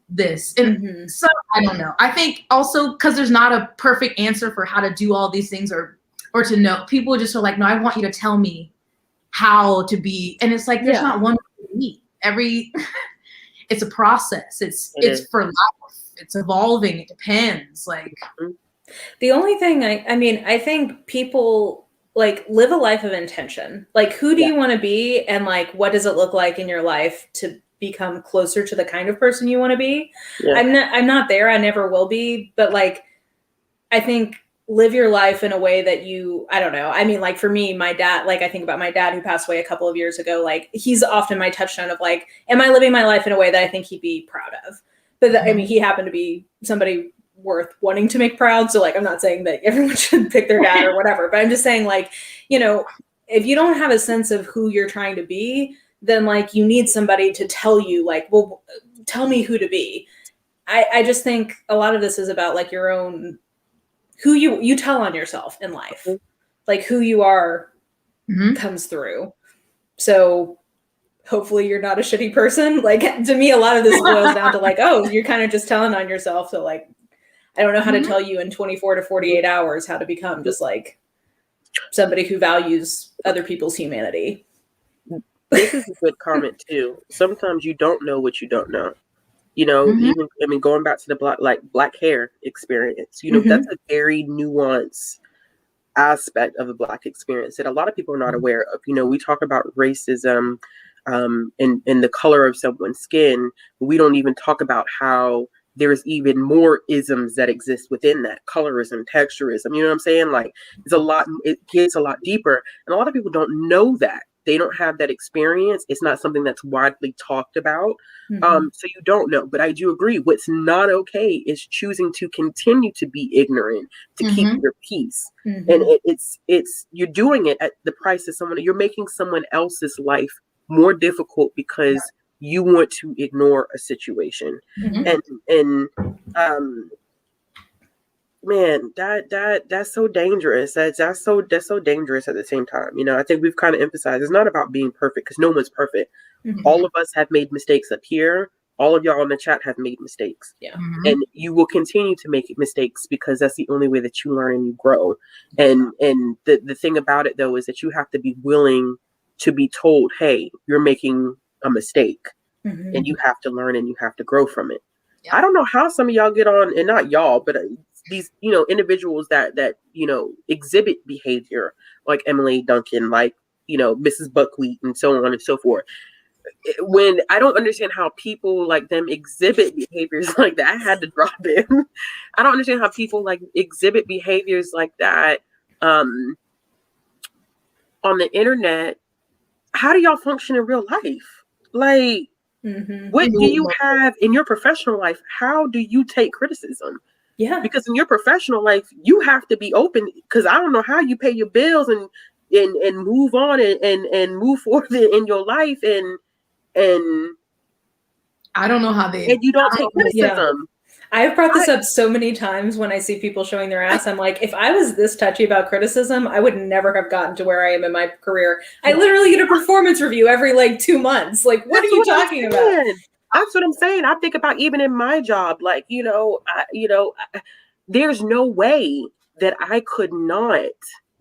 this. And so I don't know. I think also because there's not a perfect answer for how to do all these things or to know. People just are like, no, I want you to tell me how to be. And it's like, there's not one way to be. It's a process. It's for life. It's evolving. It depends. Like the only thing I think people like live a life of intention. Like, who do you want to be? And like, what does it look like in your life to become closer to the kind of person you want to be? Yeah. I'm not there. I never will be. But like, I think live your life in a way that I don't know. I mean, like for me, my dad, like I think about my dad who passed away a couple of years ago, like he's often my touchstone of like, am I living my life in a way that I think he'd be proud of? But I mean, he happened to be somebody worth wanting to make proud. So like, I'm not saying that everyone should pick their dad or whatever, but I'm just saying like, you know, if you don't have a sense of who you're trying to be, then like you need somebody to tell you like, well, tell me who to be. I just think a lot of this is about like your own, who you tell on yourself in life, like who you are comes through. So hopefully you're not a shitty person. Like to me, a lot of this boils down to like, oh, you're kind of just telling on yourself. So like, I don't know how to tell you in 24 to 48 hours how to become just like somebody who values other people's humanity. This is a good comment too. Sometimes you don't know what you don't know. You know, even, I mean, going back to the black hair experience, you know, that's a very nuanced aspect of the Black experience that a lot of people are not aware of. You know, we talk about racism and the color of someone's skin, but we don't even talk about how there's even more isms that exist within that. Colorism, texturism, you know what I'm saying? Like, it's a lot, it gets a lot deeper. And a lot of people don't know that. They don't have that experience. It's not something that's widely talked about. So you don't know. But I do agree. What's not okay is choosing to continue to be ignorant, to keep your peace. And it's you're doing it at the price of you're making someone else's life more difficult because you want to ignore a situation. And man, that's so dangerous. That's so dangerous at the same time. You know, I think we've kind of emphasized it's not about being perfect because no one's perfect. All of us have made mistakes up here. All of y'all in the chat have made mistakes. Yeah. And you will continue to make mistakes because that's the only way that you learn and you grow. And the thing about it though is that you have to be willing to be told, hey, you're making a mistake and you have to learn and you have to grow from it. Yeah. I don't know how some of y'all get on, and not y'all, but these, you know, individuals that, you know, exhibit behavior like Emily Duncan, like, you know, Mrs. Buckwheat and so on and so forth. When I don't understand how people like them exhibit behaviors like that, I had to drop in. I don't understand how people like exhibit behaviors like that on the internet. How do y'all function in real life? Like, what do you have in your professional life? How do you take criticism? Yeah. Because in your professional life, you have to be open, because I don't know how you pay your bills and move on and move forward in your life and I don't know how they. And you don't take criticism. Yeah. I've brought this up so many times when I see people showing their ass. I'm like, if I was this touchy about criticism, I would never have gotten to where I am in my career. I literally get a performance review every like 2 months. Like, what are you talking about? That's what I'm saying. I think about even in my job, like, there's no way that I could not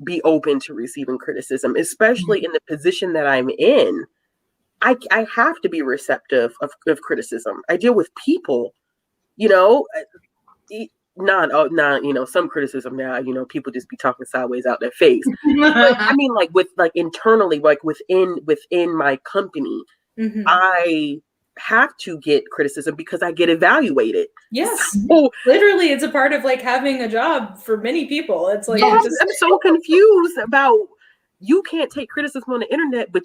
be open to receiving criticism, especially in the position that I'm in. I have to be receptive of criticism. I deal with people, some criticism now, people just be talking sideways out their face. But I mean, like internally, like within my company, I have to get criticism because I get evaluated. Yes. So, literally, it's a part of like having a job for many people. It's like, I'm so confused about, you can't take criticism on the internet, but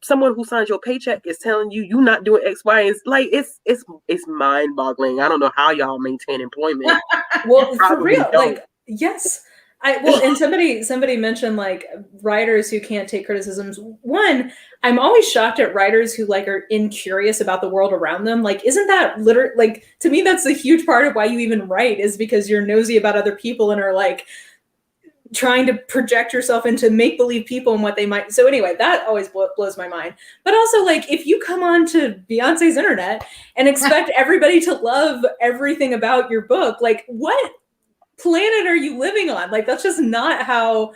someone who signs your paycheck is telling you not doing X, Y, and like it's mind-boggling. I don't know how y'all maintain employment. Well, for real, like yes. And somebody mentioned like writers who can't take criticisms. One, I'm always shocked at writers who like are incurious about the world around them. Like, isn't that literally, like, to me, that's a huge part of why you even write, is because you're nosy about other people and are like trying to project yourself into make-believe people and what they might. So anyway, that always blows my mind. But also, like, if you come on to Beyonce's internet and expect everybody to love everything about your book, like, what planet are you living on? Like, that's just not how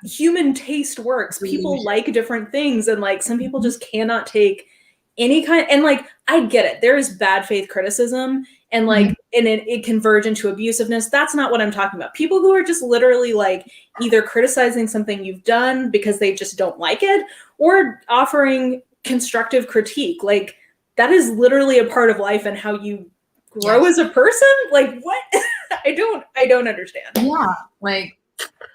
human taste works. People like different things, and like some people just cannot take any kind. And like, I get it, there is bad faith criticism, and like and it can verge into abusiveness. That's not what I'm talking about. People who are just literally like either criticizing something you've done because they just don't like it, or offering constructive critique. Like, that is literally a part of life and how you grow as a person. Like, what? I don't understand. Yeah, like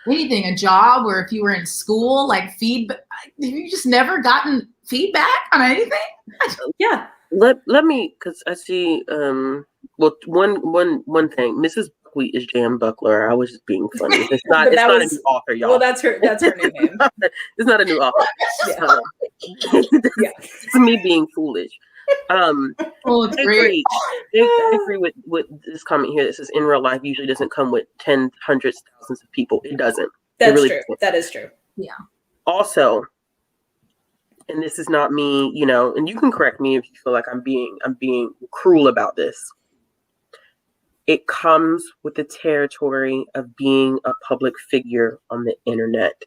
anything, a job, or if you were in school, like feedback. Have you just never gotten feedback on anything? Yeah. Let me, because I see one thing. Mrs. Buckwheat is Jan Buckler. I was just being funny. It's not a new author, y'all. Well, that's her new name. It's not a new author. It's me being foolish. It's great. I agree with this comment here that says, in real life usually doesn't come with tens, hundreds, thousands of people. It doesn't. That's true. That is true. Yeah. Also, and this is not me, and you can correct me if you feel like I'm being cruel about this. It comes with the territory of being a public figure on the internet.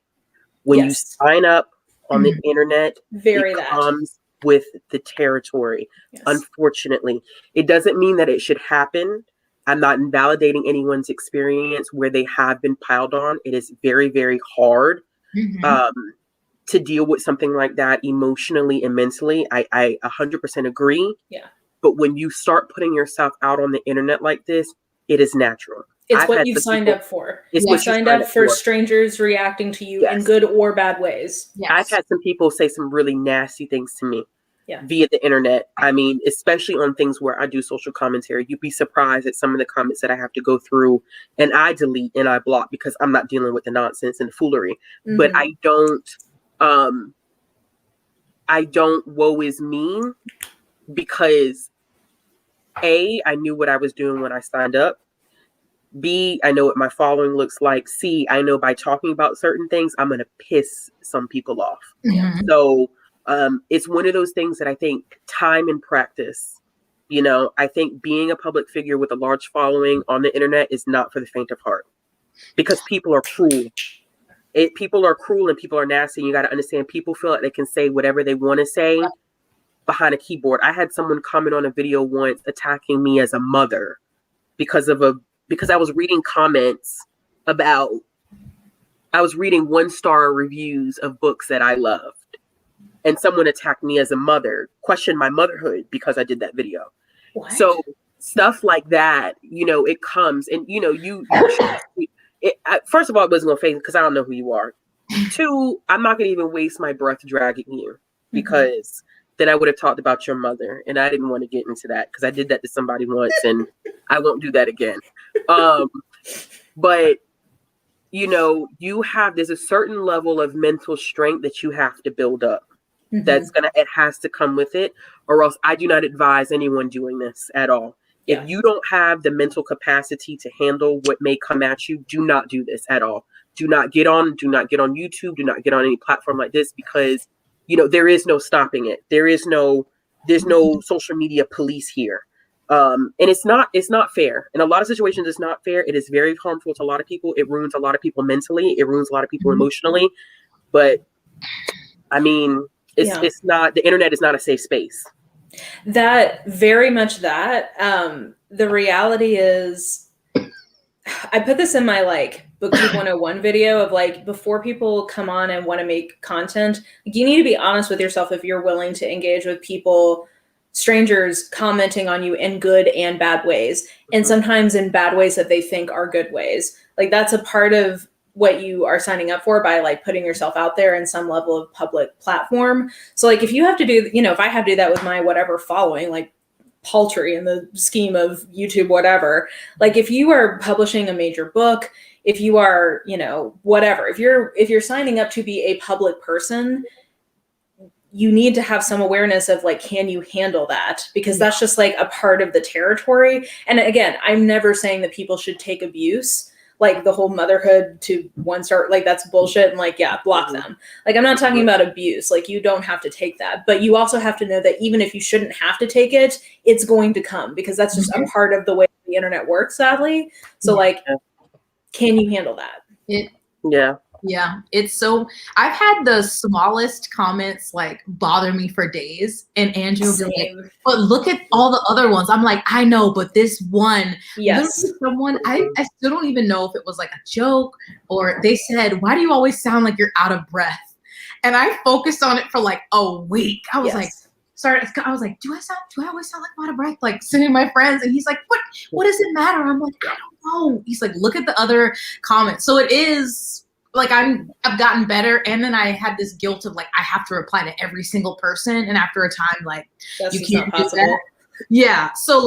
When you sign up on the internet, it comes with the territory. Yes. Unfortunately, it doesn't mean that it should happen. I'm not invalidating anyone's experience where they have been piled on. It is very, very hard to deal with something like that emotionally and mentally. I 100% agree. Yeah. But when you start putting yourself out on the internet like this, it is natural. It's what you've signed up for. You signed up for strangers reacting to you in good or bad ways. Yes. I've had some people say some really nasty things to me via the internet. I mean, especially on things where I do social commentary. You'd be surprised at some of the comments that I have to go through and I delete and I block because I'm not dealing with the nonsense and the foolery. Mm-hmm. But I don't woe is me, because A, I knew what I was doing when I signed up. B, I know what my following looks like. C, I know by talking about certain things, I'm going to piss some people off. Mm-hmm. So it's one of those things that I think time and practice, I think being a public figure with a large following on the internet is not for the faint of heart, because people are cruel. People are cruel and people are nasty. And you got to understand, people feel like they can say whatever they want to say behind a keyboard. I had someone comment on a video once attacking me as a mother because I was reading comments about, I was reading 1-star reviews of books that I loved. And someone attacked me as a mother, questioned my motherhood because I did that video. What? So stuff like that, it comes and, first of all, it wasn't going to phase me because I don't know who you are. 2, I'm not going to even waste my breath dragging you, because then I would have talked about your mother, and I didn't want to get into that because I did that to somebody once and I won't do that again. But there's a certain level of mental strength that you have to build up. It has to come with it, or else I do not advise anyone doing this at all. Yeah. If you don't have the mental capacity to handle what may come at you, do not do this at all. Do not get on YouTube, do not get on any platform like this, because there is no stopping it. There's no social media police here. And it's not fair. In a lot of situations, it's not fair. It is very harmful to a lot of people. It ruins a lot of people mentally. It ruins a lot of people emotionally. But I mean, it's not, the internet is not a safe space. That very much that. The reality is, I put this in my BookTube 101 video of before people come on and want to make content, you need to be honest with yourself if you're willing to engage with people, strangers commenting on you in good and bad ways, and sometimes in bad ways that they think are good ways. That's a part of what you are signing up for by putting yourself out there in some level of public platform. So if you have to do, if I have to do that with my whatever following, paltry in the scheme of YouTube, whatever, if you are publishing a major book, if you are, whatever, if you're signing up to be a public person, you need to have some awareness of can you handle that? Because that's just a part of the territory. And again, I'm never saying that people should take abuse, the whole motherhood to one start, that's bullshit, and block them. I'm not talking about abuse. You don't have to take that, but you also have to know that even if you shouldn't have to take it, it's going to come, because that's just a part of the way the internet works, sadly. So can you handle that? Yeah, it's so, I've had the smallest comments bother me for days, and Andrew will be like, but look at all the other ones. I'm like, I know, but this one, someone, I still don't even know if it was a joke, or they said, why do you always sound like you're out of breath? And I focused on it for a week. I was sorry, I was like, do I always sound like I'm out of breath? Sending my friends, and he's like, what does it matter? I'm like, I don't know. He's like, look at the other comments. So it is, I've gotten better, and then I had this guilt of I have to reply to every single person, and after a time that's you can't not do possible. that. Yeah, so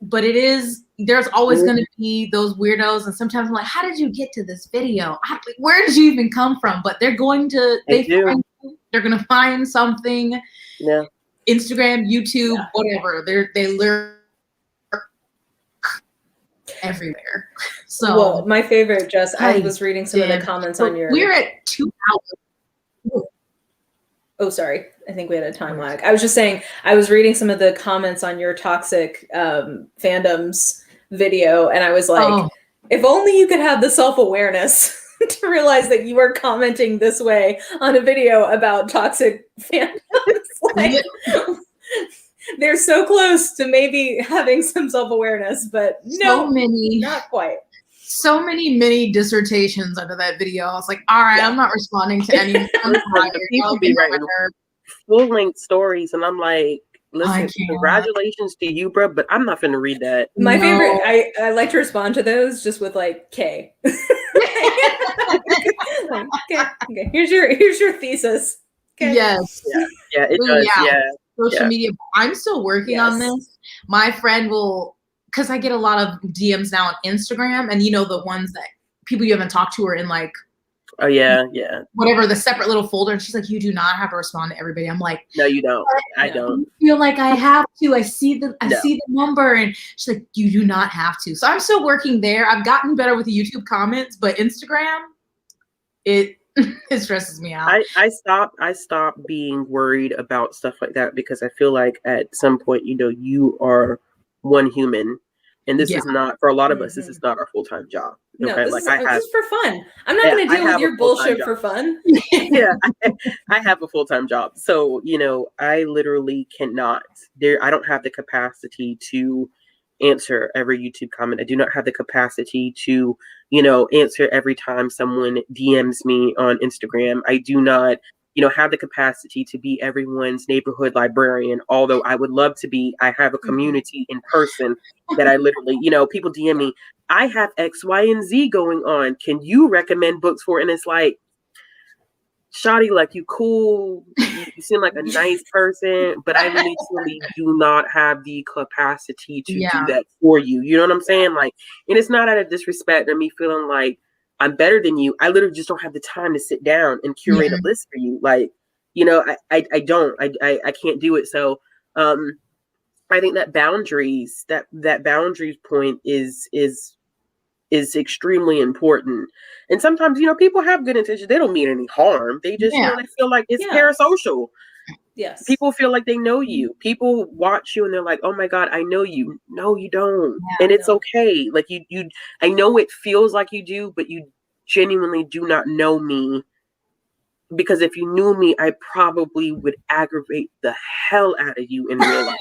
but it is, there's always going to be those weirdos, and sometimes I'm like, how did you get to this video? Where did you even come from? But they're going to they're going to find something. Yeah. Instagram, YouTube, whatever. They learn everywhere. So, well, my favorite, Jess, I was reading some of the comments on your. We're at 2 hours. Oh, sorry. I think we had a time lag. I was just saying, I was reading some of the comments on your toxic fandoms video, and I was like, if only you could have the self-awareness to realize that you are commenting this way on a video about toxic fandoms. They're so close to maybe having some self-awareness, but not quite. So many mini dissertations under that video. I was like, all right, I'm not responding to any. People be writing full-length stories, and I'm like, listen, congratulations to you, bro, but I'm not finna read that. My favorite, I like to respond to those just with K. Okay. Here's your thesis. Okay. Yes. Yeah, it does. Yeah. Social media. I'm still working on this. My friend will, because I get a lot of DMs now on Instagram, and the ones that people you haven't talked to are in oh yeah, whatever, the separate little folder. And she's like, you do not have to respond to everybody. I'm like, no, you don't. I don't feel like I have to. I see the number, and she's like, you do not have to. So I'm still working there. I've gotten better with the YouTube comments, but Instagram, it stresses me out. I stopped being worried about stuff like that, because I feel like at some point, you are one human, and this is not, for a lot of us, this is not our full-time job. No, okay? this is for fun. I'm not going to deal with your bullshit for fun. Yeah, I have a full-time job. So, I literally cannot, I don't have the capacity to answer every YouTube comment. I do not have the capacity to, answer every time someone DMs me on Instagram. I do not, have the capacity to be everyone's neighborhood librarian. Although I would love to be. I have a community in person that I literally, people DM me, I have X, Y, and Z going on. Can you recommend books for? And it's like, Shawty, like, you cool, you seem like a nice person, but I literally do not have the capacity to do that for you. You know what I'm saying? Like, and it's not out of disrespect and me feeling like I'm better than you. I literally just don't have the time to sit down and curate a list for you. Like, you know, I can't do it. So I think that boundaries, that boundaries point is extremely important. And sometimes, you know, people have good intentions. They don't mean any harm. They just, you know, they feel like it's parasocial. Yes. People feel like they know you. People watch you and they're like, oh my God, I know you. No, you don't. And it's okay. Like I know it feels like you do, but you genuinely do not know me. Because if you knew me, I probably would aggravate the hell out of you in real life.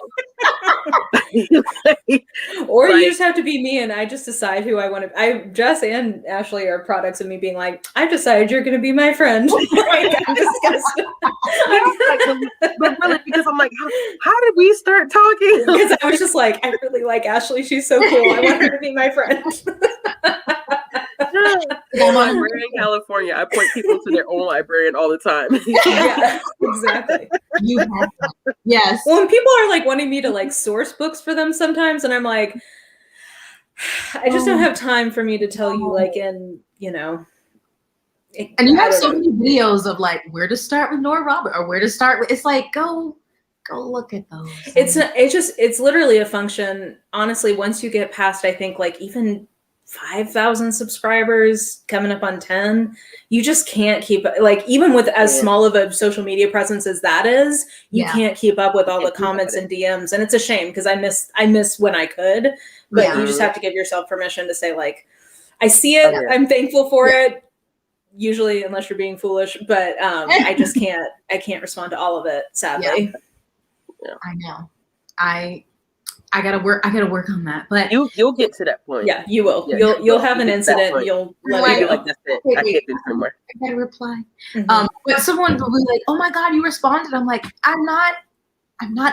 Or you just have to be me and I just decide who I want to. Jess and Ashley are products of me being like, I've decided you're going to be my friend. Like, I'm just going to. But really, because I'm like, how did we start talking? Because I was just like, I really like Ashley. She's so cool. I want her to be my friend. I'm a librarian in California. I point people to their own librarian all the time. Yeah, exactly. Yes. Well, and people are like wanting me to like source books for them sometimes, and I'm like, I just don't have time for me to tell you, like, in, you know. And you have so many videos of like where to start with Nora Robert or where to start with. It's like go look at those. It's literally a function. Honestly, once you get past, I think like even 5,000 subscribers, coming up on 10, you just can't keep, like, even with as small of a social media presence as that is, you can't keep up with all the comments and DMs. And it's a shame because I miss when I could, but you just have to give yourself permission to say, like, I see it. I'm thankful for it. Usually, unless you're being foolish, but I just can't respond to all of it, sadly. Yeah. I know. I gotta work on that, but you'll get to that point. Yeah, you will. You'll have an incident. You'll let it go. Like, that's it. I can't do this anymore. I gotta reply. But someone will be like, "Oh my God, you responded." I'm like, I'm not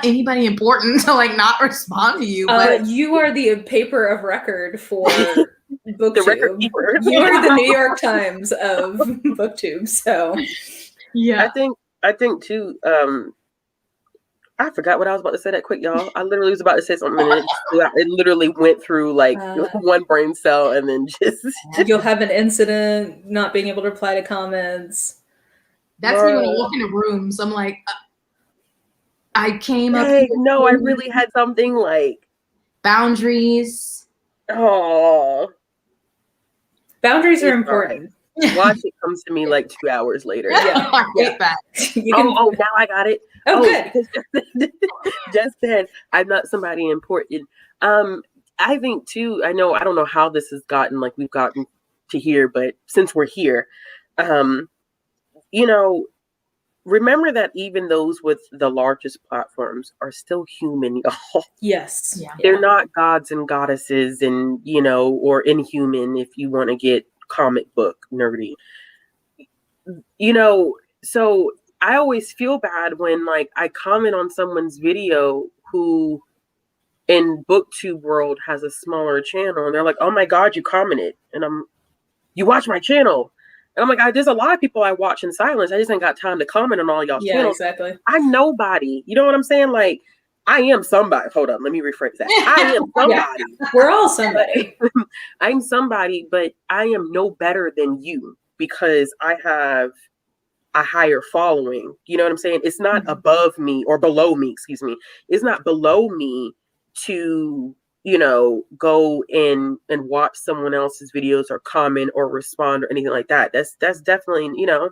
anybody important to like not respond to you. But you are the paper of record for BookTube. The record keeper. You are the New York Times of BookTube. So yeah, I think too. I forgot what I was about to say that quick, y'all. I literally was about to say something and it literally went through like one brain cell and then just... You'll have an incident, not being able to reply to comments. That's me when I walk into rooms. I'm like, I came up... No, I really had something like... Boundaries. Oh. Boundaries are important. Watch it comes to me like 2 hours later. I hate that. Now I got it. Oh, good. Because Jess said I'm not somebody important. I think too. I don't know how this has gotten like we've gotten to here, but since we're here, you know, remember that even those with the largest platforms are still human, y'all. Yes. Yeah. They're not gods and goddesses, and you know, or inhuman if you want to get comic book nerdy, you know. So I always feel bad when like I comment on someone's video who in BookTube world has a smaller channel and they're like, oh my God, you commented and you watch my channel. And I'm like, there's a lot of people I watch in silence. I just ain't got time to comment on all y'all's channels. Exactly. I'm nobody. You know what I'm saying? Like, I am somebody. Hold on, let me rephrase that. I am somebody. We're all somebody. I'm somebody, but I am no better than you because I have a higher following. You know what I'm saying? It's not above me or below me, excuse me. It's not below me to, you know, go in and watch someone else's videos or comment or respond or anything like that. That's definitely, you know,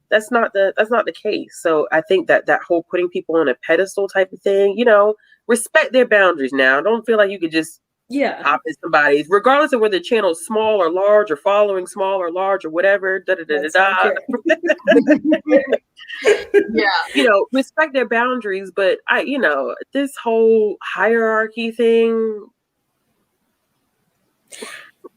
that's not the case. So I think that whole putting people on a pedestal type of thing, you know, respect their boundaries now. Don't feel like you could just hop in somebody's, regardless of whether the channel's small or large or following small or large or whatever. Yeah. You know, respect their boundaries, but you know, this whole hierarchy thing.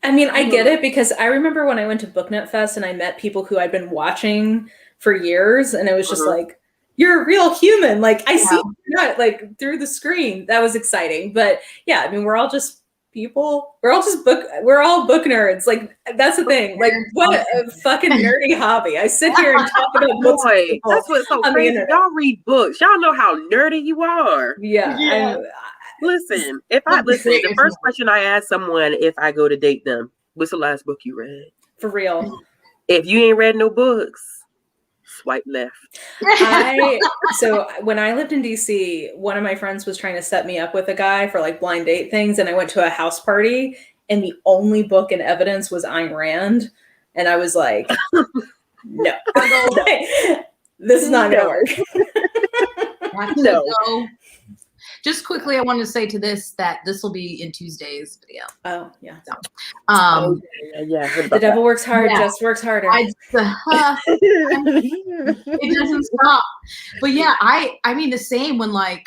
I mean, I get it because I remember when I went to BookNet Fest and I met people who I'd been watching for years, and it was just like, you're a real human. Like, I see you not like through the screen. That was exciting. But yeah, I mean, we're all just people. We're all book nerds. Like, that's the thing. Like, what a fucking nerdy hobby. I sit here and talk about books with Boy, people that's what's so on the crazy. internet. Y'all read books. Y'all know how nerdy you are. Yeah. Listen, the first question I ask someone if I go to date them, what's the last book you read? For real. If you ain't read no books, swipe left. So when I lived in DC, one of my friends was trying to set me up with a guy for like blind date things, and I went to a house party, and the only book in evidence was Ayn Rand, and I was like, no, this is not gonna work. No. Just quickly, I wanted to say to this that this will be in Tuesday's video. Oh yeah. Yeah. The devil works hard. Yeah. Jess works harder. It doesn't stop. But yeah, I mean the same when like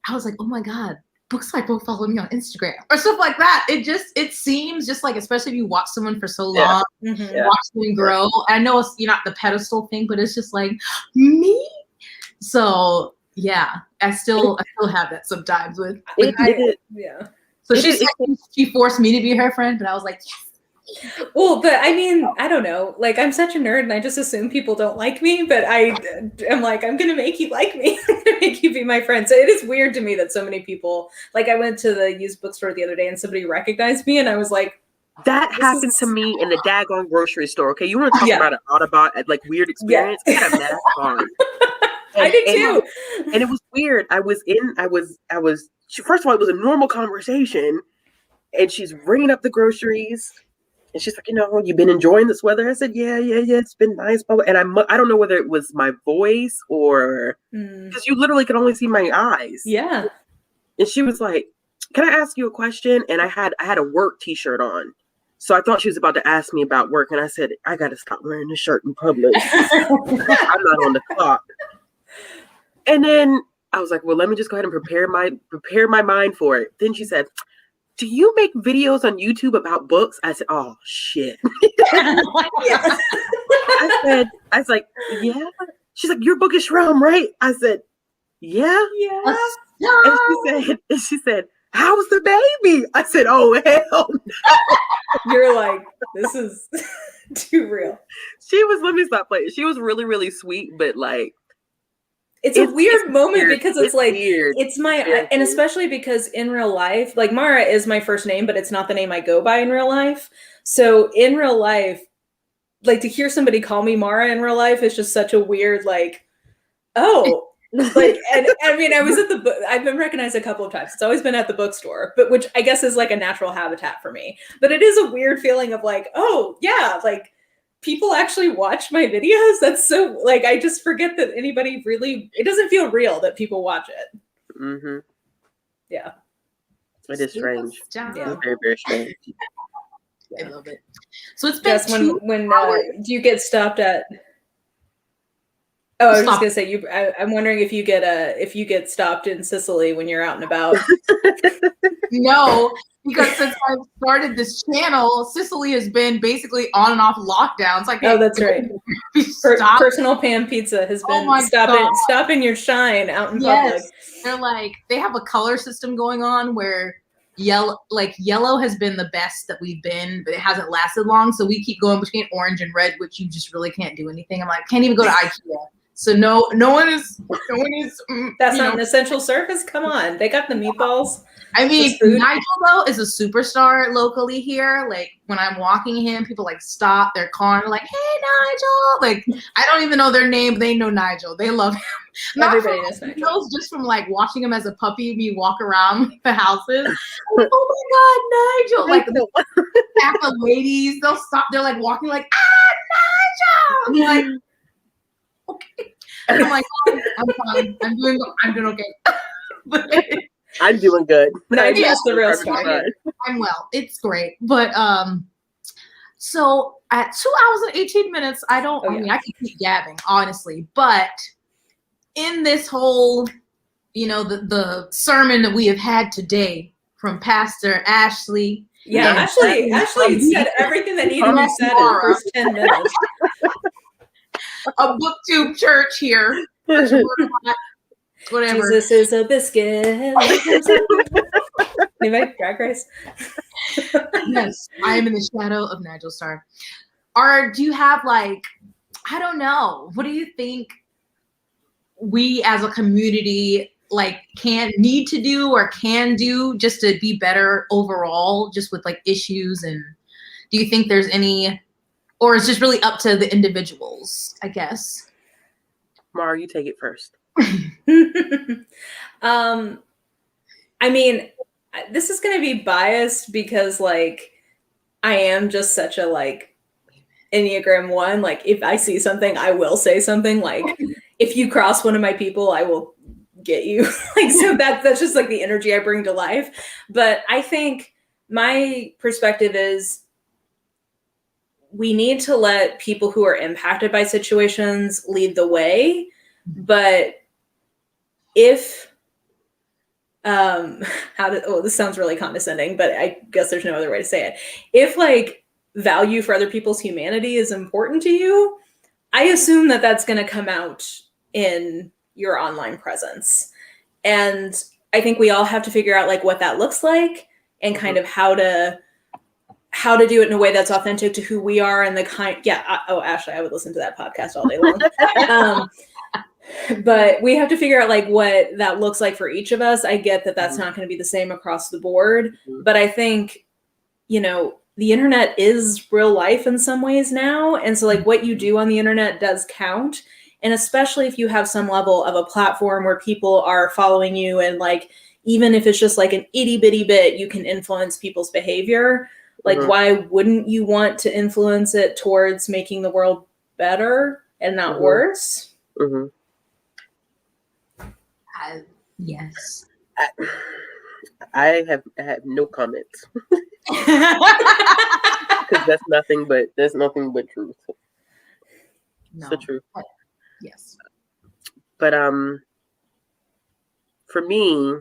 I was like, oh my God, books like will follow me on Instagram or stuff like that. It seems just like, especially if you watch someone for so long, watch them grow. I know it's not the pedestal thing, but it's just like me. So yeah, I still have that sometimes with yeah. So she forced me to be her friend, but I was like, yes. Well, but I mean, I don't know. Like, I'm such a nerd, and I just assume people don't like me. But I am like, I'm gonna make you like me. I'm gonna make you be my friend. So it is weird to me that so many people. Like, I went to the used bookstore the other day, and somebody recognized me, and I was like, that happened to me in the daggone grocery store. Okay, you want to talk about an Autobot, like weird experience? I had a mad card. I did too. And it was weird. First of all, it was a normal conversation, and she's ringing up the groceries, and she's like, you've been enjoying this weather? I said, yeah, it's been nice. And I don't know whether it was my voice or because you literally could only see my eyes. Yeah. And she was like, can I ask you a question? And I had a work t-shirt on. So I thought she was about to ask me about work, and I said, I got to stop wearing this shirt in public. I'm not on the clock. And then I was like, well, let me just go ahead and prepare my mind for it. Then she said, do you make videos on YouTube about books? I said, oh shit. I was like, yeah. She's like, your book is Shrum, right? I said, yeah. And she said, how's the baby? I said, oh hell no. You're like, this is too real. Let me stop playing. She was really, really sweet, but like, it's a weird moment weird. Because it's like, weird. It's my, and especially because in real life, like Mara is my first name, but it's not the name I go by in real life. So in real life, like to hear somebody call me Mara in real life is just such a weird, like, oh, like, and I mean, I was at I've been recognized a couple of times. It's always been at the bookstore, but which I guess is like a natural habitat for me. But it is a weird feeling of like, oh yeah, like, people actually watch my videos. That's so like, I just forget that anybody really, it doesn't feel real that people watch it. Mm-hmm. Yeah. It is strange. Yeah. It's very, very strange. I love it. So it's been Jess, when do you get stopped at? Oh, I was just gonna say I'm wondering if you get stopped in Sicily when you're out and about. No, because since I've started this channel, Sicily has been basically on and off lockdowns. Like, oh, that's right. Personal Pan Pizza has been stopping your shine out in public. They're like, they have a color system going on where yellow has been the best that we've been, but it hasn't lasted long. So we keep going between orange and red, which you just really can't do anything. I'm like, can't even go to IKEA. So no one is. That's not an essential service. Come on, they got the meatballs. I mean, Nigel though is a superstar locally here. Like when I'm walking him, people like stop their car and are like, "Hey, Nigel!" Like I don't even know their name, but they know Nigel. They love him. Everybody knows Nigel. Just from like watching him as a puppy, me walk around the houses. Like, oh my God, Nigel! Like half the ladies, they'll stop. They're like walking, like Nigel! I'm like, okay. I'm like, oh, I'm fine. I'm doing okay. I'm doing good. No, that's the real star. I'm well. It's great. But so at 2 hours and 18 minutes, I mean, I can keep gabbing, honestly. But in this whole, the sermon that we have had today from Pastor Ashley. Yeah, Ashley said everything that needed to be said in the first 10 minutes. A booktube church here. Whatever. Jesus is a biscuit. Anybody? Drag Race? Yes, I am in the shadow of Nigel Starr. Do you have like, I don't know, what do you think we as a community like need to do or can do just to be better overall, just with like issues? And do you think there's any, or it's just really up to the individuals, I guess? Mara, you take it first. I mean, this is going to be biased because like I am just such a like Enneagram 1. Like if I see something, I will say something. Like if you cross one of my people, I will get you. Like so that's just like the energy I bring to life. But I think my perspective is we need to let people who are impacted by situations lead the way. But if this sounds really condescending, but I guess there's no other way to say it. If like value for other people's humanity is important to you, I assume that that's going to come out in your online presence. And I think we all have to figure out like what that looks like and kind of how to do it in a way that's authentic to who we are and the kind. Ashley, I would listen to that podcast all day long. But we have to figure out like what that looks like for each of us. I get that that's not going to be the same across the board, but I think, the internet is real life in some ways now. And so like what you do on the internet does count. And especially if you have some level of a platform where people are following you and like, even if it's just like an itty bitty bit, you can influence people's behavior. Like, why wouldn't you want to influence it towards making the world better and not worse? Yes. I have no comments. Because that's nothing but truth. No. It's the truth. Yes. But for me,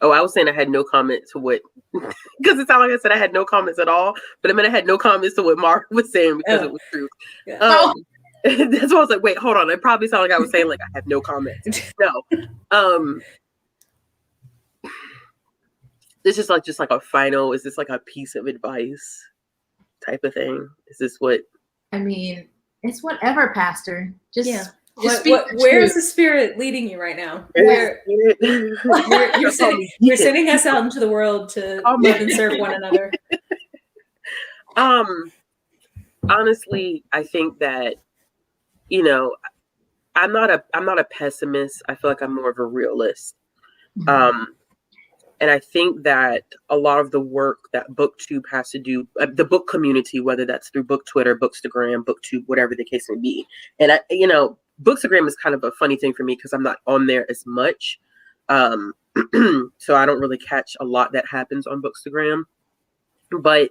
I was saying I had no comment to what, because it sounded like I said I had no comments at all. But I mean I had no comments to what Mark was saying because it was true. Yeah. That's why I was like, wait, hold on. It probably sounded like I was saying like I have no comments. No. This is just like a final. Is this like a piece of advice type of thing? Is this what? I mean, it's whatever, Pastor. Just where's the Spirit leading you right now? Where you're sending us out into the world to live and serve one another. Honestly, I think that I'm not a pessimist. I feel like I'm more of a realist. And I think that a lot of the work that BookTube has to do, the book community, whether that's through Book Twitter, Bookstagram, BookTube, whatever the case may be. And Bookstagram is kind of a funny thing for me because I'm not on there as much. So I don't really catch a lot that happens on Bookstagram. But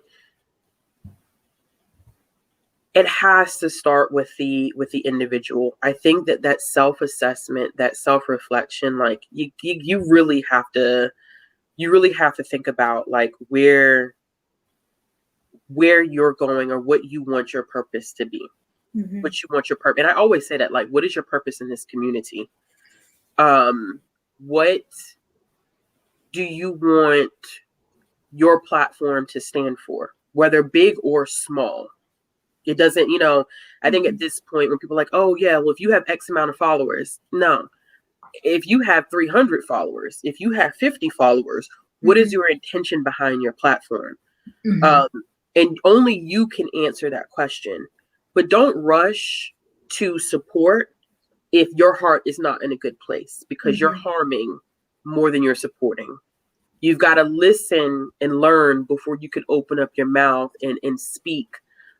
it has to start with the individual. I think that self-assessment, that self-reflection, like you really have to think about like where you're going or what you want your purpose to be. What you want your purpose. And I always say that, like, what is your purpose in this community? What do you want your platform to stand for, whether big or small? It doesn't, I think at this point when people are like, oh yeah, well, if you have X amount of followers, no. If you have 300 followers, if you have 50 followers, what is your intention behind your platform? And only you can answer that question. But don't rush to support if your heart is not in a good place, because you're harming more than you're supporting. You've got to listen and learn before you can open up your mouth and speak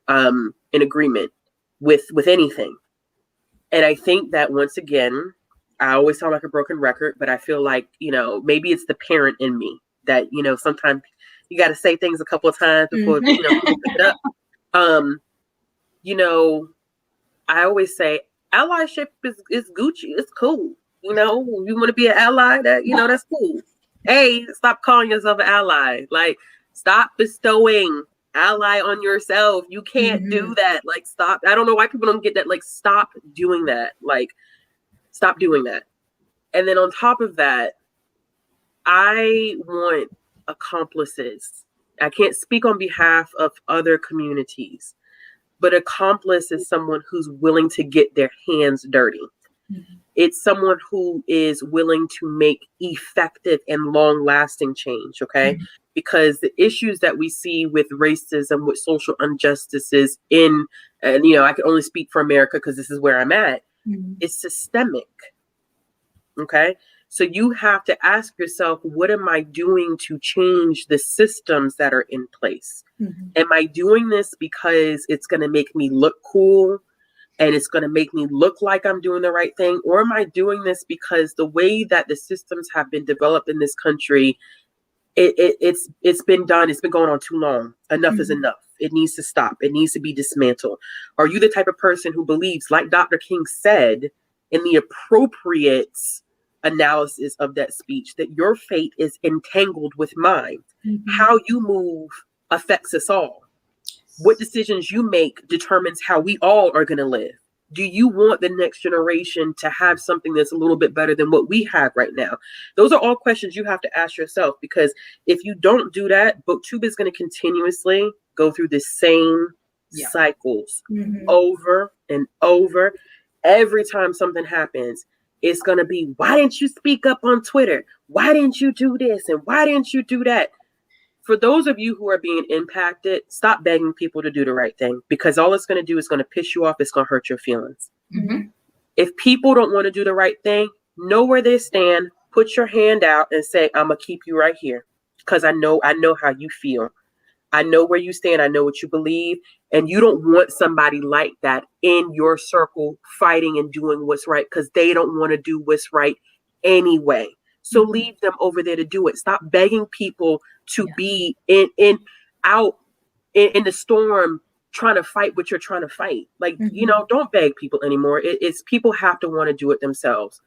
in agreement with anything. And I think that once again, I always sound like a broken record, but I feel like, maybe it's the parent in me that, sometimes you got to say things a couple of times before, people pick it up. I always say allyship is Gucci. It's cool. You want to be an ally, that's cool. Hey, stop calling yourself an ally. Like, stop bestowing ally on yourself. You can't do that. Like, stop. I don't know why people don't get that. Like, stop doing that. Like, stop doing that. And then on top of that, I want accomplices I can't speak on behalf of other communities, but accomplice is someone who's willing to get their hands dirty. Mm-hmm. It's someone who is willing to make effective and long-lasting change, okay? Mm-hmm. Because the issues that we see with racism, with social injustices and I can only speak for America because this is where I'm at, Mm-hmm. is systemic, okay? So you have to ask yourself, what am I doing to change the systems that are in place? Mm-hmm. Am I doing this because it's going to make me look cool and it's going to make me look like I'm doing the right thing? Or am I doing this because the way that the systems have been developed in this country, it's been done. It's been going on too long. Enough Mm-hmm. is enough. It needs to stop. It needs to be dismantled. Are you the type of person who believes, like Dr. King said, in the appropriate analysis of that speech, that your fate is entangled with mine? Mm-hmm. How you move affects us all. What decisions you make determines how we all are going to live. Do you want the next generation to have something that's a little bit better than what we have right now? Those are all questions you have to ask yourself, because if you don't do that, BookTube is going to continuously go through the same cycles Mm-hmm. over and over. Every time something happens, it's going to be, why didn't you speak up on Twitter? Why didn't you do this? And why didn't you do that? For those of you who are being impacted, stop begging people to do the right thing, because all it's going to do is going to piss you off. It's going to hurt your feelings. Mm-hmm. If people don't want to do the right thing, know where they stand, put your hand out and say, I'm going to keep you right here because I know how you feel. I know where you stand. I know what you believe. And you don't want somebody like that in your circle fighting and doing what's right, because they don't want to do what's right anyway. So leave them over there to do it. Stop begging people to be out in the storm trying to fight what you're trying to fight. Like, don't beg people anymore. It's people have to want to do it themselves.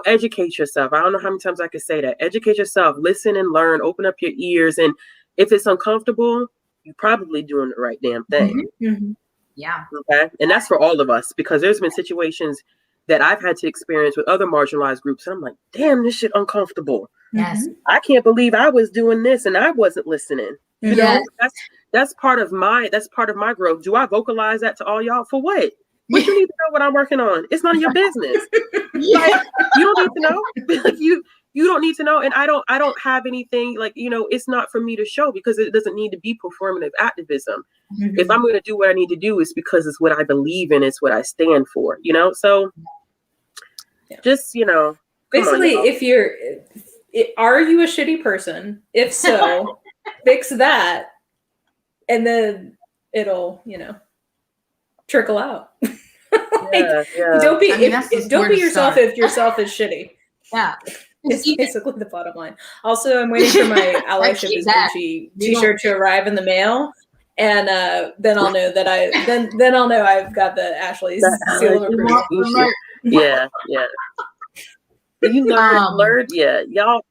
Educate yourself. I don't know how many times I could say that. Educate yourself. Listen and learn. Open up your ears. And if it's uncomfortable, you're probably doing the right damn thing. Mm-hmm. Yeah. Okay. And that's for all of us, because there's been situations that I've had to experience with other marginalized groups. And I'm like, damn, this shit uncomfortable. Yes. I can't believe I was doing this and I wasn't listening. You know, that's part of my growth. Do I vocalize that to all y'all? For what? What you need to know what I'm working on? It's none of your business. Like, you don't need to know. Like, you don't need to know. And I don't have anything, like, it's not for me to show, because it doesn't need to be performative activism. Mm-hmm. If I'm going to do what I need to do, it's because it's what I believe in. It's what I stand for, so just, basically, are you a shitty person? If so, fix that, and then it'll, trickle out. Don't be yourself if yourself is shitty. Yeah. It's basically the bottom line. Also, I'm waiting for my Allyship is Gucci t-shirt to arrive in the mail. And then I'll know that then I'll know I've got the Ashley's seal of approval. Yeah. You learned, y'all.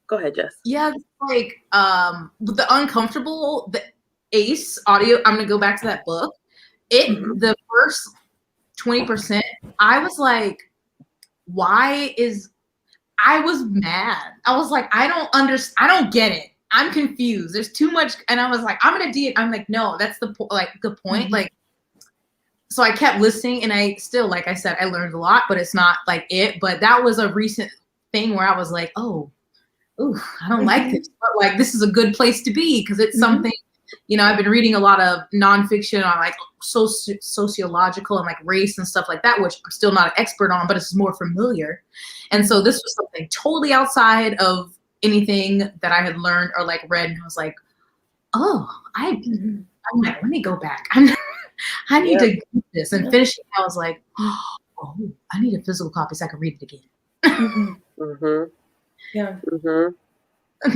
Go ahead, Jess. Yeah, like with the uncomfortable, the ACE audio. I'm gonna go back to that book. The first 20%, I was like, I was mad. I was like, I don't understand. I don't get it. I'm confused. There's too much. And I was like, I'm going to do it. I'm like, no, that's the good point. Mm-hmm. Like, so I kept listening, and I still, like I said, I learned a lot, but it's not like it. But that was a recent thing where I was like, I don't like this, but like, this is a good place to be, because it's something, I've been reading a lot of nonfiction on like sociological and like race and stuff like that, which I'm still not an expert on, but it's more familiar. And so this was something totally outside of anything that I had learned or like read, and I was like, I'm like, let me go back. I need to do this and finish it. I was like, I need a physical copy so I can read it again.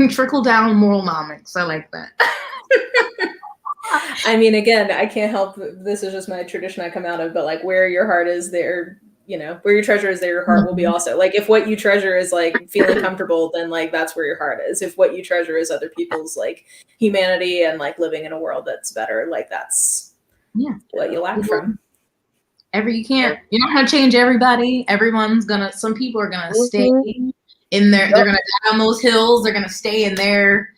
Trickle down moralnomics. I like that. I mean, again, I can't help. This is just my tradition I come out of. But like, where your heart is, there, where your treasure is, there your heart will be also. Like, if what you treasure is like feeling comfortable, then like that's where your heart is. If what you treasure is other people's like humanity and like living in a world that's better, like that's what you lack from. You're not gonna change everybody. Some people are gonna stay in there. They're gonna die on those hills. They're gonna stay in their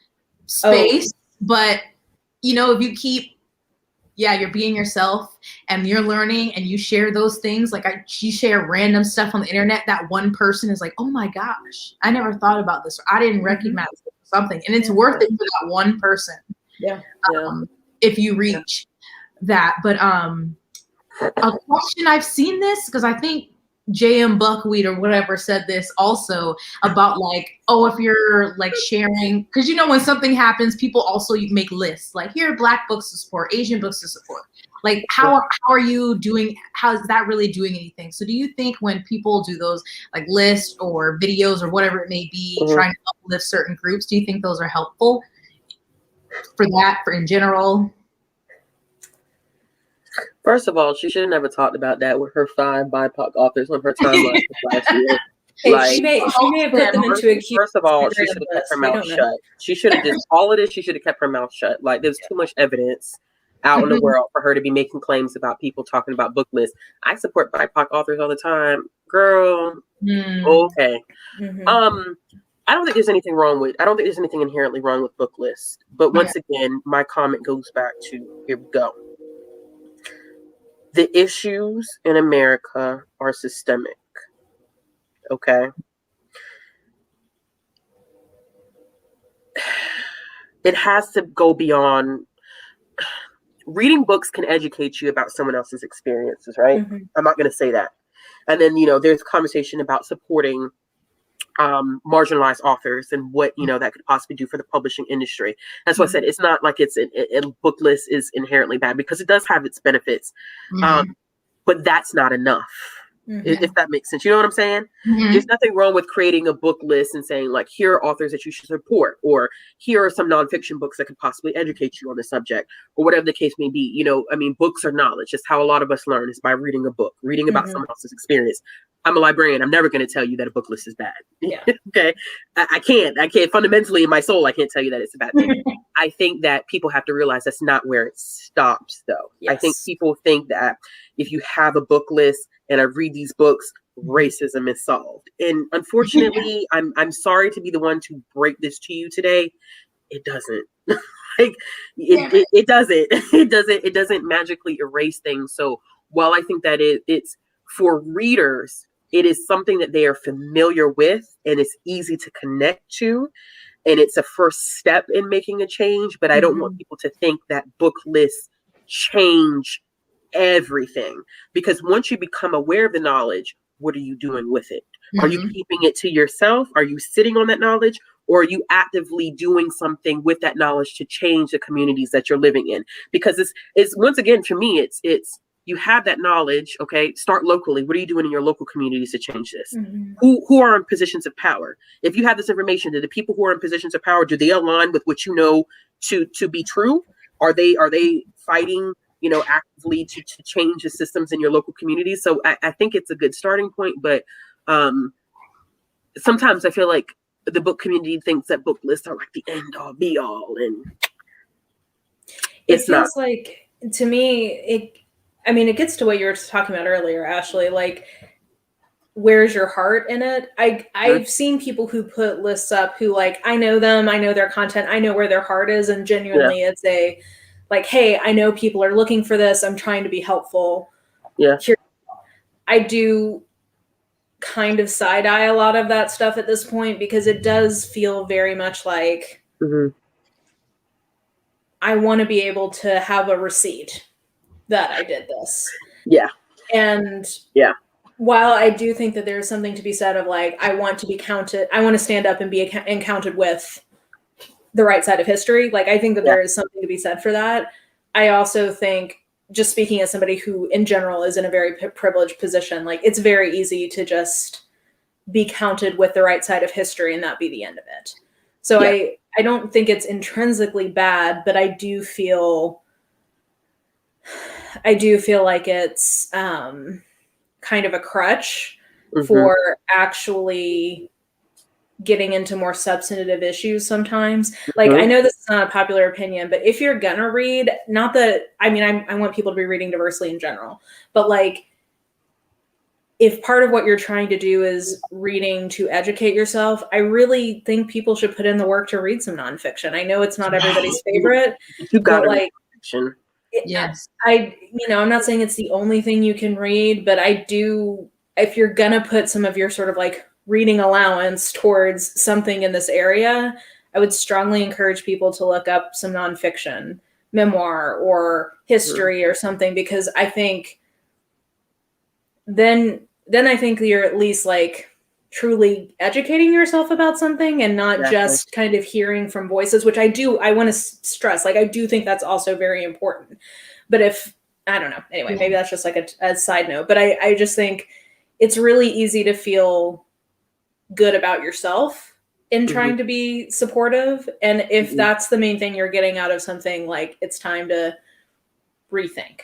space, but you know, if you keep, you're being yourself and you're learning and you share those things. Like you share random stuff on the internet. That one person is like, oh my gosh, I never thought about this. Or I didn't recognize something. And it's worth it for that one person. Yeah. If you reach that. But a question, I've seen this because I think J.M. Buckwheat or whatever said this also about like, oh, if you're like sharing, because you know when something happens, people also make lists like here are Black books to support, Asian books to support. Like how are you doing? How is that really doing anything? So do you think when people do those like lists or videos or whatever it may be, trying to uplift certain groups, do you think those are helpful for that, for in general? First of all, she should have never talked about that with her 5 BIPOC authors on her timeline last year. She may have put them into a queue. First of all, she should have kept her mouth shut. She should have just all of this. She should have kept her mouth shut. Like there's too much evidence out in the world for her to be making claims about people talking about book lists. I support BIPOC authors all the time, girl. Okay. I don't think there's anything wrong with. I don't think there's anything inherently wrong with book lists. But once again, my comment goes back to here we go. The issues in America are systemic. Okay. It has to go beyond. Reading books can educate you about someone else's experiences, right? I'm not going to say that. And then, you know, there's conversation about supporting marginalized authors and what, you know, that could possibly do for the publishing industry. That's what I said. It's not like it's a book list is inherently bad because it does have its benefits. But that's not enough. If that makes sense. You know what I'm saying? There's nothing wrong with creating a book list and saying like, here are authors that you should support, or here are some nonfiction books that could possibly educate you on the subject, or whatever the case may be. You know, I mean, books are knowledge. Just how a lot of us learn is by reading a book, reading about someone else's experience. I'm a librarian. I'm never going to tell you that a book list is bad. Okay. I can't fundamentally in my soul, I can't tell you that it's a bad thing. I think that people have to realize that's not where it stops though. I think people think that if you have a book list and I read these books, racism is solved. And unfortunately, I'm sorry to be the one to break this to you today. It doesn't. Like it doesn't. It doesn't magically erase things. So while I think that it's for readers, it is something that they are familiar with and it's easy to connect to. And it's a first step in making a change. But I don't want people to think that book lists change everything, because once you become aware of the knowledge, what are you doing with it? Are you keeping it to yourself? Are you sitting on that knowledge, or are you actively doing something with that knowledge to change the communities that you're living in? Because it's once again, for me, it's you have that knowledge. Okay, start locally. What are you doing in your local communities to change this? Who are in positions of power? If you have this information, do the people who are in positions of power, do they align with what you know to be true? Are they fighting, you know, actively to change the systems in your local community? So I think it's a good starting point, but sometimes I feel like the book community thinks that book lists are like the end all be all, and it feels like, to me, it gets to what you were talking about earlier, Ashley, like, where's your heart in it? I've seen people who put lists up who, like, I know them, I know their content, I know where their heart is, and genuinely it's a like, hey, I know people are looking for this. I'm trying to be helpful. I do kind of side eye a lot of that stuff at this point, because it does feel very much like I want to be able to have a receipt that I did this. And while I do think that there's something to be said of like, I want to be counted, I want to stand up and be counted with the right side of history. Like, I think that there is something to be said for that. I also think, just speaking as somebody who in general is in a very privileged position, like, it's very easy to just be counted with the right side of history and that be the end of it. So I don't think it's intrinsically bad, but I do feel like it's kind of a crutch for actually getting into more substantive issues sometimes. Like, I know this is not a popular opinion, but if you're gonna read, not that, I mean, I want people to be reading diversely in general, but like, if part of what you're trying to do is reading to educate yourself, I really think people should put in the work to read some nonfiction. I know it's not everybody's favorite, You got but to like, fiction. Yes. I'm not saying it's the only thing you can read, but I do, if you're going to put some of your sort of like reading allowance towards something in this area, I would strongly encourage people to look up some nonfiction, memoir or history or something, because I think then I think you're at least like truly educating yourself about something and not just kind of hearing from voices, which I want to stress. Like, I do think that's also very important. But if, I don't know, anyway, maybe that's just like a side note, but I just think it's really easy to feel good about yourself in trying to be supportive. And if that's the main thing you're getting out of something, like, it's time to rethink.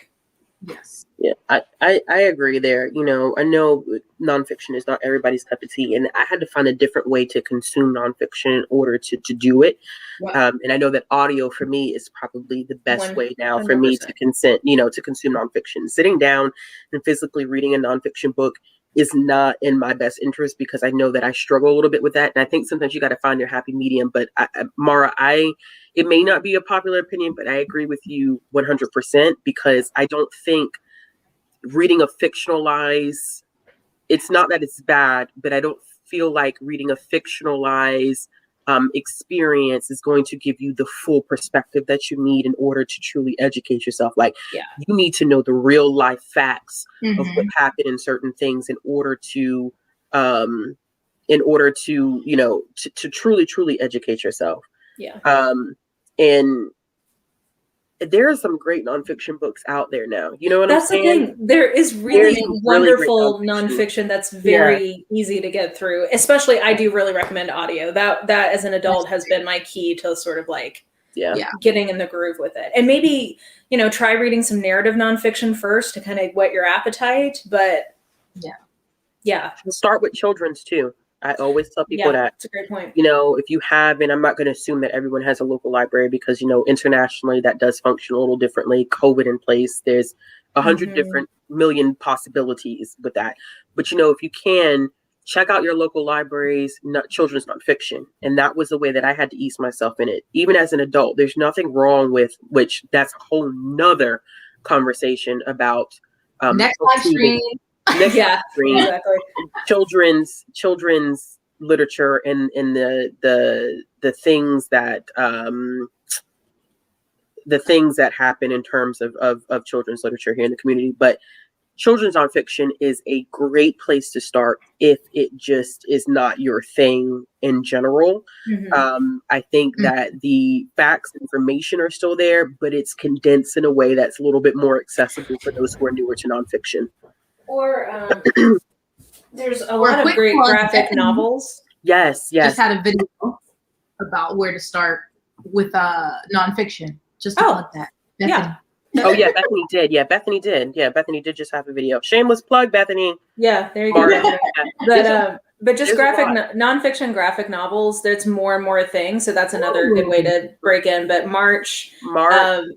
Yes. Yeah, I agree there. You know, I know nonfiction is not everybody's cup of tea, and I had to find a different way to consume nonfiction in order to do it. And I know that audio for me is probably the best way now for me to to consume nonfiction. Sitting down and physically reading a nonfiction book is not in my best interest, because I know that I struggle a little bit with that. And I think sometimes you got to find your happy medium. But Mara, it may not be a popular opinion, but I agree with you 100%, because I don't think reading a fictionalized, it's not that it's bad, but I don't feel like reading a fictionalized experience is going to give you the full perspective that you need in order to truly educate yourself. Like, you need to know the real life facts of what happened in certain things in order to to truly educate yourself. And there are some great nonfiction books out there now. You know what I'm saying? That's the thing. There is really wonderful nonfiction that's very easy to get through. Especially, I do really recommend audio. That as an adult has been my key to sort of like getting in the groove with it. And maybe, try reading some narrative nonfiction first to kind of whet your appetite. But start with children's too. I always tell people that. That's a great point. If you have, and I'm not going to assume that everyone has a local library, because, internationally that does function a little differently. COVID in place, there's 100 different million possibilities with that. But, if you can, check out your local libraries, children's nonfiction. And that was the way that I had to ease myself in it. Even as an adult, there's nothing wrong with, which that's a whole nother conversation about. Next live stream. Exactly. Children's literature and the things that happen in terms of children's literature here in the community. But children's nonfiction is a great place to start if it just is not your thing in general. I think that the facts and information are still there, but it's condensed in a way that's a little bit more accessible for those who are newer to nonfiction. Or there's a lot of great graphic novels. Yes. Just had a video about where to start with nonfiction. Just to plug that. Bethany. Oh yeah, Bethany did. Yeah, Bethany did just have a video. Shameless plug, Bethany. Yeah, there you go. But just nonfiction graphic novels, there's more and more things. So that's another good way to break in. But March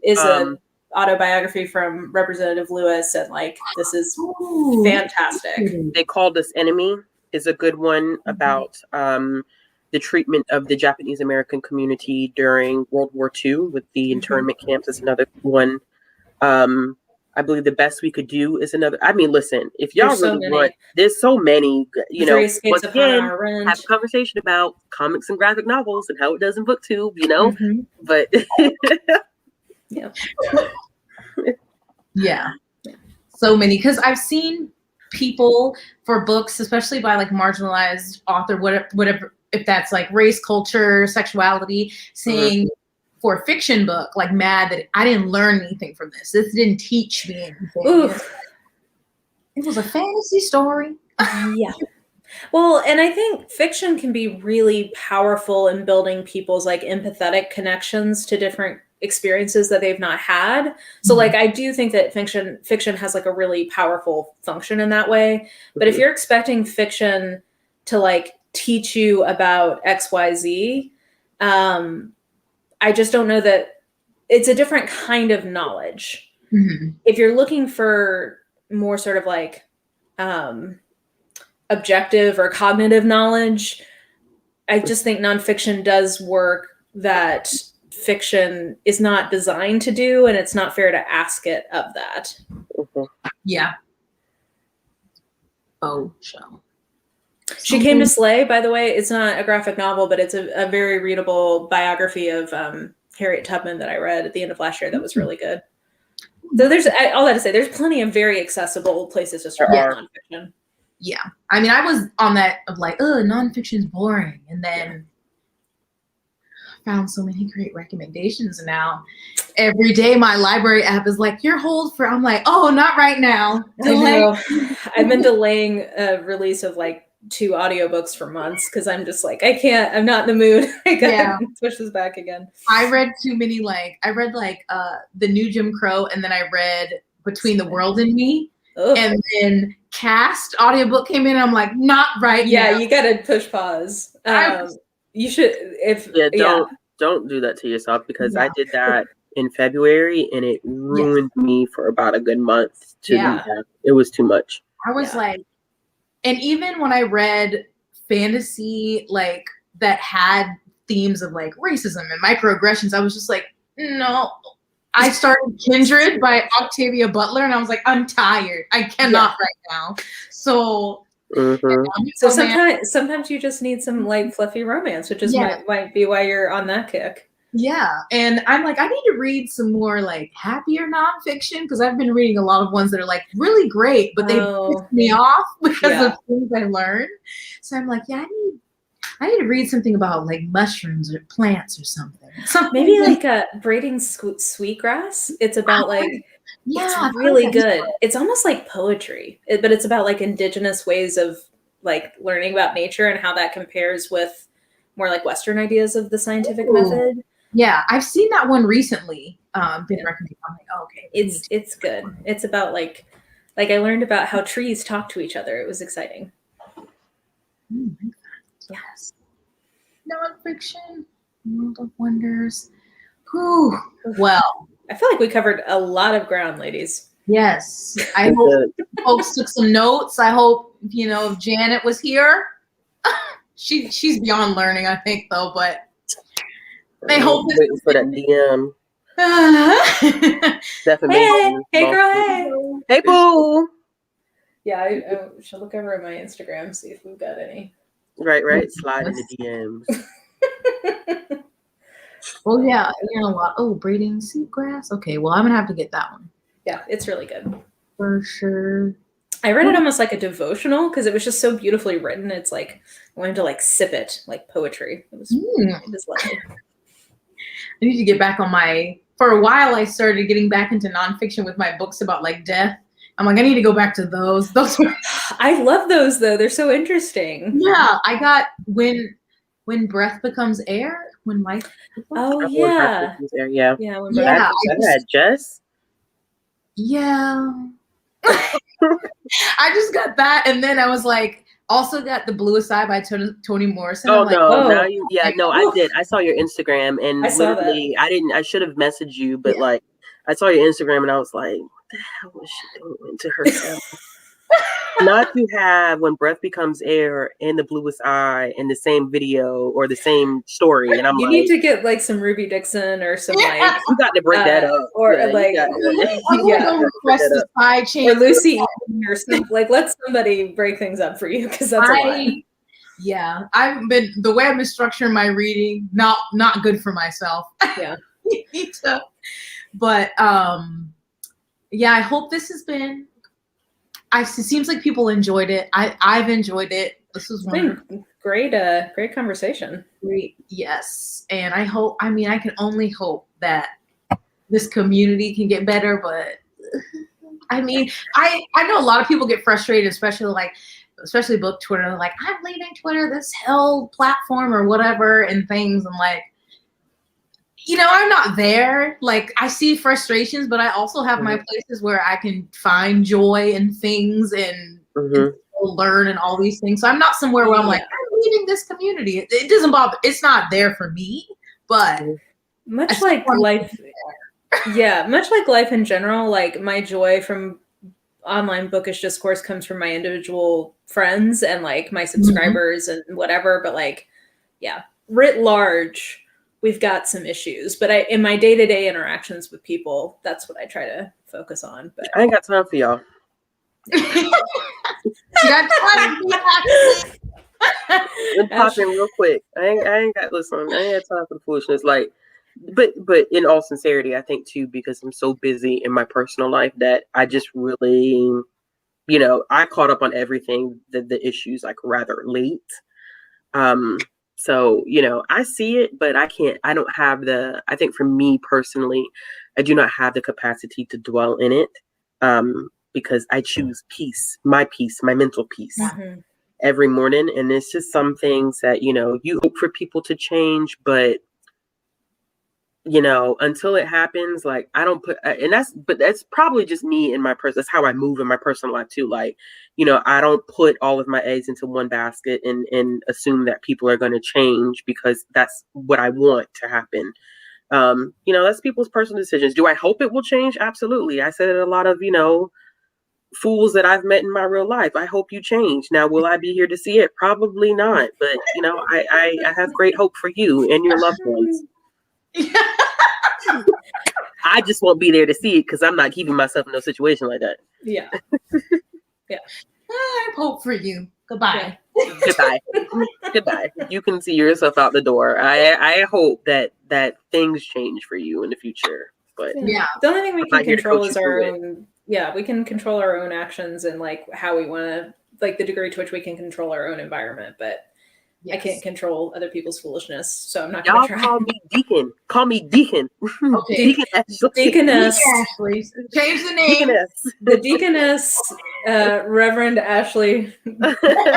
is a autobiography from Representative Lewis, and like, this is fantastic. They Called Us Enemy is a good one about the treatment of the Japanese American community during World War II with the internment camps is another one. I believe The Best We Could Do is another. I mean, listen, if y'all want, there's so many, once again, have a conversation about comics and graphic novels and how it does in BookTube, but so many, because I've seen people for books, especially by like marginalized author, whatever, if that's like race, culture, sexuality, saying for a fiction book, like, mad that I didn't learn anything from this. This didn't teach me anything. It was a fantasy story. Well, and I think fiction can be really powerful in building people's like empathetic connections to different experiences that they've not had. So like, I do think that fiction has like a really powerful function in that way. But if you're expecting fiction to like teach you about XYZ, I just don't know that it's a different kind of knowledge. If you're looking for more sort of like objective or cognitive knowledge. I just think nonfiction does work that fiction is not designed to do, and it's not fair to ask it of that. Yeah. Oh, show. She Came to Slay, by the way, it's not a graphic novel, but it's a very readable biography of Harriet Tubman that I read at the end of last year that was really good. So there's all that to say, there's plenty of very accessible places to start with nonfiction. Yeah. I mean, I was on that of like, oh, nonfiction's boring. And then found so many great recommendations. And now every day my library app is like, your hold for, I'm like, oh, not right now. I know. I've been delaying a release of like 2 audiobooks for months because I'm just like, I'm not in the mood. I gotta push this back again. I read too many, I read The New Jim Crow, and then I read Between the World and Me. Ugh. And then Cast audiobook came in, and I'm like, not right now. Yeah, you gotta push pause. You should, don't do that to yourself, because I did that in February and it ruined me for about a good month to do that. It was too much. I was like, and even when I read fantasy that had themes of racism and microaggressions, I was just like, no. I started Kindred by Octavia Butler, and I was like, I'm tired. I cannot right now. So, so sometimes you just need some fluffy romance, which is might be why you're on that kick. Yeah, and I'm like, I need to read some more happier nonfiction, because I've been reading a lot of ones that are really great, but they piss me off because of things I learned. So I'm like, I need to read something about mushrooms or plants or something. Maybe braiding sweetgrass. It's about it's really good. It's almost like poetry, but it's about indigenous ways of learning about nature and how that compares with more Western ideas of the scientific method. Yeah, I've seen that one recently. Been recommended. I'm like, oh, okay, it's good. It's about I learned about how trees talk to each other. It was exciting. Yes. Nonfiction, World of Wonders. Whew. Well, I feel like we covered a lot of ground, ladies. Yes. I hope folks took some notes. I hope, if Janet was here, she's beyond learning, I think, though, but I hope waiting for that DM. Definitely. Hey, girl, hey. Hey, boo. Yeah, I should look over at my Instagram, see if we've got any. Right. Slide in the DMs. Well, yeah, a lot. Oh, braiding seagrass. Okay, well, I'm gonna have to get that one. Yeah, it's really good. For sure. I read it almost like a devotional because it was just so beautifully written. It's I wanted to sip it like poetry. It was lovely. I need to get back on for a while I started getting back into nonfiction with my books about death. I'm like, I need to go back to those. Those were I love those though. They're so interesting. Yeah, I got when breath becomes air, when life. Oh yeah. Yeah. Yeah. I had Jess. Yeah. I just got that, and then I was also got The Bluest Eye by Toni Morrison. Oh no! Now I did. I saw your Instagram, and literally, I should have messaged you, but I saw your Instagram, and I was like, what the hell was she doing to herself? Not to have When Breath Becomes Air and The Bluest Eye in the same video or the same story, and you need to get some Ruby Dixon or some you got to break that up, or request the side chain or Lucy or something. Let somebody break things up for you, because that's a lot. Yeah, the way I've been structuring my reading, not good for myself. Yeah. But I hope this has been. It seems like people enjoyed it. I've enjoyed it. This was wonderful. Great conversation. Great, yes. And I can only hope that this community can get better. But I know a lot of people get frustrated, especially book Twitter. They're like, I'm leaving Twitter, this hell platform or whatever, and things. I'm like, I'm not there. I see frustrations, but I also have my places where I can find joy in things and learn and all these things. So I'm not somewhere where I'm like, I'm leaving this community. It doesn't bother. It's not there for me, but much like life. Yeah, much like life in general, my joy from online bookish discourse comes from my individual friends and like my subscribers and whatever, but like, yeah, writ large, we've got some issues. But in my day-to-day interactions with people, that's what I try to focus on. But I ain't got time for y'all. You got time for that. It popped in real quick. I ain't got listen. I ain't got time for the foolishness. Like, but in all sincerity, I think too, because I'm so busy in my personal life that I just really, I caught up on everything, the issues like rather late. So I see it, but I don't have I think for me personally, I do not have the capacity to dwell in it. Because I choose peace, my mental peace. mm-hmm. Every morning, and it's just some things that you hope for people to change, but until it happens, like I don't put, and that's probably just me in my person. That's how I move in my personal life too. Like I don't put all of my eggs into one basket and assume that people are going to change because that's what I want to happen. That's people's personal decisions. Do I hope it will change? Absolutely. I said it a lot of fools that I've met in my real life. I hope you change. Now, will I be here to see it? Probably not. But I have great hope for you and your loved ones. I just won't be there to see it because I'm not keeping myself in no situation like that. Yeah. I have hope for you. Goodbye. Yeah. Goodbye. You can see yourself out the door. I hope that things change for you in the future. But yeah, the only thing we can control is our own. Yeah, we can control our own actions and like how we want to, like the degree to which we can control our own environment. But I can't control other people's foolishness, so I'm not going to try. Call me Deacon. Call me Deacon. Okay. Deacon Ashley. Deaconess. Ashley. Change the name. Deaconess. The Deaconess, Reverend Ashley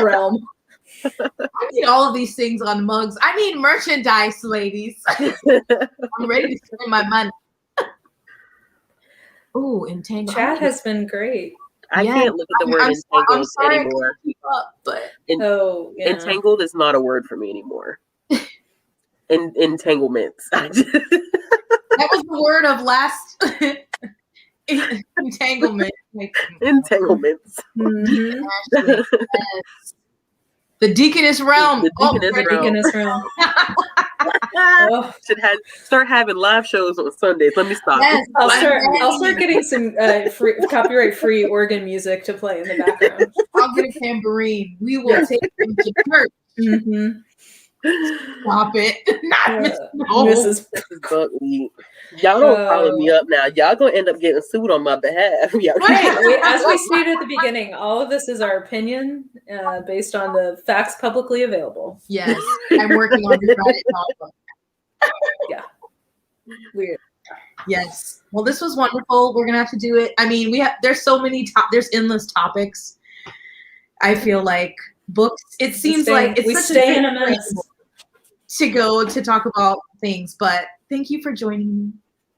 Realm. I need all of these things on mugs. I need merchandise, ladies. I'm ready to spend my money. Oh, entangled. Chat has been great. I can't look at the word entangled anymore. But entangled is not a word for me anymore. Entanglements. That was the word of last entanglement. Entanglements. Mm-hmm. Yes. The Deaconess Realm. The Deaconess Realm. Should start having live shows on Sundays. Let me stop. Yes, I'll start getting some copyright-free organ music to play in the background. I'll get a tambourine. We will take them to church. Mm-hmm. Stop it. Not Mrs. Buckley. Y'all don't follow me up now. Y'all gonna end up getting sued on my behalf. As we stated at the beginning, all of this is our opinion based on the facts publicly available. Yes, I'm working on the Reddit. Yeah. Weird. Yes. Well, this was wonderful. We're gonna have to do it. I mean, there's so many there's endless topics. I feel like books. It seems like it's such stay in a mess to go to talk about things. But thank you for joining me.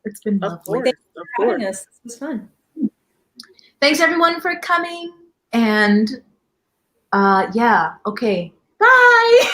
It's been lovely. Thanks for having us. This was fun. Thanks everyone for coming. And yeah. Okay. Bye.